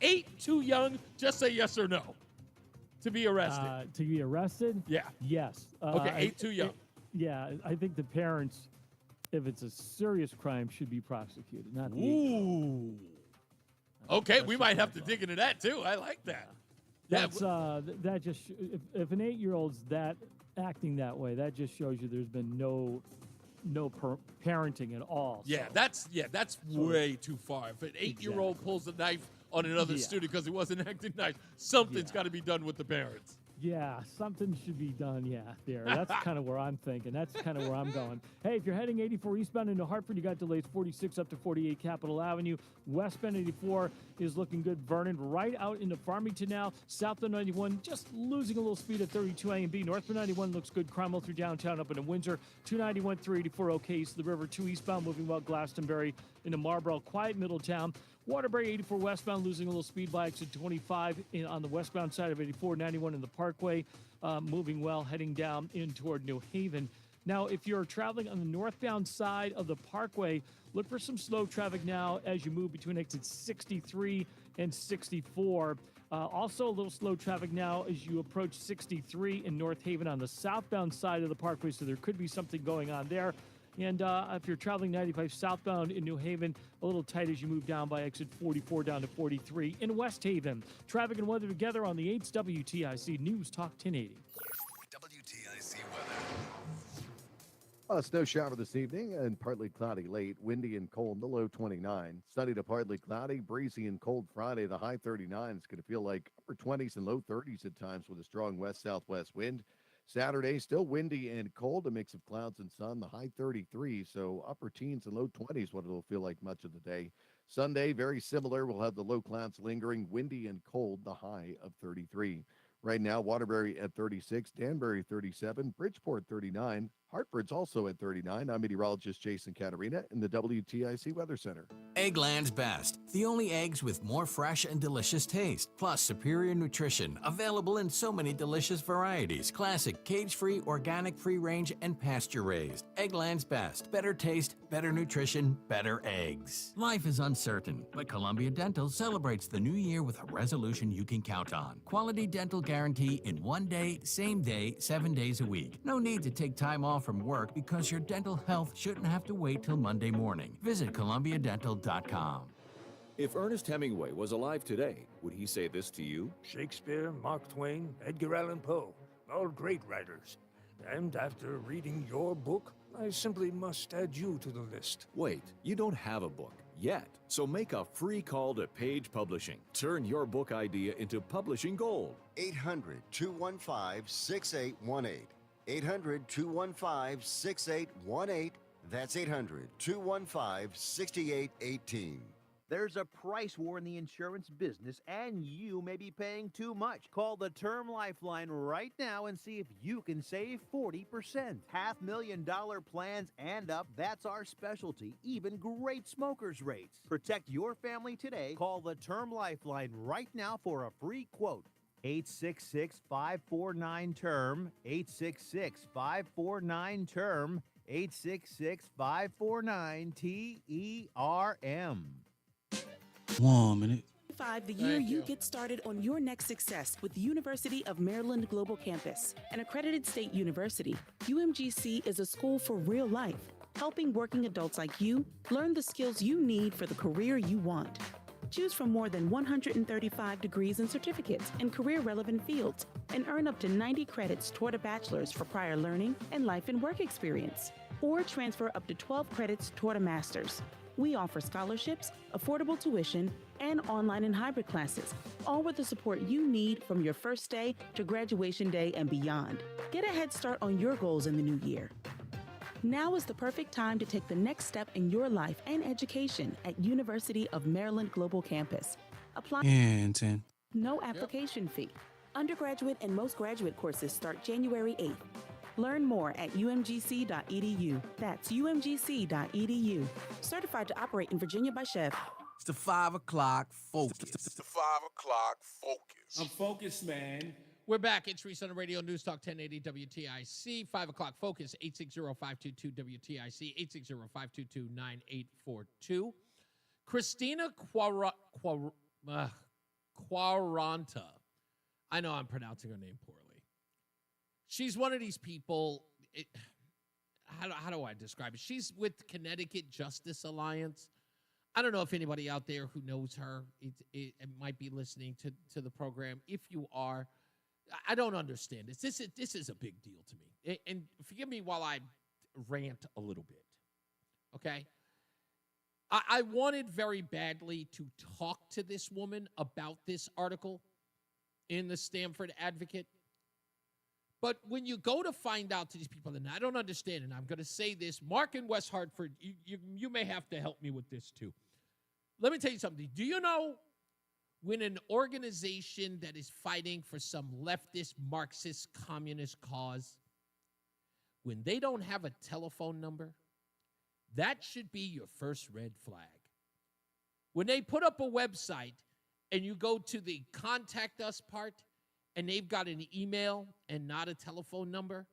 8 too young? Just say yes or no to be arrested. To be arrested? Yeah. Yes. Okay, 8 too young. I think the parents, if it's a serious crime, should be prosecuted, not the 8. Ooh. Okay, we might have to dig into that too. I like that. That's that just if an 8-year-old's acting that way, that just shows you there's been no parenting at all. Yeah, that's way too far. If an 8-year-old pulls a knife on another student because he wasn't acting nice, something's got to be done with the parents. Yeah, something should be done, there. That's kind of where I'm thinking. That's kind of where I'm going. Hey, if you're heading 84 eastbound into Hartford, you got delays 46 up to 48 Capitol Avenue. Westbound 84 is looking good. Vernon right out into Farmington now. South of 91 just losing a little speed at 32 A and B. Northbound 91 looks good. Cromwell through downtown up into Windsor. 291, 384 okay. East of the river. 2 eastbound moving well. Glastonbury into Marlboro. Quiet Middletown. Waterbury 84 westbound losing a little speed by exit 25 on the westbound side of 84. 91 in the Parkway moving well, heading down in toward New Haven. Now, if you're traveling on the northbound side of the Parkway, look for some slow traffic now as you move between exits 63 and 64. Also, a little slow traffic now as you approach 63 in North Haven on the southbound side of the Parkway, so there could be something going on there. And if you're traveling 95 southbound in New Haven, a little tight as you move down by exit 44 down to 43 in West Haven. Traffic and weather together on the 8's WTIC News Talk 1080. WTIC weather. A snow shower this evening and partly cloudy late, windy and cold, the low 29. Sunny to partly cloudy, breezy and cold Friday, the high 39. It's going to feel like upper 20s and low 30s at times with a strong west-southwest wind. Saturday, still windy and cold, a mix of clouds and sun, the high 33. So upper teens and low 20s, what it'll feel like much of the day. Sunday, very similar. We'll have the low clouds lingering, windy and cold, the high of 33. Right now, Waterbury at 36, Danbury 37, Bridgeport 39, Hartford's also at 39. I'm meteorologist Jason Caterina in the WTIC Weather Center. Eggland's Best, the only eggs with more fresh and delicious taste, plus superior nutrition, available in so many delicious varieties, classic, cage-free, organic, free-range, and pasture-raised. Eggland's Best, better taste, better nutrition, better eggs. Life is uncertain, but Columbia Dental celebrates the new year with a resolution you can count on. Quality dental guarantee in 1 day, same day, 7 days a week. No need to take time off from work because your dental health shouldn't have to wait till Monday morning. Visit ColumbiaDental.com. If Ernest Hemingway was alive today, would he say this to you? Shakespeare, Mark Twain, Edgar Allan Poe, all great writers. And after reading your book, I simply must add you to the list. Wait, you don't have a book yet, so make a free call to Page Publishing. Turn your book idea into publishing gold. 800-215-6818. 800-215-6818. That's 800-215-6818. There's a price war in the insurance business, and you may be paying too much. Call the Term Lifeline right now and see if you can save 40%. $500,000 plans and up, that's our specialty. Even great smokers' rates. Protect your family today. Call the Term Lifeline right now for a free quote. 866-549-TERM. 866-549-TERM. 866-549-TERM. 1 minute. The year you get started on your next success with the University of Maryland Global Campus. An accredited state university, UMGC is a school for real life, helping working adults like you learn the skills you need for the career you want. Choose from more than 135 degrees and certificates in career-relevant fields and earn up to 90 credits toward a bachelor's for prior learning and life and work experience. Or transfer up to 12 credits toward a master's. We offer scholarships, affordable tuition, and online and hybrid classes, all with the support you need from your first day to graduation day and beyond. Get a head start on your goals in the new year. Now is the perfect time to take the next step in your life and education at University of Maryland Global Campus. Apply. And 10. No application fee. Undergraduate and most graduate courses start January 8th. Learn more at umgc.edu. That's umgc.edu. Certified to operate in Virginia by Chev. It's the 5 o'clock focus. It's the 5 o'clock focus. I'm focused, man. We're back. It's Reese on the radio, News Talk 1080 WTIC. 5 o'clock focus, 860-522-WTIC, 860-522-9842. Christina Quaranta. I know I'm pronouncing her name poorly. She's one of these people. How do I describe it? She's with Connecticut Justice Alliance. I don't know if anybody out there who knows her it might be listening to the program. If you are, I don't understand this. This is a big deal to me. And forgive me while I rant a little bit, okay? I wanted very badly to talk to this woman about this article in the Stanford Advocate. But when you go to find out to these people, and I don't understand, and I'm going to say this, Mark in West Hartford, you may have to help me with this too. Let me tell you something. Do you know when an organization that is fighting for some leftist, Marxist, communist cause, when they don't have a telephone number, that should be your first red flag. When they put up a website and you go to the contact us part, and they've got an email and not a telephone number,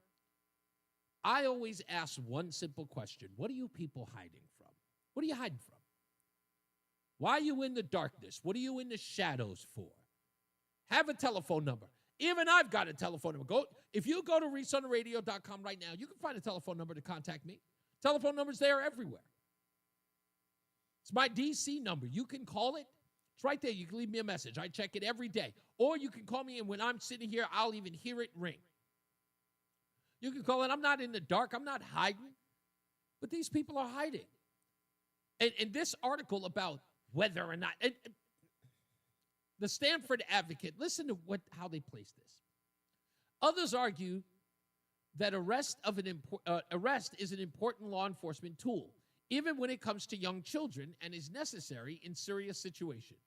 I always ask one simple question. What are you people hiding from? What are you hiding from? Why are you in the darkness? What are you in the shadows for? Have a telephone number. Even I've got a telephone number. If you go to reasonoradio.com right now, you can find a telephone number to contact me. Telephone numbers there everywhere. It's my DC number. You can call it. It's right there. You can leave me a message. I check it every day. Or you can call me, and when I'm sitting here, I'll even hear it ring. You can call it. I'm not in the dark. I'm not hiding. But these people are hiding. And this article about whether or not, the Stanford Advocate, listen to how they place this. Others argue that arrest is an important law enforcement tool, even when it comes to young children, and is necessary in serious situations.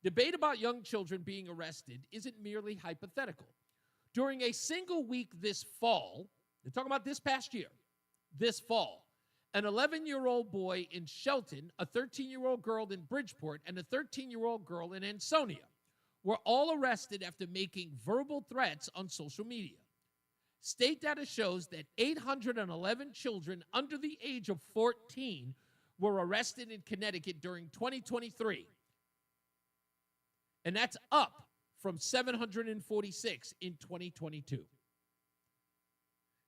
Debate about young children being arrested isn't merely hypothetical. During a single week this fall, they're talking about this past year, this fall, an 11-year-old boy in Shelton, a 13-year-old girl in Bridgeport, and a 13-year-old girl in Ansonia were all arrested after making verbal threats on social media. State data shows that 811 children under the age of 14 were arrested in Connecticut during 2023. And that's up from 746 in 2022.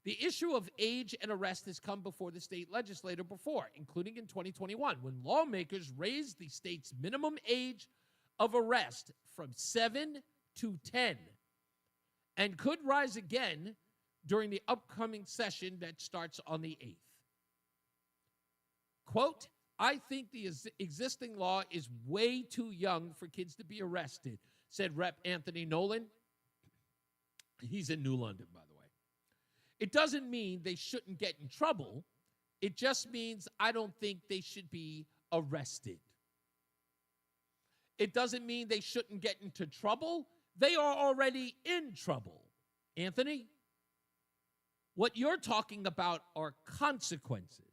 The issue of age and arrest has come before the state legislature before, including in 2021, when lawmakers raised the state's minimum age of arrest from 7 to 10, and could rise again during the upcoming session that starts on the 8th. Quote, I think the existing law is way too young for kids to be arrested, said Rep. Anthony Nolan. He's in New London, by the way. It doesn't mean they shouldn't get in trouble. It just means I don't think they should be arrested. It doesn't mean they shouldn't get into trouble. They are already in trouble. Anthony, what you're talking about are consequences.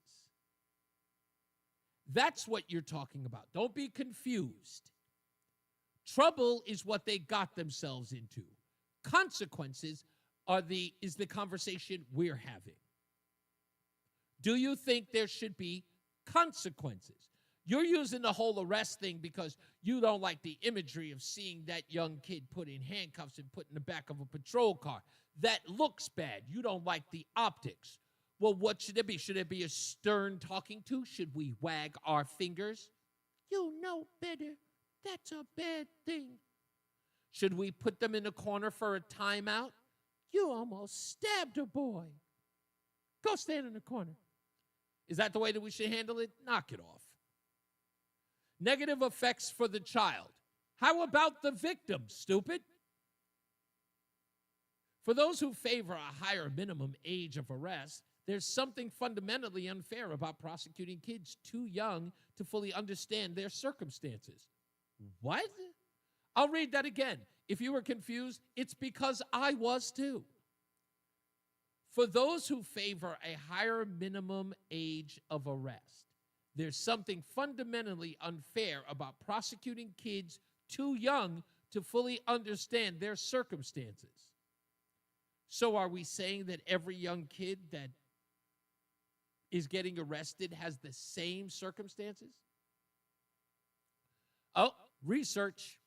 That's what you're talking about. Don't be confused. Trouble is what they got themselves into. Consequences is the conversation we're having. Do you think there should be consequences? You're using the whole arrest thing because you don't like the imagery of seeing that young kid put in handcuffs and put in the back of a patrol car. That looks bad. You don't like the optics. Well, what should it be? Should it be a stern talking to? Should we wag our fingers? You know better. That's a bad thing. Should we put them in a corner for a timeout? You almost stabbed a boy. Go stand in the corner. Is that the way that we should handle it? Knock it off. Negative effects for the child. How about the victim, stupid? For those who favor a higher minimum age of arrest, there's something fundamentally unfair about prosecuting kids too young to fully understand their circumstances. What? I'll read that again. If you were confused, it's because I was too. For those who favor a higher minimum age of arrest, there's something fundamentally unfair about prosecuting kids too young to fully understand their circumstances. So are we saying that every young kid that is getting arrested has the same circumstances? Oh, research.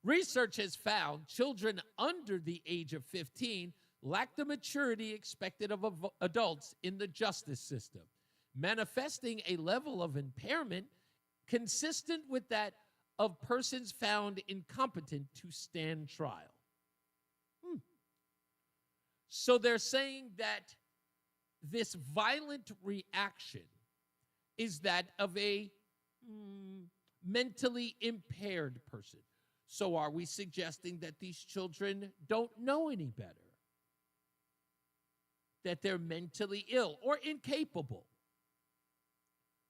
Research has found children under the age of 15 lack the maturity expected of adults in the justice system, manifesting a level of impairment consistent with that of persons found incompetent to stand trial. So they're saying that this violent reaction is that of a mentally impaired person. So are we suggesting that these children don't know any better? That they're mentally ill or incapable?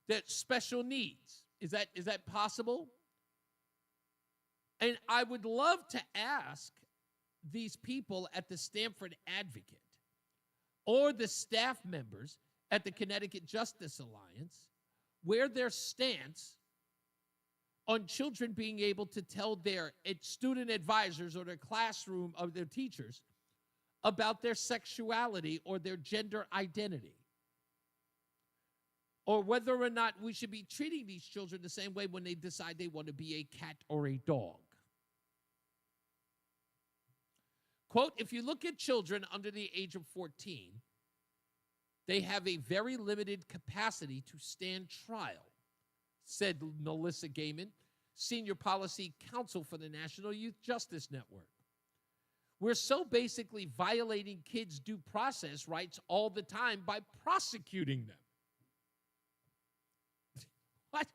That special needs? Is that possible? And I would love to ask these people at the Stanford Advocate or the staff members at the Connecticut Justice Alliance where their stance on children being able to tell their student advisors or their classroom or their teachers about their sexuality or their gender identity. Or whether or not we should be treating these children the same way when they decide they want to be a cat or a dog. Quote, if you look at children under the age of 14, They have a very limited capacity to stand trial, said Melissa Gaiman, Senior Policy Counsel for the National Youth Justice Network. We're so basically violating kids' due process rights all the time by prosecuting them. What?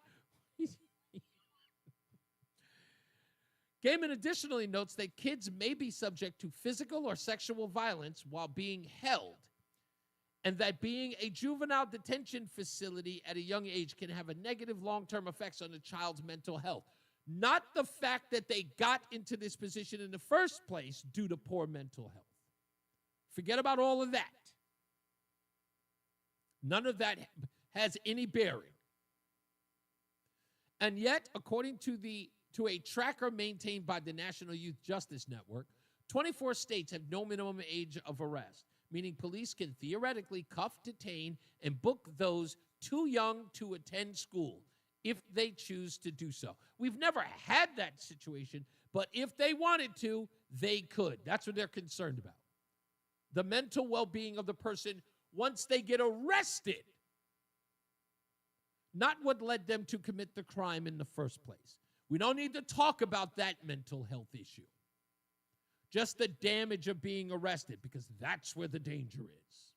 Gaiman additionally notes that kids may be subject to physical or sexual violence while being held, and that being a juvenile detention facility at a young age can have a negative long-term effects on a child's mental health. Not the fact that they got into this position in the first place due to poor mental health. Forget about all of that. None of that has any bearing. And yet, according to a tracker maintained by the National Youth Justice Network, 24 states have no minimum age of arrest, meaning police can theoretically cuff, detain, and book those too young to attend school if they choose to do so. We've never had that situation, but if they wanted to, they could. That's what they're concerned about. The mental well-being of the person once they get arrested, not what led them to commit the crime in the first place. We don't need to talk about that mental health issue. Just the damage of being arrested, because that's where the danger is.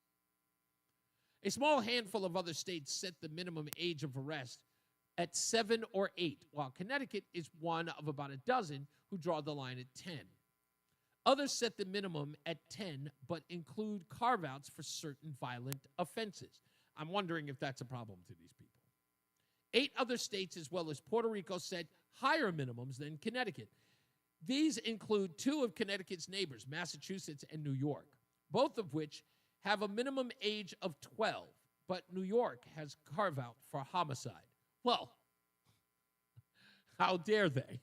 A small handful of other states set the minimum age of arrest at 7 or 8, while Connecticut is one of about a dozen who draw the line at 10. Others set the minimum at 10, but include carve-outs for certain violent offenses. I'm wondering if that's a problem to these people. 8 other states, as well as Puerto Rico, set higher minimums than Connecticut. These include 2 of Connecticut's neighbors, Massachusetts and New York, both of which have a minimum age of 12, but New York has carve-out for homicide. Well, how dare they?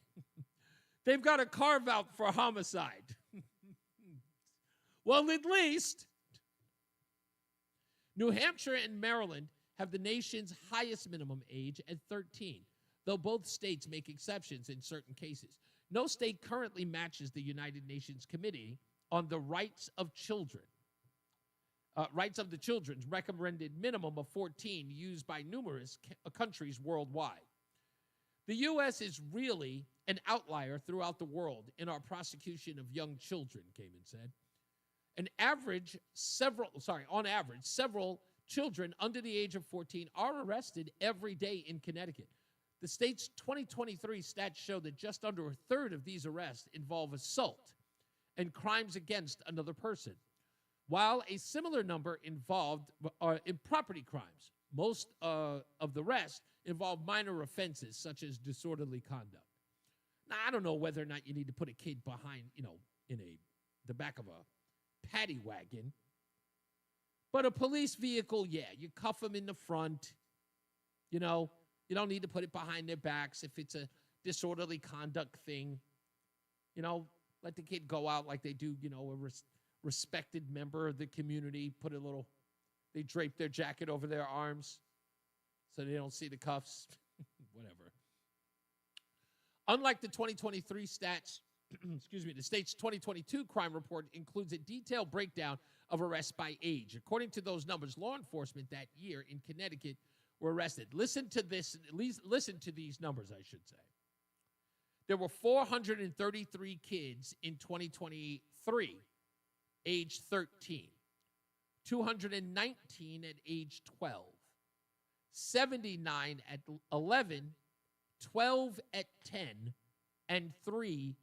They've got a carve-out for homicide. Well, at least New Hampshire and Maryland have the nation's highest minimum age at 13, though both states make exceptions in certain cases. No state currently matches the United Nations Committee on the Rights of Children. Rights of the Children's recommended minimum of 14 used by numerous countries worldwide. The U.S. is really an outlier throughout the world in our prosecution of young children, Gaiman said. On average, several children under the age of 14 are arrested every day in Connecticut. The state's 2023 stats show that just under a third of these arrests involve assault and crimes against another person, while a similar number involved in property crimes. Most of the rest involve minor offenses such as disorderly conduct. Now, I don't know whether or not you need to put a kid behind, in the back of a paddy wagon, but a police vehicle, yeah, you cuff them in the front. You don't need to put it behind their backs if it's a disorderly conduct thing. Let the kid go out like they do, a respected member of the community. They drape their jacket over their arms so they don't see the cuffs. Whatever. Unlike the 2023 stats, the state's 2022 crime report includes a detailed breakdown of arrests by age. According to those numbers, law enforcement that year in Connecticut were arrested. Listen to these numbers, I should say. There were 433 kids in 2023, age 13, 219 at age 12, 79 at 11, 12 at 10, and 3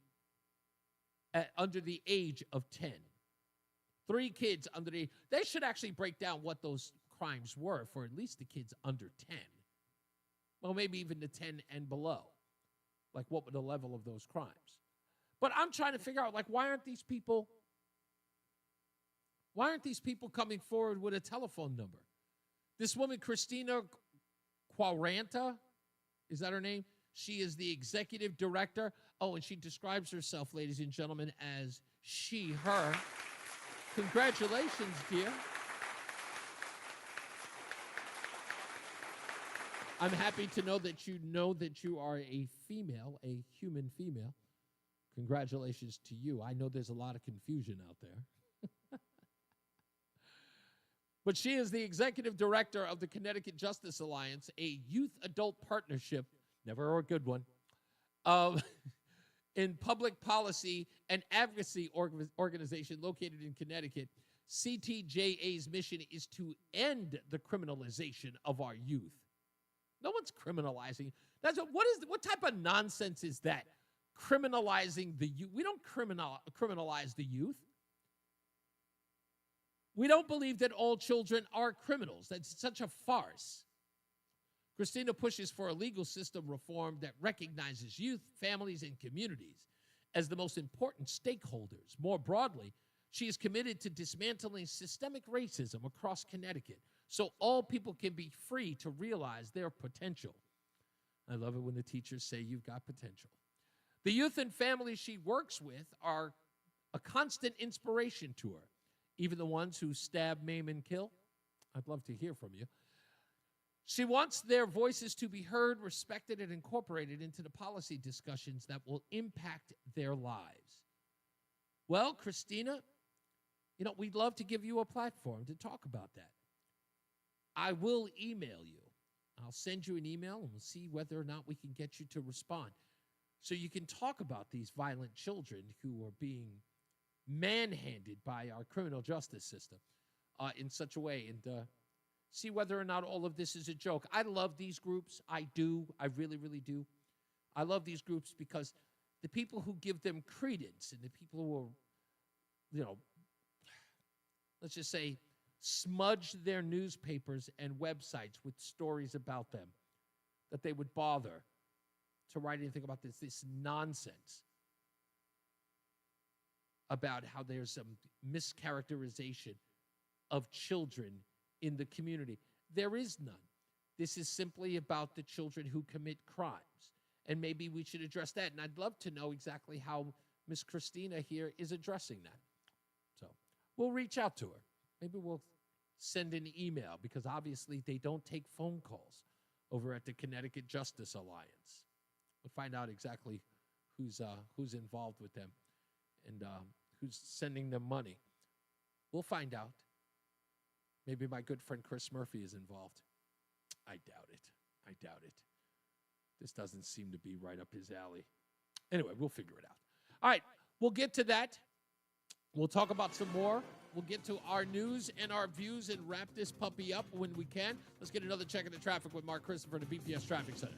under the age of 10. 3 kids under the... They should actually break down what those crimes were for at least the kids under 10. Well, maybe even the 10 and below. Like, what were the level of those crimes? But I'm trying to figure out, why aren't these people coming forward with a telephone number? This woman, Christina Quaranta, is that her name? She is the executive director. Oh, and she describes herself, ladies and gentlemen, as she, her. Congratulations, dear. I'm happy to know that you are a female, a human female. Congratulations to you. I know there's a lot of confusion out there. But she is the executive director of the Connecticut Justice Alliance, a youth-adult partnership, never a good one, in public policy and advocacy organization located in Connecticut. CTJA's mission is to end the criminalization of our youth. No one's criminalizing. What type of nonsense is that? Criminalizing the youth. We don't criminalize the youth. We don't believe that all children are criminals. That's such a farce. Christina pushes for a legal system reform that recognizes youth, families, and communities as the most important stakeholders. More broadly, she is committed to dismantling systemic racism across Connecticut so all people can be free to realize their potential. I love it when the teachers say you've got potential. The youth and families she works with are a constant inspiration to her, even the ones who stab, maim, and kill. I'd love to hear from you. She wants their voices to be heard, respected, and incorporated into the policy discussions that will impact their lives. Well, Christina, we'd love to give you a platform to talk about that. I will email you. I'll send you an email, and we'll see whether or not we can get you to respond. So you can talk about these violent children who are being manhandled by our criminal justice system in such a way, and see whether or not all of this is a joke. I love these groups. I do. I really, really do. I love these groups because the people who give them credence and the people who are, let's just say, smudge their newspapers and websites with stories about them, that they would bother to write anything about this nonsense about how there's some mischaracterization of children in the community. There is none. This is simply about the children who commit crimes. And maybe we should address that. And I'd love to know exactly how Miss Christina here is addressing that. So we'll reach out to her. Maybe we'll send an email, because obviously they don't take phone calls over at the Connecticut Justice Alliance. We'll find out exactly who's involved with them and who's sending them money. We'll find out. Maybe my good friend Chris Murphy is involved. I doubt it. This doesn't seem to be right up his alley. Anyway, we'll figure it out. All right, we'll get to that. We'll talk about some more. We'll get to our news and our views and wrap this puppy up when we can. Let's get another check of the traffic with Mark Christopher at the BPS Traffic Center.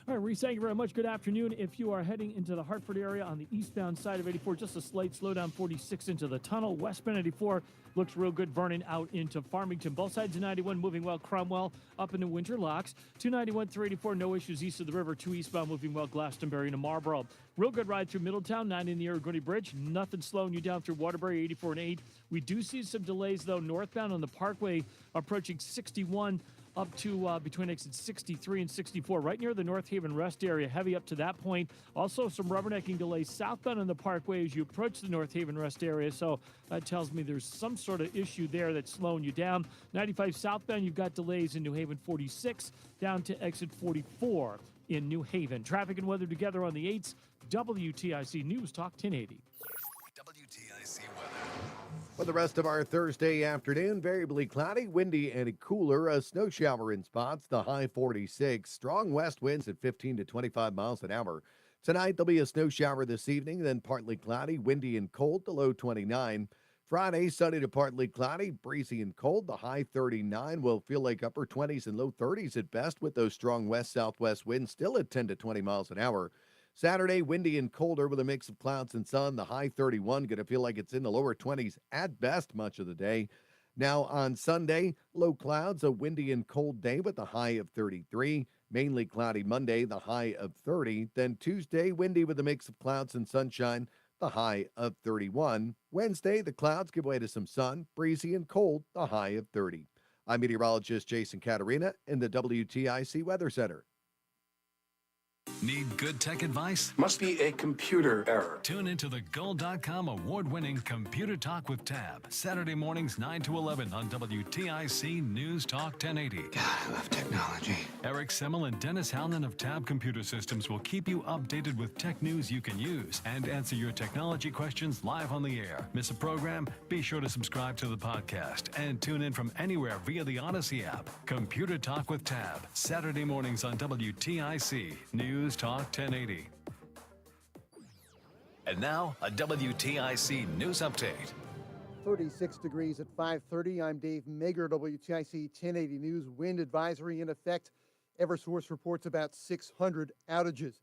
All right, Reese, thank you very much. Good afternoon. If you are heading into the Hartford area on the eastbound side of 84, just a slight slowdown, 46 into the tunnel. Westbound 84 looks real good. Vernon out into Farmington. Both sides of 91 moving well. Cromwell up into Winterlocks. 291 through 84, no issues east of the river. 2 eastbound moving well. Glastonbury into Marlboro. Real good ride through Middletown, 9 in the Irrigotti Bridge. Nothing slowing you down through Waterbury, 84 and 8. We do see some delays, though, northbound on the Parkway approaching 61 up to between exits 63 and 64, right near the North Haven Rest area, heavy up to that point. Also, some rubbernecking delays southbound on the Parkway as you approach the North Haven Rest area, so that tells me there's some sort of issue there that's slowing you down. 95 southbound, you've got delays in New Haven 46 down to exit 44 in New Haven. Traffic and weather together on the 8s. WTIC News Talk 1080. WTIC weather. For the rest of our Thursday afternoon, variably cloudy, windy, and cooler. A snow shower in spots, the high 46. Strong west winds at 15 to 25 miles an hour. Tonight, there'll be a snow shower this evening, then partly cloudy, windy, and cold, the low 29. Friday, sunny to partly cloudy, breezy and cold, the high 39. Will feel like upper 20s and low 30s at best, with those strong west-southwest winds still at 10 to 20 miles an hour. Saturday, windy and colder with a mix of clouds and sun. The high 31, going to feel like it's in the lower 20s at best much of the day. Now on Sunday, low clouds, a windy and cold day with the high of 33. Mainly cloudy Monday, the high of 30. Then Tuesday, windy with a mix of clouds and sunshine, the high of 31. Wednesday, the clouds give way to some sun, breezy and cold, the high of 30. I'm meteorologist Jason Caterina in the WTIC Weather Center. Need good tech advice? Must be a computer error. Tune into the Gold.com award-winning Computer Talk with Tab, Saturday mornings 9 to 11 on WTIC News Talk 1080. God, I love technology. Eric Semmel and Dennis Howland of Tab Computer Systems will keep you updated with tech news you can use and answer your technology questions live on the air. Miss a program? Be sure to subscribe to the podcast and tune in from anywhere via the Odyssey app. Computer Talk with Tab, Saturday mornings on WTIC News Talk 1080. And now, a WTIC news update. 36 degrees at 5:30. I'm Dave Mager, WTIC 1080 News. Wind advisory in effect. Eversource reports about 600 outages.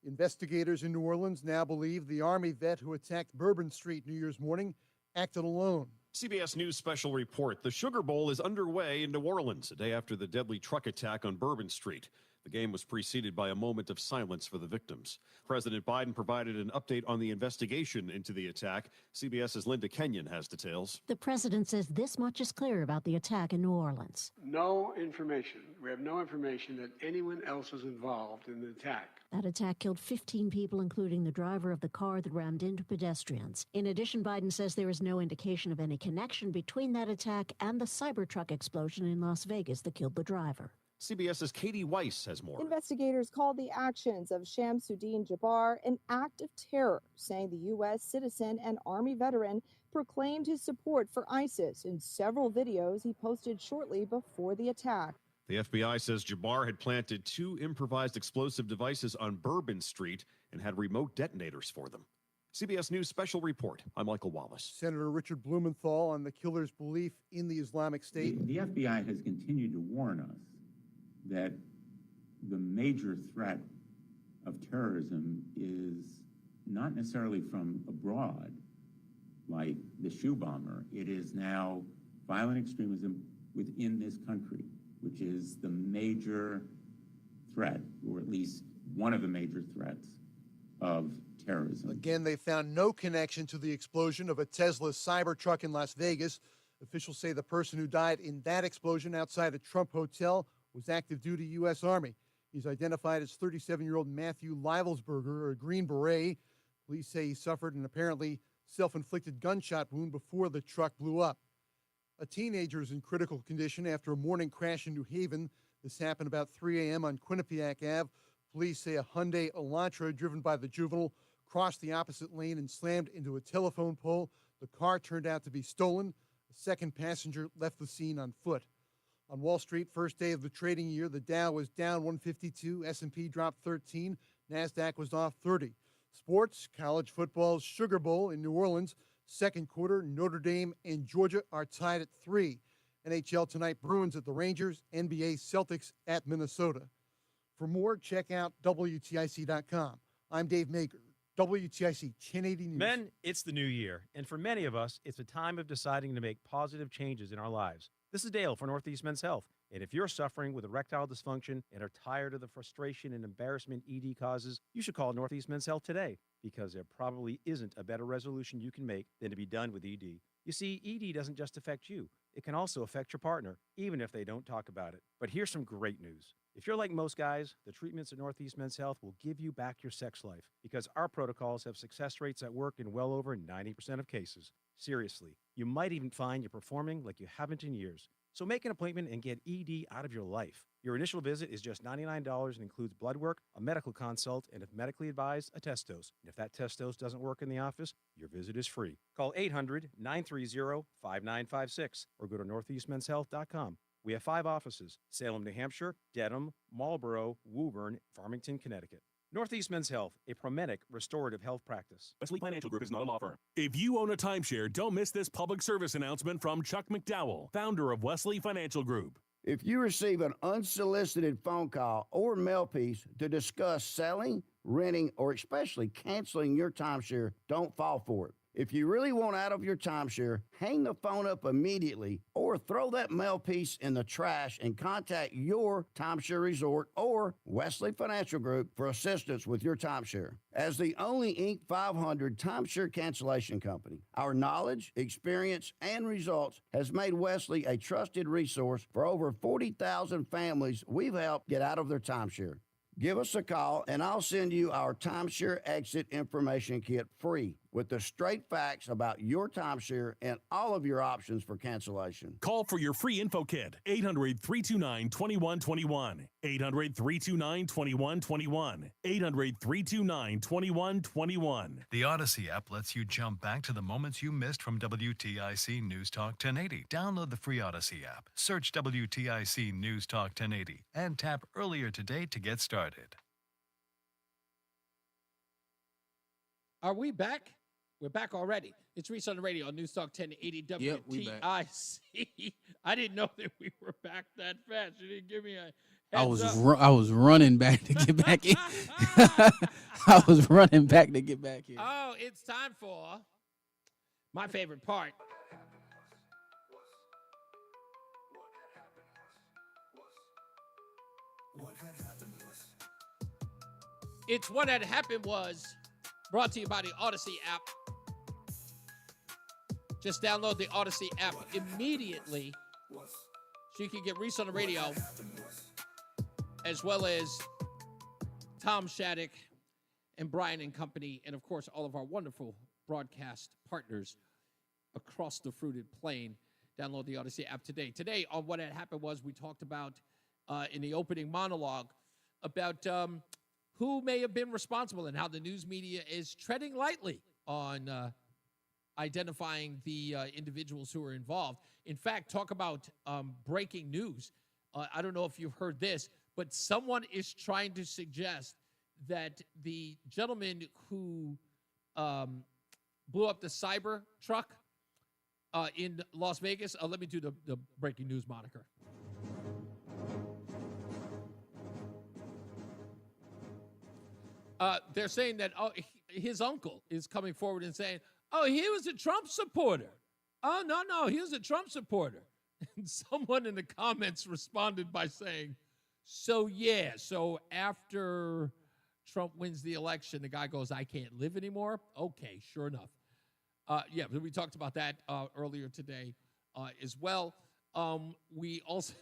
Investigators in New Orleans now believe the Army vet who attacked Bourbon Street New Year's morning acted alone. CBS News special report. The Sugar Bowl is underway in New Orleans, a day after the deadly truck attack on Bourbon Street. The game was preceded by a moment of silence for the victims. President Biden provided an update on the investigation into the attack. CBS's Linda Kenyon has details. The president says this much is clear about the attack in New Orleans. No information. We have no information that anyone else was involved in the attack. That attack killed 15 people, including the driver of the car that rammed into pedestrians. In addition, Biden says there is no indication of any connection between that attack and the Cybertruck explosion in Las Vegas that killed the driver. CBS's Katie Weiss has more. Investigators called the actions of Shamsuddin Jabbar an act of terror, saying the U.S. citizen and Army veteran proclaimed his support for ISIS in several videos he posted shortly before the attack. The FBI says Jabbar had planted 2 improvised explosive devices on Bourbon Street and had remote detonators for them. CBS News special report. I'm Michael Wallace. Senator Richard Blumenthal on the killer's belief in the Islamic State. The FBI has continued to warn us that the major threat of terrorism is not necessarily from abroad, like the shoe bomber. It is now violent extremism within this country, which is the major threat, or at least one of the major threats of terrorism. Again, they found no connection to the explosion of a Tesla Cybertruck in Las Vegas. Officials say the person who died in that explosion outside a Trump hotel was active duty U.S. Army. He's identified as 37-year-old Matthew Livelsberger, a Green Beret. Police say he suffered an apparently self-inflicted gunshot wound before the truck blew up. A teenager is in critical condition after a morning crash in New Haven. This happened about 3 a.m. on Quinnipiac Ave. Police say a Hyundai Elantra driven by the juvenile crossed the opposite lane and slammed into a telephone pole. The car turned out to be stolen. A second passenger left the scene on foot. On Wall Street, first day of the trading year, the Dow was down 152, S&P dropped 13, NASDAQ was off 30. Sports, college football's Sugar Bowl in New Orleans, second quarter, Notre Dame and Georgia are tied at 3. NHL tonight, Bruins at the Rangers, NBA Celtics at Minnesota. For more, check out WTIC.com. I'm Dave Maker, WTIC 1080 News. Men, it's the new year, and for many of us, it's a time of deciding to make positive changes in our lives. This is Dale for Northeast Men's Health, and if you're suffering with erectile dysfunction and are tired of the frustration and embarrassment ED causes, you should call Northeast Men's Health today, because there probably isn't a better resolution you can make than to be done with ED. You see, ED doesn't just affect you. It can also affect your partner, even if they don't talk about it. But here's some great news. If you're like most guys, the treatments at Northeast Men's Health will give you back your sex life, because our protocols have success rates that work in well over 90% of cases. Seriously, you might even find you're performing like you haven't in years. So make an appointment and get ED out of your life. Your initial visit is just $99 and includes blood work, a medical consult, and if medically advised, a test dose. And if that test dose doesn't work in the office, your visit is free. Call 800-930-5956 or go to northeastmenshealth.com. We have 5 offices: Salem, New Hampshire, Dedham, Marlborough, Woburn, Farmington, Connecticut. Northeast Men's Health, a Promedic restorative health practice. Wesley Financial Group is not a law firm. If you own a timeshare, don't miss this public service announcement from Chuck McDowell, founder of Wesley Financial Group. If you receive an unsolicited phone call or mail piece to discuss selling, renting, or especially canceling your timeshare, don't fall for it. If you really want out of your timeshare, hang the phone up immediately or throw that mail piece in the trash and contact your timeshare resort or Wesley Financial Group for assistance with your timeshare. As the only Inc. 500 timeshare cancellation company, our knowledge, experience, and results has made Wesley a trusted resource for over 40,000 families we've helped get out of their timeshare. Give us a call, and I'll send you our timeshare exit information kit free with the straight facts about your timeshare and all of your options for cancellation. Call for your free info kit, 800-329-2121, 800-329-2121, 800-329-2121. The Odyssey app lets you jump back to the moments you missed from WTIC News Talk 1080. Download the free Odyssey app, search WTIC News Talk 1080, and tap earlier today to get started. Are we back? We're back already. It's Reese on the radio on NewsTalk 1080 WTIC. Yep, we back. I didn't know that we were back that fast. You didn't give me a I heads up. I was running back to get back in. I was running back to get back in. Oh, it's time for my favorite part. It's What Had Happened Was, brought to you by the Odyssey app. Just download the Odyssey app immediately so you can get Reese on the radio, as well as Tom Shattuck and Brian and company, and of course all of our wonderful broadcast partners across the fruited plain. Download the Odyssey app today. Today on What Had Happened Was, we talked about in the opening monologue about who may have been responsible and how the news media is treading lightly on identifying the individuals who are involved. In fact, talk about breaking news. I don't know if you've heard this, but someone is trying to suggest that the gentleman who blew up the cyber truck in Las Vegas, let me do the breaking news moniker. They're saying that his uncle is coming forward and saying, oh, he was a Trump supporter. Oh, no, he was a Trump supporter. And someone in the comments responded by saying, so after Trump wins the election, the guy goes, I can't live anymore? Okay, sure enough. We talked about that earlier today as well. We also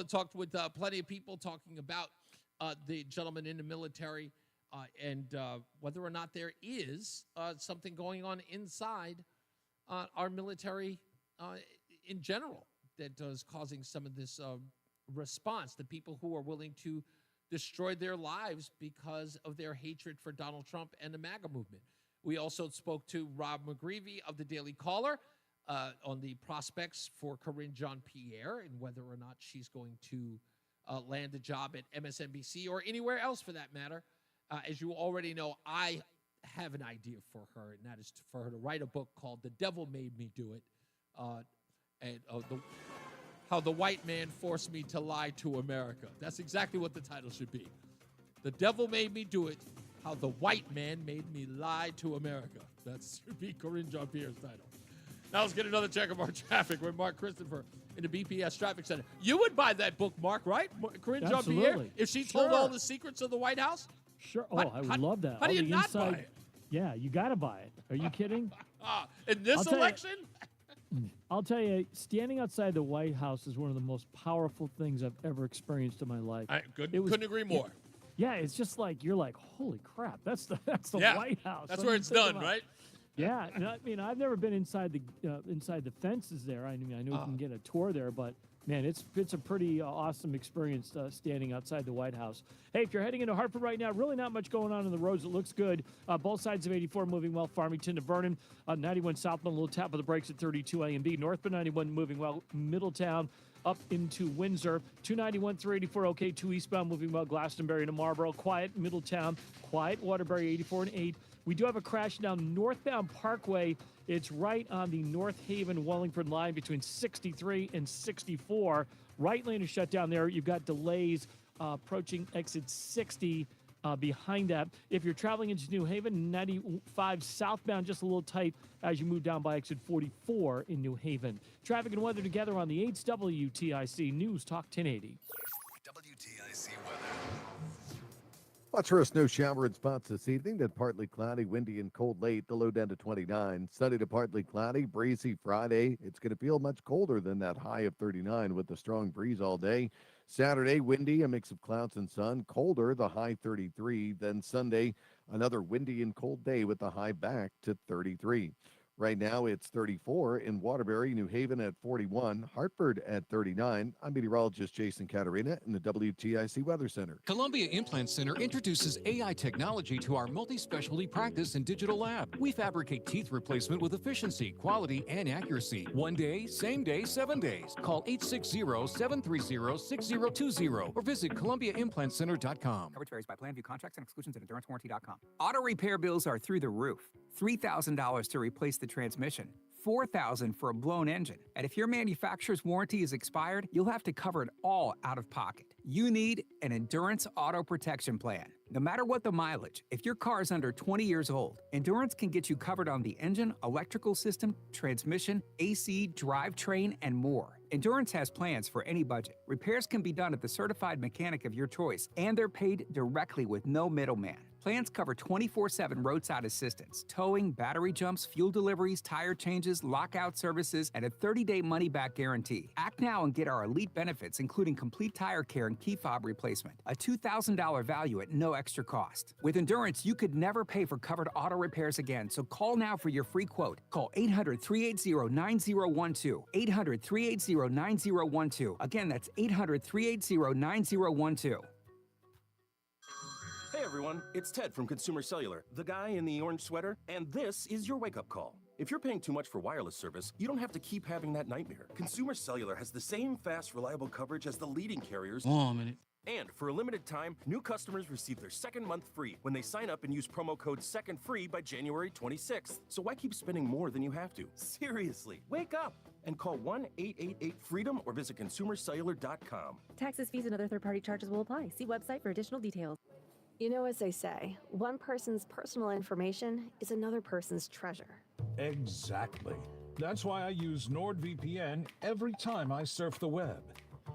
talked with plenty of people talking about the gentleman in the military and whether or not there is something going on inside our military in general that is causing some of this response. The people who are willing to destroy their lives because of their hatred for Donald Trump and the MAGA movement. We also spoke to Rob McGreevy of the Daily Caller on the prospects for Corinne Jean-Pierre and whether or not she's going to land a job at MSNBC or anywhere else for that matter. As you already know, I have an idea for her, and that is for her to write a book called The Devil Made Me Do It, How the White Man Forced Me to Lie to America. That's exactly what the title should be. The Devil Made Me Do It, How the White Man Made Me Lie to America. That should be Corinne Jean-Pierre's title. Now let's get another check of our traffic with Mark Christopher in the BPS Traffic Center. You would buy that book, Mark, right? Corinne Jean-Pierre? If she told all the secrets of the White House? Sure. Oh, I would love that. How do you not buy it? Yeah, you got to buy it. Are you kidding? In this election? I'll tell you, standing outside the White House is one of the most powerful things I've ever experienced in my life. Couldn't agree more. Yeah, it's just like, you're like, holy crap, that's the White House. That's where it's done, right? Yeah, and I mean, I've never been inside the fences there. I mean, I know you can get a tour there, but man, it's a pretty awesome experience standing outside the White House. Hey, if you're heading into Hartford right now, really not much going on the roads. It looks good. Both sides of 84 moving well. Farmington to Vernon, 91 southbound, a little tap of the brakes at 32 A and B. Northbound 91 moving well. Middletown up into Windsor. 291 through 84 okay. 2 eastbound moving well. Glastonbury to Marlboro. Quiet Middletown. Quiet Waterbury 84 and 8. We do have a crash down northbound Parkway. It's right on the North Haven-Wallingford line between 63 and 64. Right lane is shut down there. You've got delays approaching exit 60 behind that. If you're traveling into New Haven, 95 southbound, just a little tight as you move down by exit 44 in New Haven. Traffic and weather together on the 8's WTIC News Talk 1080. WTIC weather. Watch for a snow shower in spots this evening, then partly cloudy, windy, and cold late. The low down to 29. Sunny to partly cloudy, breezy Friday. It's going to feel much colder than that high of 39 with the strong breeze all day. Saturday, windy, a mix of clouds and sun, colder, the high 33. Then Sunday, another windy and cold day with the high back to 33. Right now, it's 34 in Waterbury, New Haven at 41, Hartford at 39. I'm meteorologist Jason Caterina in the WTIC Weather Center. Columbia Implant Center introduces AI technology to our multi-specialty practice and digital lab. We fabricate teeth replacement with efficiency, quality, and accuracy. 1 day, same day, 7 days. Call 860-730-6020 or visit ColumbiaImplantCenter.com. Coverage varies by plan. View contracts and exclusions at EnduranceWarranty.com. Auto repair bills are through the roof. $3,000 to replace the transmission. $4,000 for a blown engine. And if your manufacturer's warranty is expired, you'll have to cover it all out of pocket. You need an Endurance Auto Protection Plan. No matter what the mileage, if your car is under 20 years old, Endurance can get you covered on the engine, electrical system, transmission, AC, drivetrain, and more. Endurance has plans for any budget. Repairs can be done at the certified mechanic of your choice, and they're paid directly with no middleman. Plans cover 24/7 roadside assistance, towing, battery jumps, fuel deliveries, tire changes, lockout services, and a 30-day money-back guarantee. Act now and get our elite benefits, including complete tire care and key fob replacement. A $2,000 value at no extra cost. With Endurance, you could never pay for covered auto repairs again, so call now for your free quote. Call 800-380-9012. 800-380-9012. Again, that's 800-380-9012. Hey everyone, it's Ted from Consumer Cellular, the guy in the orange sweater, and this is your wake-up call. If you're paying too much for wireless service, you don't have to keep having that nightmare. Consumer Cellular has the same fast, reliable coverage as the leading carriers. Hold on a minute. And for a limited time, new customers receive their second month free when they sign up and use promo code SECONDFREE by January 26th. So why keep spending more than you have to? Seriously, wake up and call 1-888-FREEDOM or visit consumercellular.com. Taxes, fees, and other third-party charges will apply. See website for additional details. You know, as they say, one person's personal information is another person's treasure. Exactly. That's why I use NordVPN every time I surf the web.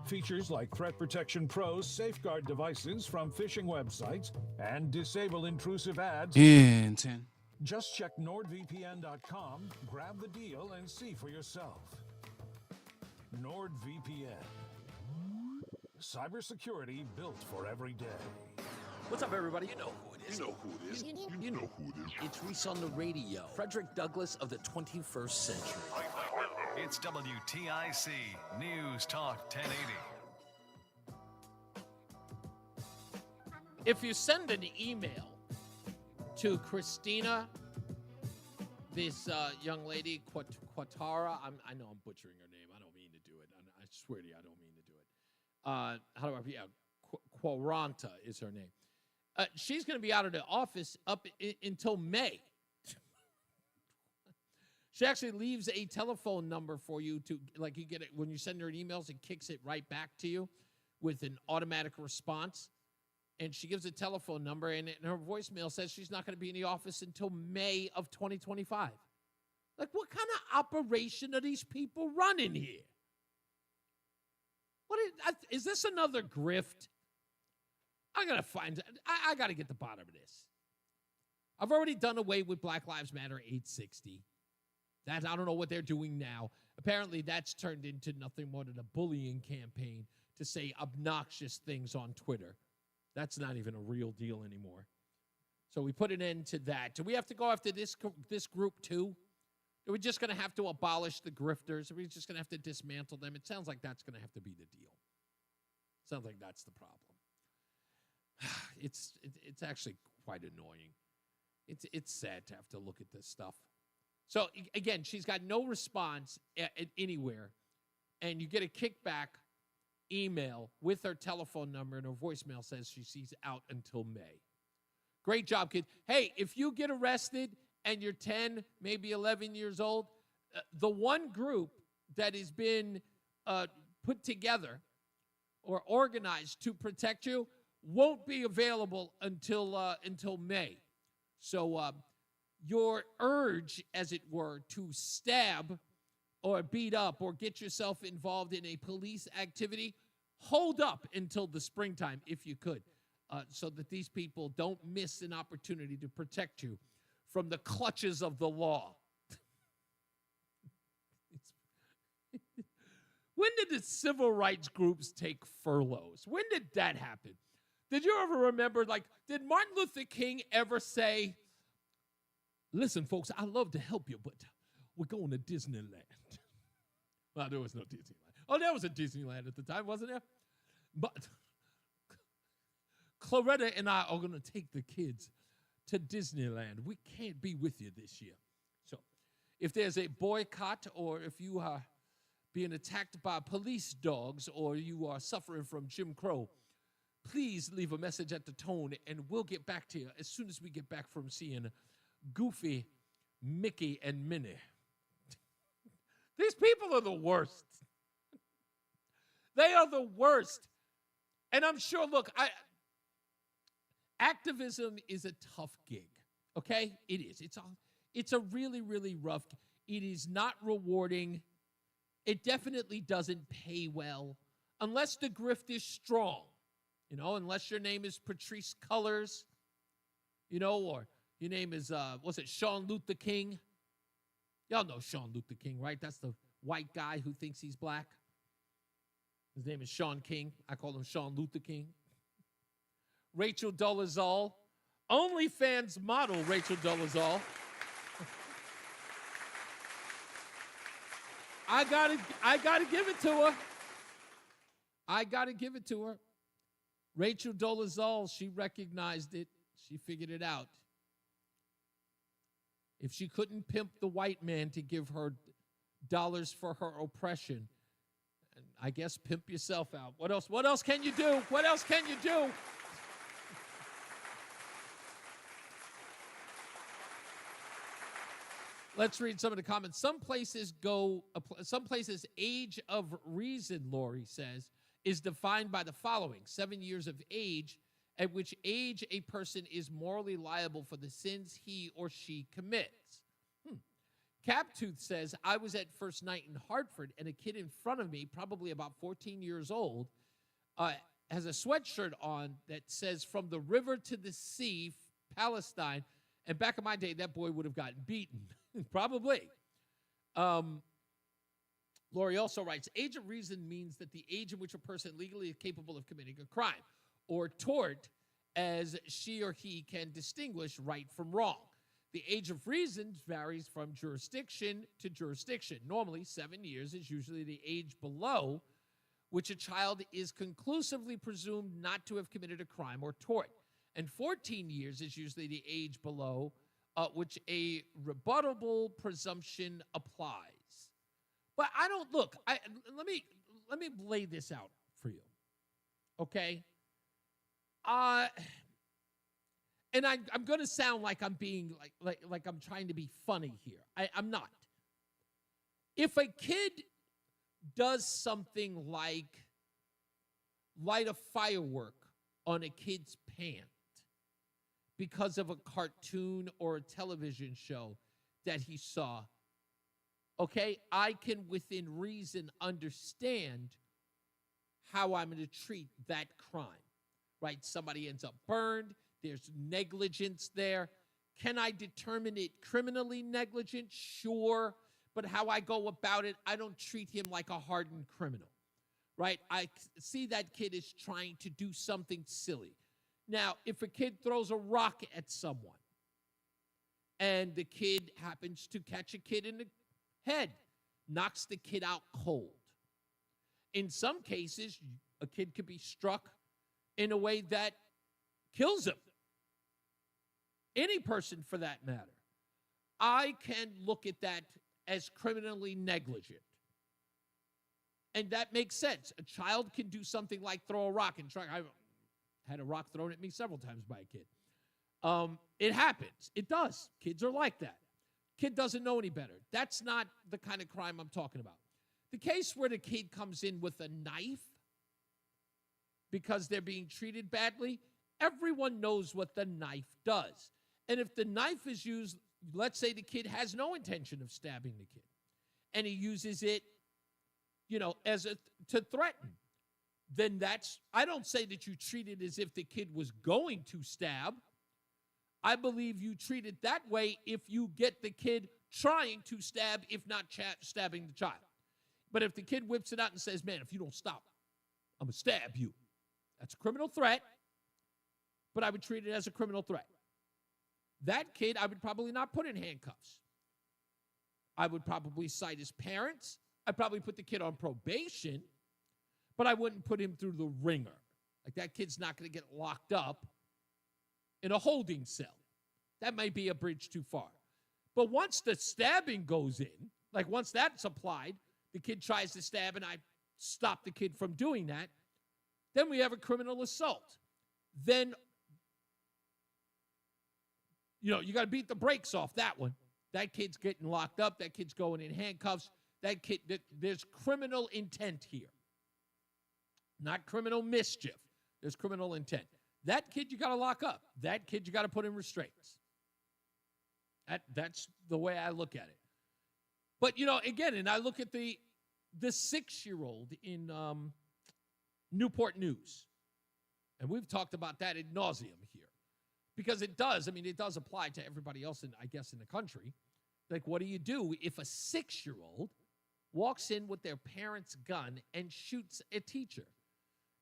Features like Threat Protection Pro's safeguard devices from phishing websites and disable intrusive ads. Just check NordVPN.com, grab the deal, and see for yourself. NordVPN. Cybersecurity built for every day. What's up, everybody? You know who it is. You know who it is. You know who it is. It's Reese on the radio. Frederick Douglass of the 21st century. It's WTIC News Talk 1080. If you send an email to Christina, this young lady, Quatara, I know I'm butchering her name. I don't mean to do it. I swear to you, I don't mean to do it. How do I? Yeah, Quaranta is her name. She's going to be out of the office until May. She actually leaves a telephone number for you to, like, you get it when you send her emails, it kicks it right back to you with an automatic response. And she gives a telephone number, and her voicemail says she's not going to be in the office until May of 2025. Like, what kind of operation are these people running here? Is this another grift? I got to I got to get the bottom of this. I've already done away with Black Lives Matter 860. I don't know what they're doing now. Apparently, that's turned into nothing more than a bullying campaign to say obnoxious things on Twitter. That's not even a real deal anymore. So we put an end to that. Do we have to go after this group too? Are we just going to have to abolish the grifters? Are we just going to have to dismantle them? It sounds like that's going to have to be the deal. Sounds like that's the problem. It's actually quite annoying. It's sad to have to look at this stuff. So, again, she's got no response anywhere, and you get a kickback email with her telephone number, and her voicemail says she's out until May. Great job, kid. Hey, if you get arrested and you're 10, maybe 11 years old, the one group that has been put together or organized to protect you won't be available until May. So your urge, as it were, to stab or beat up or get yourself involved in a police activity, hold up until the springtime if you could, so that these people don't miss an opportunity to protect you from the clutches of the law. When did the civil rights groups take furloughs? When did that happen? Did you ever remember, like, did Martin Luther King ever say, listen, folks, I'd love to help you, but we're going to Disneyland? Well, there was no Disneyland. Oh, there was a Disneyland at the time, wasn't there? But Claretta and I are going to take the kids to Disneyland. We can't be with you this year. So if there's a boycott, or if you are being attacked by police dogs, or you are suffering from Jim Crow, please leave a message at the tone, and we'll get back to you as soon as we get back from seeing Goofy, Mickey, and Minnie. These people are the worst. They are the worst. And I'm sure, look, activism is a tough gig, okay? It is. It's a really, really rough. It is not rewarding. It definitely doesn't pay well unless the grift is strong, unless your name is Patrice Cullors, or your name is, Sean Luther King? Y'all know Sean Luther King, right? That's the white guy who thinks he's black. His name is Sean King. I call him Sean Luther King. Rachel Dolezal, OnlyFans model Rachel Dolezal. I gotta give it to her. I gotta give it to her. Rachel Dolezal, she recognized it. She figured it out. If she couldn't pimp the white man to give her dollars for her oppression, I guess pimp yourself out. What else? What else can you do? What else can you do? Let's read some of the comments. Some places, age of reason, Lori says, is defined by the following: 7 years of age, at which age a person is morally liable for the sins he or she commits. Captooth says, I was at first night in Hartford, and a kid in front of me, probably about 14 years old, has a sweatshirt on that says, from the river to the sea, Palestine. And back in my day, that boy would have gotten beaten. Probably. Lori also writes, age of reason means that the age in which a person legally is capable of committing a crime, or tort, as she or he can distinguish right from wrong. The age of reason varies from jurisdiction to jurisdiction. Normally, 7 years is usually the age below which a child is conclusively presumed not to have committed a crime or tort. And 14 years is usually the age below which a rebuttable presumption applies. But I don't look. Let me lay this out for you, okay? And I'm going to sound like I'm being like I'm trying to be funny here. I'm not. If a kid does something like light a firework on a kid's pant because of a cartoon or a television show that he saw, okay, I can within reason understand how I'm going to treat that crime, right? Somebody ends up burned. There's negligence there. Can I determine it criminally negligent? Sure. But how I go about it, I don't treat him like a hardened criminal, right? I see that kid is trying to do something silly. Now, if a kid throws a rock at someone and the kid happens to catch a kid in the head, knocks the kid out cold. In some cases, a kid could be struck in a way that kills him. Any person for that matter. I can look at that as criminally negligent. And that makes sense. A child can do something like throw a rock and try. I've had a rock thrown at me several times by a kid. It happens. It does. Kids are like that. Kid doesn't know any better. That's not the kind of crime I'm talking about. The case where the kid comes in with a knife because they're being treated badly, everyone knows what the knife does. And if the knife is used, let's say the kid has no intention of stabbing the kid, and he uses it, as to threaten, then I don't say that you treat it as if the kid was going to stab. I believe you treat it that way if you get the kid trying to stab, if not stabbing the child. But if the kid whips it out and says, man, if you don't stop, I'm going to stab you. That's a criminal threat, but I would treat it as a criminal threat. That kid, I would probably not put in handcuffs. I would probably cite his parents. I'd probably put the kid on probation, but I wouldn't put him through the ringer. Like, that kid's not going to get locked up in a holding cell. That might be a bridge too far. But once the stabbing goes in, like once that's applied, the kid tries to stab and I stop the kid from doing that, then we have a criminal assault. Then, you got to beat the brakes off that one. That kid's getting locked up. That kid's going in handcuffs. That kid, there's criminal intent here. Not criminal mischief. There's criminal intent. That kid you got to lock up. That kid you got to put in restraints. That's the way I look at it. But, again, and I look at the 6-year-old in Newport News. And we've talked about that ad nauseum here. Because it does apply to everybody else, in the country. Like, what do you do if a 6-year-old walks in with their parent's gun and shoots a teacher?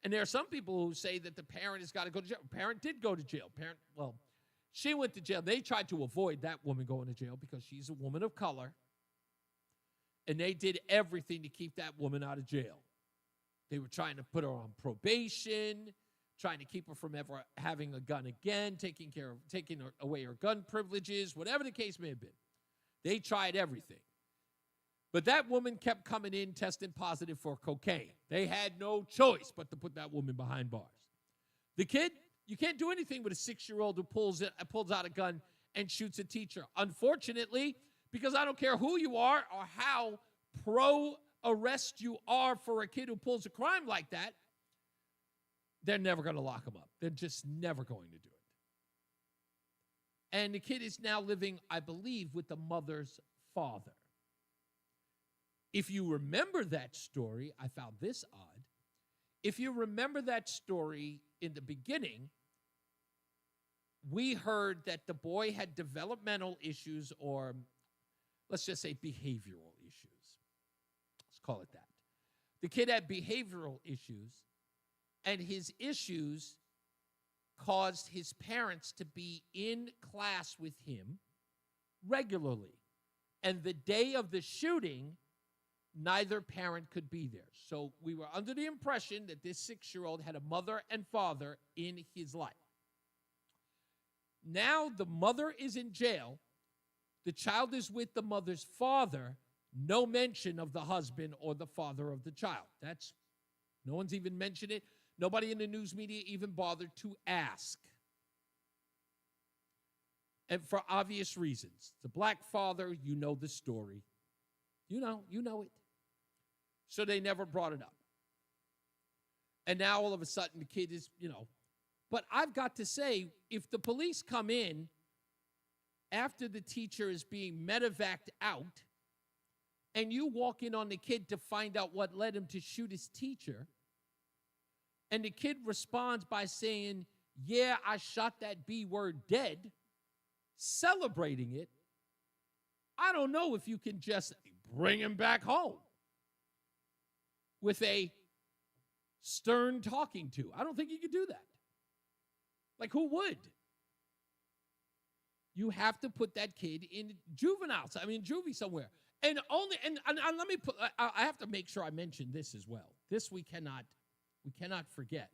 And there are some people who say that the parent has got to go to jail. Parent did go to jail. She went to jail. They tried to avoid that woman going to jail because she's a woman of color. And they did everything to keep that woman out of jail. They were trying to put her on probation, trying to keep her from ever having a gun again, taking away her gun privileges, whatever the case may have been. They tried everything. But that woman kept coming in testing positive for cocaine. They had no choice but to put that woman behind bars. The kid, you can't do anything with a 6-year-old who pulls out a gun and shoots a teacher. Unfortunately, because I don't care who you are or how pro-arrest you are for a kid who pulls a crime like that, they're never going to lock him up. They're just never going to do it. And the kid is now living, I believe, with the mother's father. If you remember that story, I found this odd. If you remember that story in the beginning, we heard that the boy had developmental issues, or let's just say behavioral issues. Let's call it that. The kid had behavioral issues, and his issues caused his parents to be in class with him regularly. And the day of the shooting, neither parent could be there. So we were under the impression that this 6-year-old had a mother and father in his life. Now the mother is in jail. The child is with the mother's father. No mention of the husband or the father of the child. No one's even mentioned it. Nobody in the news media even bothered to ask. And for obvious reasons. The black father, you know the story. You know it. So they never brought it up. And now all of a sudden the kid is, But I've got to say, if the police come in after the teacher is being medevaced out, and you walk in on the kid to find out what led him to shoot his teacher, and the kid responds by saying, yeah, I shot that B word dead, celebrating it, I don't know if you can just bring him back home with a stern talking to. I don't think you could do that. Like, who would? You have to put that kid in juvie somewhere. And let me put, I have to make sure I mention this as well. This we cannot forget.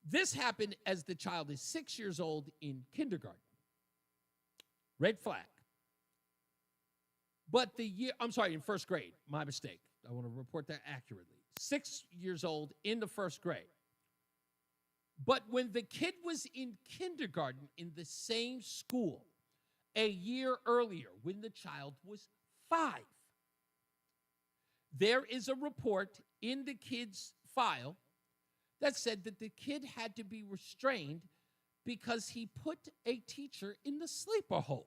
This happened as the child is 6 years old in kindergarten. Red flag. But in first grade. My mistake. I want to report that accurately. 6 years old in the first grade. But when the kid was in kindergarten in the same school a year earlier, when the child was 5, there is a report in the kid's file that said that the kid had to be restrained because he put a teacher in the sleeper hold.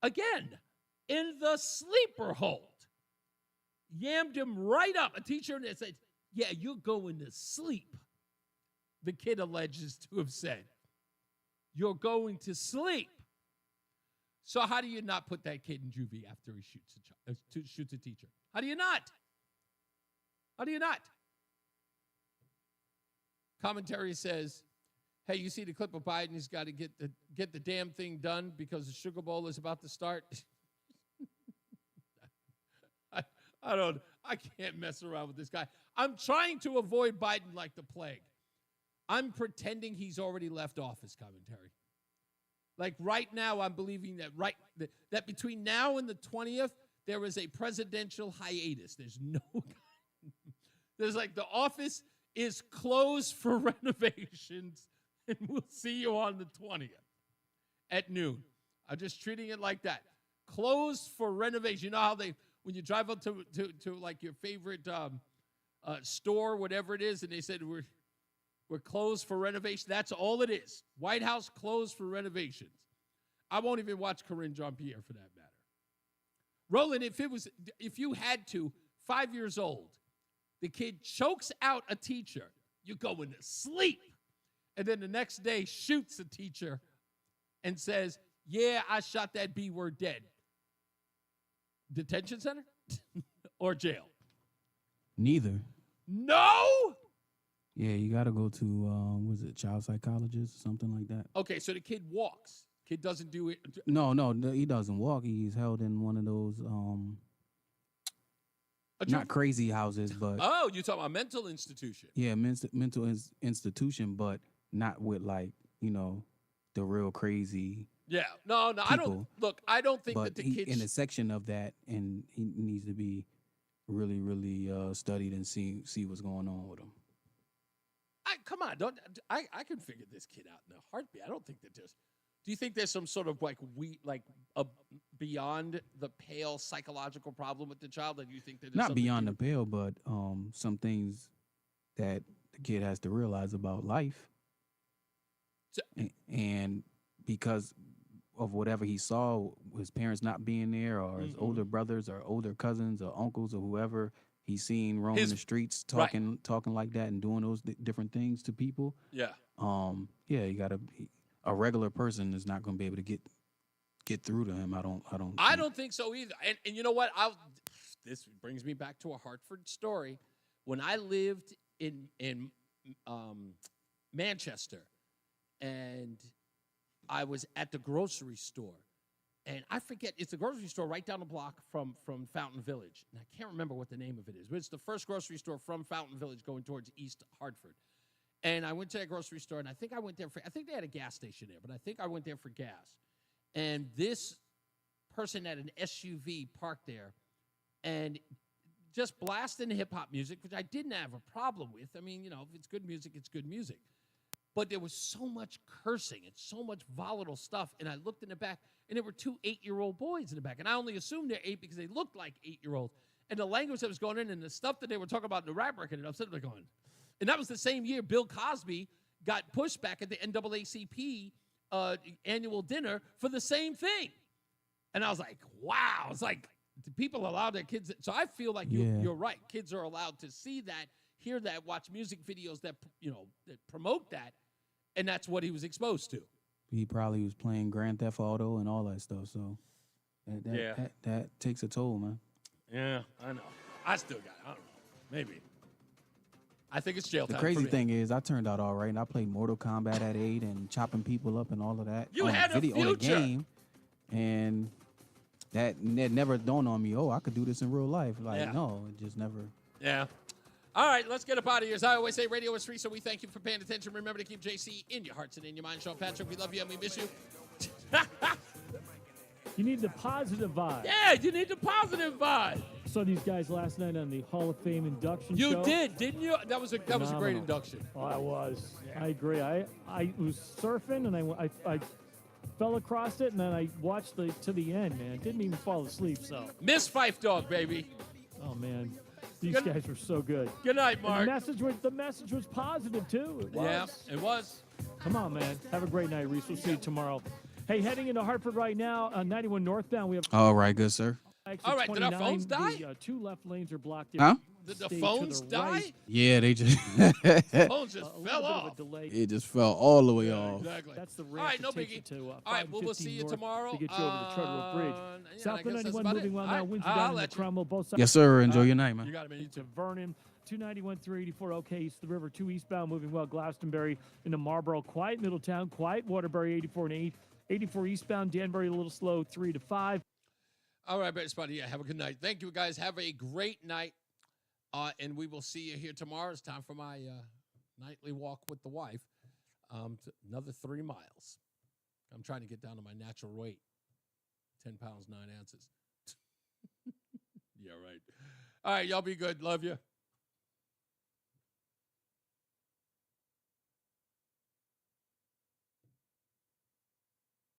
Again, in the sleeper hold. Yammed him right up. A teacher that said, yeah, you're going to sleep, the kid alleges to have said. You're going to sleep. So how do you not put that kid in juvie after he shoots a teacher? How do you not? How do you not? Commentary says, hey, you see the clip of Biden? He's got to get the damn thing done because the Sugar Bowl is about to start. I can't mess around with this guy. I'm trying to avoid Biden like the plague. I'm pretending he's already left office, commentary. Like right now, I'm believing that between now and the 20th, there is a presidential hiatus. There's like the office is closed for renovations, and we'll see you on the 20th at noon. I'm just treating it like that. Closed for renovation. You know how when you drive up to like your favorite store, whatever it is, and they said we're closed for renovation. That's all it is. White House closed for renovations. I won't even watch Corinne Jean-Pierre for that matter. Roland, if you had to, 5 years old, the kid chokes out a teacher, you go into sleep, and then the next day shoots a teacher and says, yeah, I shot that B word dead. Detention center or jail? Neither. No? Yeah, you got to go to, was it child psychologist or something like that? Okay, so the kid walks. Kid doesn't do it. No, he doesn't walk. He's held in one of those, not crazy houses, but. Oh, you're talking about a mental institution. Yeah, mental institution, but not with like, the real crazy. Yeah, no, people. I don't think that But the kid. in a section of that, and he needs to be really, really studied and see what's going on with him. Come on, I can figure this kid out in a heartbeat. I don't think that there's. Do you think there's some sort of beyond the pale psychological problem with the child? That you think that Not beyond the pale, but some things that the kid has to realize about life, and because of whatever he saw, his parents not being there, or his older brothers, or older cousins, or uncles, or whoever he's seen roaming the streets, talking like that, and doing those different things to people. Yeah. You gotta. A regular person is not going to be able to get through to him. I don't think so either. And you know what? This brings me back to a Hartford story. When I lived in Manchester, and I was at the grocery store, and I forget, it's a grocery store right down the block from Fountain Village, and I can't remember what the name of it is, but it's the first grocery store from Fountain Village going towards East Hartford. And I went to that grocery store, and I think I went there I think they had a gas station there, but I think I went there for gas. And this person had an SUV parked there and just blasting hip-hop music, which I didn't have a problem with. I mean, if it's good music, it's good music. But there was so much cursing and so much volatile stuff, and I looked in the back, and there were 2 8-year-old boys in the back. And I only assumed they're 8 because they looked like 8-year-olds. And the language that was going in and the stuff that they were talking about in the rap record, and I'm sitting there going... And that was the same year Bill Cosby got pushed back at the NAACP annual dinner for the same thing. And I was like, wow. It's like, do people allow their kids? So I feel like you're right. Kids are allowed to see that, hear that, watch music videos that, that promote that. And that's what he was exposed to. He probably was playing Grand Theft Auto and all that stuff. So that takes a toll, man. Yeah, I know. I still got it. I don't know. Maybe. I think it's jail time. The crazy thing is, I turned out all right, and I played Mortal Kombat at 8 and chopping people up and all of that. You had a future. On a game, and that never dawned on me. Oh, I could do this in real life. No, it just never. Yeah. All right, let's get up out of here. As I always say, radio is free, so we thank you for paying attention. Remember to keep JC in your hearts and in your minds. Sean Patrick, we love you and we miss you. You need the positive vibe. Yeah, you need the positive vibe. Saw these guys last night on the Hall of Fame induction show. You did, didn't you? That was a great induction. Oh, I was. Yeah. I agree. I was surfing and I fell across it and then I watched to the end, man. Didn't even fall asleep. So Miss Fife Dog, baby. Oh man, these guys were so good. Good night, Mark. And the message was positive too. It was. Yeah, it was. Come on, man. Have a great night, Reese. We'll see you tomorrow. Hey, heading into Hartford right now, 91 northbound. We have. All right, good sir. All right, did our phones die? The 2 left lanes are blocked. Huh? Did the stay phones to the die? right. Yeah, they just Phones just A fell little bit off. of a delay. it just fell all the way off. Exactly. That's the All ramp right, that no takes you biggie. to All right, well, we'll see you 515 tomorrow. to get you over the Charter Bridge. Yeah, South I guess that's 91 about moving it. well All now. right, Winds are I'll down in the let you. Cromwell, both sides. Yes, sir. Enjoy your night, man. You got it, man. You To too. Vernon, 291, 384. Okay, east of the river, 2 eastbound, moving well. Glastonbury into Marlboro, quiet Middletown, quiet Waterbury, 84 and 8. 84 eastbound, Danbury a little slow, 3 to 5. All right, buddy. Yeah, have a good night. Thank you, guys. Have a great night. And we will see you here tomorrow. It's time for my nightly walk with the wife. Another 3 miles. I'm trying to get down to my natural weight. 10 pounds, 9 ounces. Yeah, right. All right, y'all be good. Love you.